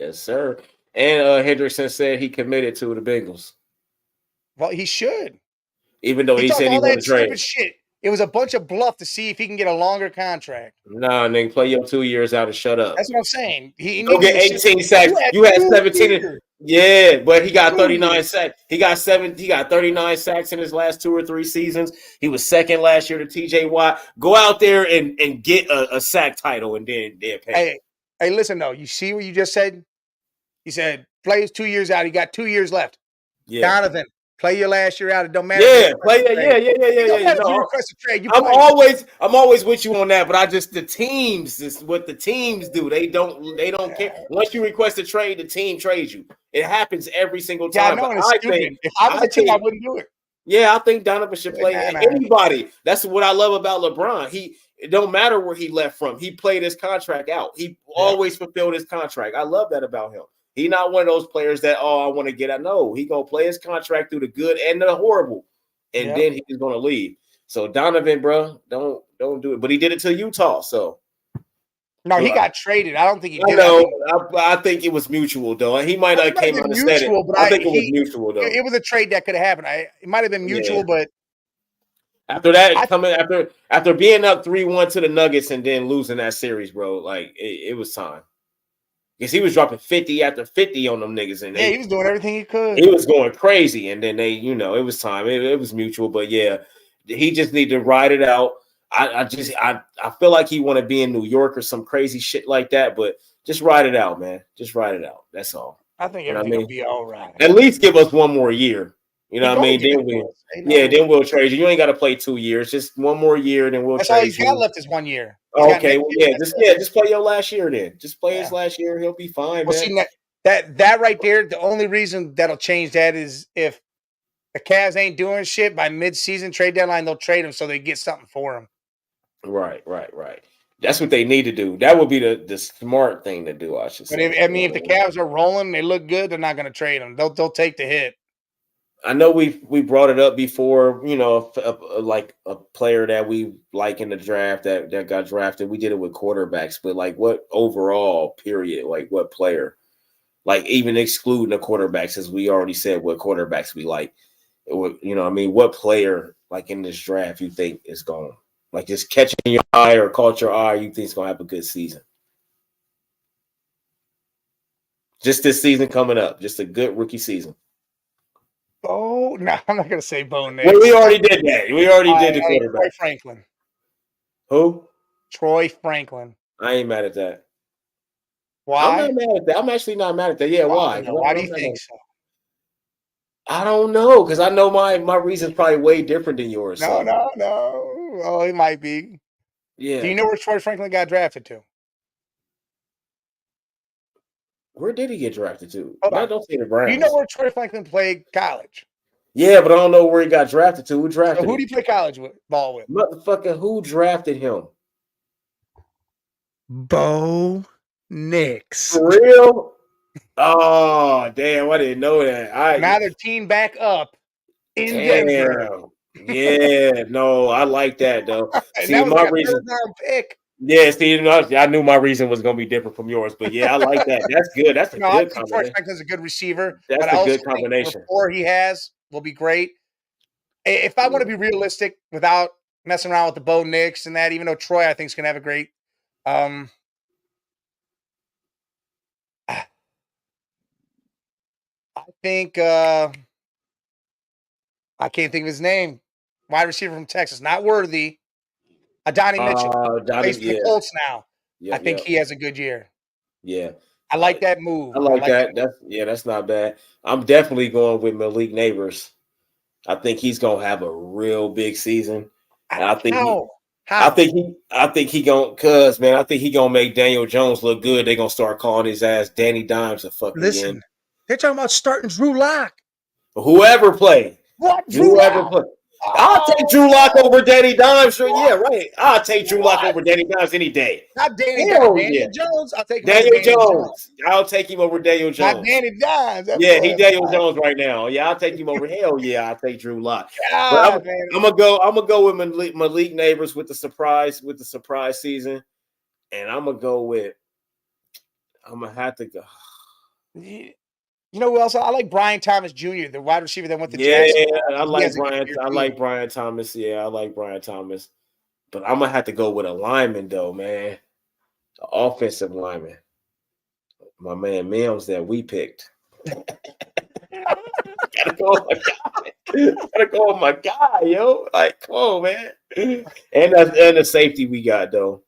Yes, sir. And Hendrickson said he committed to the Bengals. Well, he should. Even though he said he all that wanted to trade. stupid shit. It was a bunch of bluff to see if he can get a longer contract. Nah, nigga, play your 2 years out and shut up. That's what I'm saying. He Go needed get to sit. 18 sacks. You had You had 2 17. years. Yeah, but he got 2 39 years. sacks. He got 39 sacks in his last 2 or 3 seasons. He was second last year to TJ Watt. Go out there and get a sack title and then pay. Hey, listen though. You see what you just said? He said plays 2 years out. He got 2 years left. Yeah. Donovan, play your last year out. It don't matter. Yeah, play that. Yeah. It don't matter if you No, request a trade. You I'm play. always with you on that, but the teams is what the teams do. They don't care. Once you request a trade, the team trades you. It happens every single time. Yeah, I know, and it's stupid. If I was a team, I wouldn't do it. Yeah, I think Donovan should play anybody. That's what I love about LeBron. It don't matter where he left from. He played his contract out. He always fulfilled his contract. I love that about him. He not one of those players that, I want to get out. No, he gonna play his contract through the good and the horrible, and then he's gonna leave. So Donovan, bro, don't do it. But he did it to Utah. So no, he got traded. I don't think he did. I think it was mutual though. He might not came out and said it. But I think it was mutual though. It was a trade that could have happened. It might have been mutual, but after that, after being up 3-1 to the Nuggets and then losing that series, bro, like it was time. Because he was dropping 50 after 50 on them niggas. And he was doing everything he could. He was going crazy. And then it was time. It was mutual. But yeah, he just need to ride it out. I feel like he want to be in New York or some crazy shit like that. But just ride it out, man. Just ride it out. That's all. I think everything will be all right. At least give us one more year. You know what I mean? Then we'll trade you. You ain't got to play 2 years. Just one more year, then we'll trade you. That's all he's got left is 1 year. Okay, just play your last year then. Just play his last year. He'll be fine, man. See, that right there, the only reason that'll change that is if the Cavs ain't doing shit by mid-season trade deadline, they'll trade him so they get something for him. Right. That's what they need to do. That would be the smart thing to do, I should say. But if the Cavs are rolling, they look good, they're not going to trade him. They'll take the hit. I know we brought it up before, like a player that we like in the draft that got drafted. We did it with quarterbacks, but like what overall period, like what player, like even excluding the quarterbacks, as we already said, what quarterbacks we like. What player like in this draft you think is going like just catching your eye or caught your eye, you think is going to have a good season? Just this season coming up, just a good rookie season. Oh, no, I'm not going to say Bo Nix. Well, we already did that. We already did the quarterback. Troy Franklin. Who? Troy Franklin. I ain't mad at that. Why? I'm not mad at that. I'm actually not mad at that. Yeah, why? Why do you think so? I don't know, because I know my reason's probably way different than yours. No. Oh, it might be. Yeah. Do you know where Troy Franklin got drafted to? Where did he get drafted to? I don't see the Browns. You know where Troy Franklin played college? Yeah, but I don't know where he got drafted to. Who drafted him? Who did he play college ball with? Motherfucker, who drafted him? Bo Nix. For real? Oh, damn, I didn't know that. Now they're team back up in Denver. Yeah, no, I like that, though. See, my reason. Pick. Yeah, see, I knew my reason was going to be different from yours, but yeah, I like that. That's good. That's a good combination. Troy Franklin's a good receiver. That's a good combination. The rapport he has will be great. If I want to be realistic without messing around with the Bo Nix and that, even though Troy I think is going to have a great I think I can't think of his name. Wide receiver from Texas, not Worthy. Donnie Mitchell. Plays for the Colts now. I think he has a good year. Yeah. I like that move. I like that. That's not bad. I'm definitely going with Malik Neighbors. I think he's gonna have a real big season. And I think I think he gonna make Daniel Jones look good. They're gonna start calling his ass Danny Dimes a fucking Listen, they're talking about starting Drew Lock. Whoever play. What? Whoever play. I'll take Drew Lock over Danny Dimes. Yeah, right. I'll take Drew Lock over Danny Dimes any day. Not Danny Dimes. Daniel Jones. I'll take Daniel Jones. I'll take him over Daniel Jones. Not Danny Dimes. Yeah, he Daniel Jones right now. Yeah, I'll take him over. Hell yeah, I'll take Drew Lock. I'm gonna go with Malik Neighbors with the surprise season, and I'm gonna have to go. You know who else? I like Brian Thomas Jr., the wide receiver that went to Yeah, Jacksonville. I He like has a good Brian. year I too. like Brian Thomas. Yeah, I like Brian Thomas. But I'm gonna have to go with a lineman though, man. An offensive lineman. My man Mims that we picked. Gotta go with my guy. Gotta go with my guy, yo. Like, come on, man. And the safety we got though.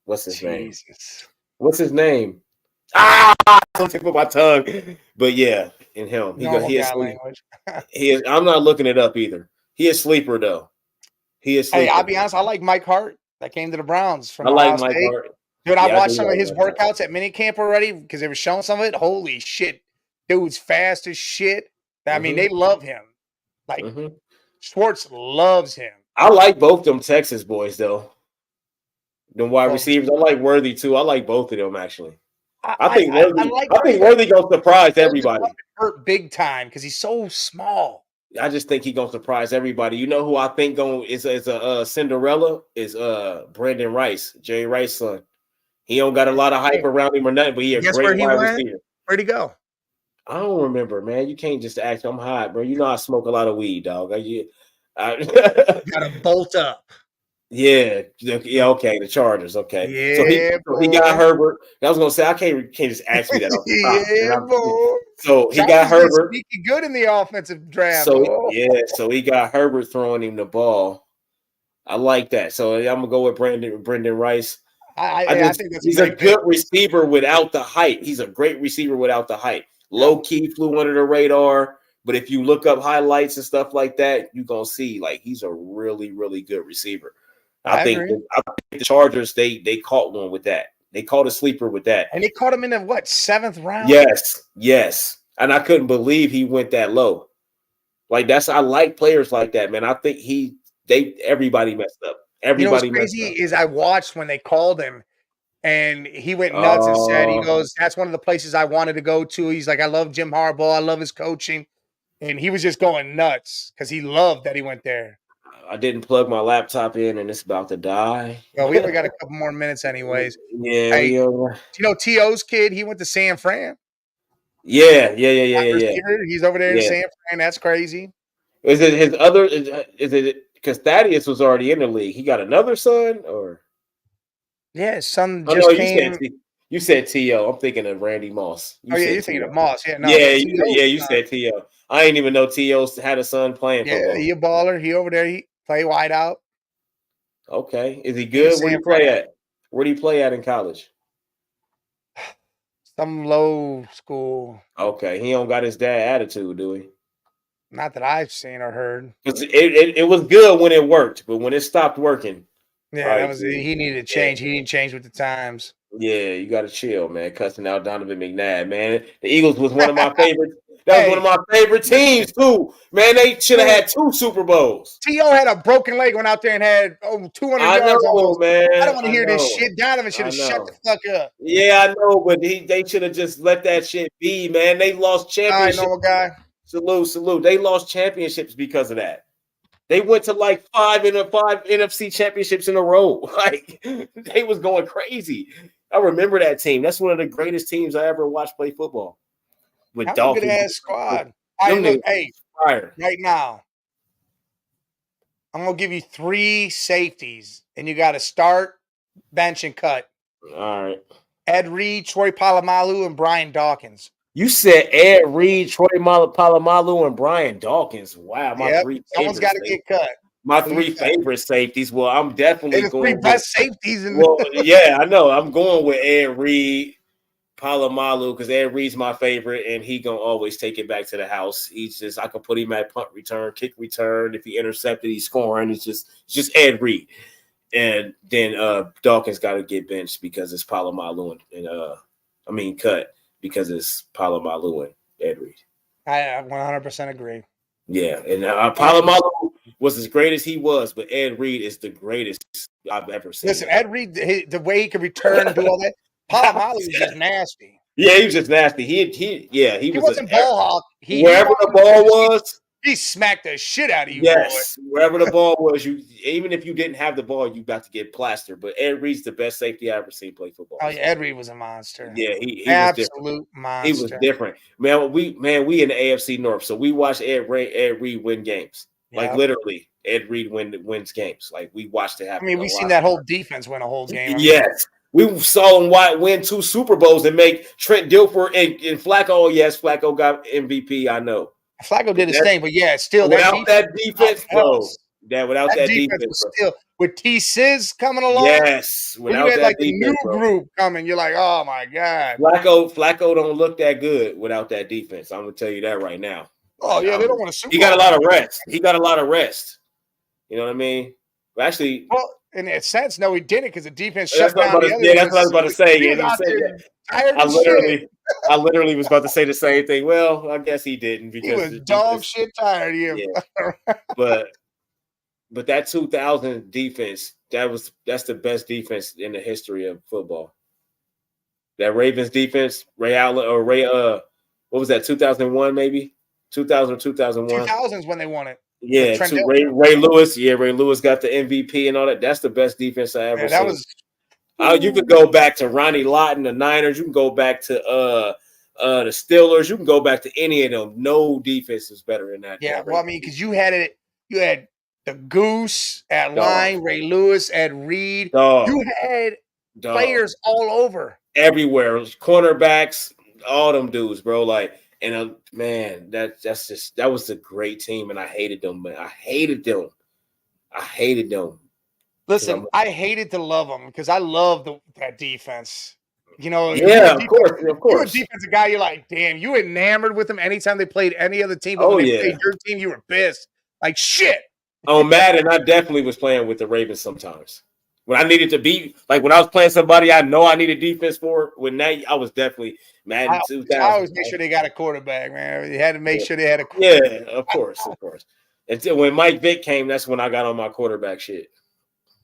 What's his name? Jesus. What's his name? Don't tip of my tongue. But yeah, in him. Normal He is guy language. he is I'm not looking it up either. He is sleeper though. He is Hey, sleeper. I'll be honest. I like Mike Hart that came to the Browns from I like Ohio Mike State. Hart. Dude, I Yeah, I do watched some of like his Mike Hart. workouts at minicamp already because they were showing some of it. Holy shit. Dude's fast as shit. I mean, they love him. Like, Schwartz loves him. I like both them Texas boys though. Them wide Well, receivers. I like Worthy too. I like both of them actually. I think I Worthy. like I think Worthy gonna surprise everybody. hurt big time because he's so small. I just think he gonna surprise everybody. You know who I think is a Cinderella is Brandon Rice, Jerry Rice's son. He don't got a lot of hype around him or nothing, but he a Guess where great he wide went? receiver. Where'd he go? I don't remember, man. You can't just act. I'm hot, bro. You know I smoke a lot of weed, dog. Got to bolt up. Yeah, okay. The Chargers, okay. Yeah, so he got Herbert. I was gonna say I can't just ask me that off the top. Yeah, boy. So he Chargers got Herbert. Sneaky good in the offensive draft. So he got Herbert throwing him the ball. I like that. So I'm gonna go with Brendan Rice. I think that's he's a good receiver without the height. He's a great receiver without the height. Low key flew under the radar, but if you look up highlights and stuff like that, you're gonna see like he's a really, really good receiver. I think the Chargers they caught one with that. They caught a sleeper with that, and they caught him in the 7th round. Yes, and I couldn't believe he went that low. Like I like players like that, man. I think everybody messed up. Everybody you know what's crazy is I watched when they called him, and he went nuts and said, he goes, "That's one of the places I wanted to go to." He's like, "I love Jim Harbaugh. I love his coaching," and he was just going nuts because he loved that he went there. I didn't plug my laptop in, and it's about to die. Well, we only got a couple more minutes, anyways. Yeah. Hey, you know T.O.'s kid? He went to San Fran. Yeah. He's over there in San Fran. That's crazy. Is it his other? Is it because Thaddeus was already in the league? He got another son, or yeah, his son just came. You said T.O. I'm thinking of Randy Moss. You're thinking of Moss. Yeah, no. You said T.O. I didn't even know T.O. had a son playing football. Yeah, he a baller. He over there. He play wide out. Okay. Is he good? Where do you play at? Where do you play at in college? Some low school. Okay. He don't got his dad attitude, do he? Not that I've seen or heard. It was good when it worked, but when it stopped working. Yeah, he needed to change. He didn't change with the times. Yeah, you got to chill, man. Cussing out Donovan McNabb, man. The Eagles was one of my favorites. That was one of my favorite teams, too. Man, they should have had 2 Super Bowls. T.O. had a broken leg, went out there and had 200 yards. I know, man. I don't want to hear this shit. Donovan should have shut the fuck up. Yeah, I know, but they should have just let that shit be, man. They lost championships. I know a guy. Salute. They lost championships because of that. They went to like 5 NFC championships in a row. Like they was going crazy. I remember that team. That's one of the greatest teams I ever watched play football. With Dolphins. Good ass squad. Right now, I'm gonna give you 3 safeties, and you got to start, bench, and cut. All right. Ed Reed, Troy Polamalu, and Brian Dawkins. You said Ed Reed, Troy Polamalu, and Brian Dawkins. Wow, my 3 someone's got to get cut. My 3 favorite safeties. Well, I'm definitely going. 3 best safeties. Yeah, I know. I'm going with Ed Reed, Polamalu, because Ed Reed's my favorite, and he gonna always take it back to the house. I could put him at punt return, kick return. If he intercepted, he's scoring. It's just Ed Reed. And then Dawkins got to get benched because it's Polamalu and cut because it's Polamalu and Ed Reed. I 100% agree. Yeah, and Polamalu was as great as he was, but Ed Reed is the greatest I've ever seen. Listen, Ed Reed, the way he could return and do all that, Polamalu was just nasty. Yeah, he was just nasty. He wasn't ball hawk. Wherever the ball was, He smacked the shit out of you, boy. Yes, wherever the ball was, you even if you didn't have the ball, you got to get plastered. But Ed Reed's the best safety I ever seen play football. Oh, yeah, Ed Reed was a monster. Yeah, he was different. Absolute He was monster. different, man. We in the AFC North, so we watched Ed Reed win games. Like Yep. literally, Ed Reed wins games. Like we watched it I happen. mean, we seen that whole defense win a whole game. I mean, Yes, we saw him win 2 Super Bowls and make Trent Dilfer and Flacco. Oh, yes, Flacco got MVP. I know. Flacco did his thing, but yeah, still Without that defense, bro. Without that defense was bro. still with T-Sizz coming along. Yes, without you had like the new group coming. You're like, oh my god, Flacco don't look that good without that defense. I'm gonna tell you that right now. Oh yeah, they don't want to. He got a lot of rest. He got a lot of rest. You know what I mean? But actually, well, in a sense, no, he didn't because the defense shut down. That's what I was about to say. Yeah, I literally was about to say the same thing. Well, I guess he didn't because he was dog shit tired of him. Yeah. but that 2000 defense, that's the best defense in the history of football. That Ravens defense, Ray Allen or Ray what was that, 2001 maybe? 2000 or 2001. 2000s when they won it. Yeah, Ray Lewis. Yeah, Ray Lewis got the MVP and all that. That's the best defense I ever seen. You could go back to Ronnie Lott and the Niners. You can go back to the Steelers. You can go back to any of them. No defense is better than that. Yeah, well, I mean, because you had the Goose at line, Ray Lewis at Reed. You had players all over. Everywhere. Cornerbacks, all them dudes, bro. Like, and man, that was a great team, and I hated them, man. I hated them. Listen, I hated to love them because I love that defense. You know, yeah, of course. You're a defensive guy. You're like, damn, you enamored with them anytime they played any other team. But when they played your team, you were pissed. Like shit. On Madden, I definitely was playing with the Ravens sometimes. When I needed to be, like when I was playing somebody I know I needed defense for, I was definitely Madden 2000. I always make sure they got a quarterback, man. They had to make sure they had a quarterback. Yeah, of course. Until when Mike Vick came, that's when I got on my quarterback shit.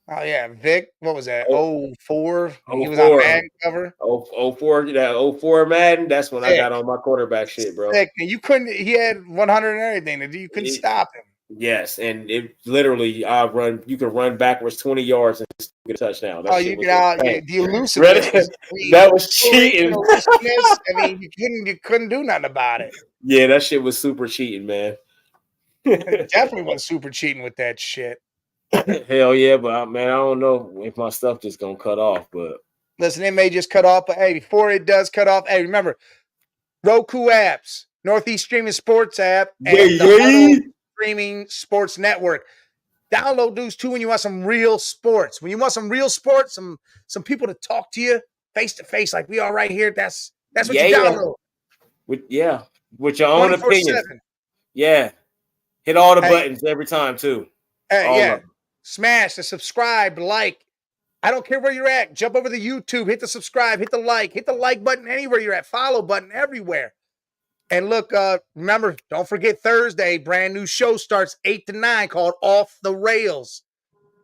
Oh, yeah. Vic, what was that? 04? He was on Madden cover? 04 Madden. That's when I got on my quarterback shit, bro. Sick. And you couldn't, he had 100 and everything. You couldn't stop him. Yes, and it literally, you can run backwards 20 yards and get a touchdown. You get out, the elusiveness. That was cheating. I mean, you couldn't do nothing about it. Yeah, that shit was super cheating, man. It definitely was super cheating with that shit. Hell yeah, but man, I don't know if my stuff just gonna cut off. But listen, it may just cut off. But hey, before it does cut off, hey, remember Roku apps, Northeast Streaming Sports app, and the Streaming Sports Network. Download those too when you want some real sports. When you want some real sports, some people to talk to you face to face, like we are right here. That's what you download. With your own opinion. Yeah, hit all the buttons every time too. Smash the subscribe, like. I don't care where you're at. Jump over to YouTube, hit the subscribe, hit the like button anywhere you're at. Follow button everywhere. And look, remember, don't forget Thursday, brand new show starts 8 to 9 called Off the Rails.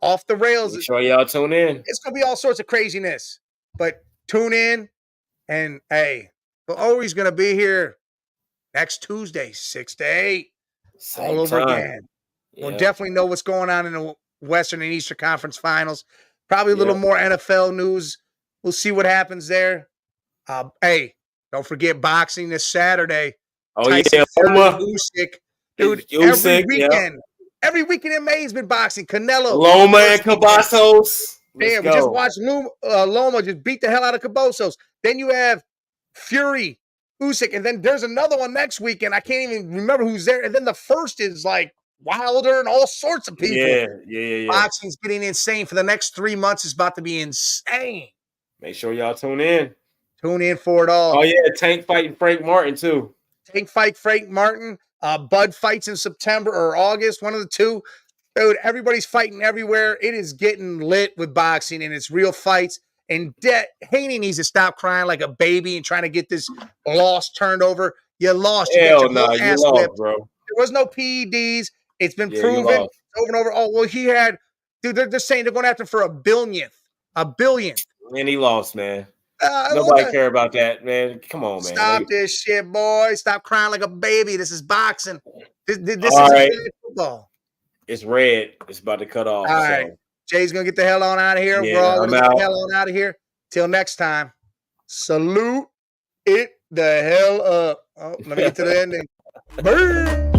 Off the Rails. Make sure y'all tune in. It's going to be all sorts of craziness. But tune in. And, hey, we're always going to be here next Tuesday, 6 to 8. Same all over time. again. Yeah. We'll definitely know what's going on in the Western and Eastern Conference Finals. Probably a little more NFL news. We'll see what happens there. Hey, don't forget boxing this Saturday. Oh, Tyson Loma. Usyk. Dude, every weekend. Every weekend in May has been boxing. Canelo. Loma and Cabazos. Damn, we just watched Loma just beat the hell out of Cabazos. Then you have Fury, Usyk, and then there's another one next weekend. I can't even remember who's there. And then the first is like Wilder and all sorts of people. Yeah. Boxing's getting insane. For the next 3 months, it's about to be insane. Make sure y'all tune in. Tune in for it all. Oh, yeah, Tank fighting Frank Martin, too. Tank fight Frank Martin. Bud fights in September or August, one of the two. Dude, everybody's fighting everywhere. It is getting lit with boxing, and it's real fights. And Haney needs to stop crying like a baby and trying to get this loss turned over. You lost. Hell no, you lost, bro. There was no PEDs. It's been proven over and over. Oh, well, he had – dude, they're saying they're going after for a billionth. A billionth. And he lost, man. Nobody care about that, man. Come on, man. Stop this shit, boy. Stop crying like a baby. This is boxing. This All isn't right. football. It's red. It's about to cut off. All right. Jay's going to get the hell on out of here. Yeah, We're all going to I'm get out. the hell on out of here. Till next time. Salute it the hell up. Oh, let me get to the ending. Burn.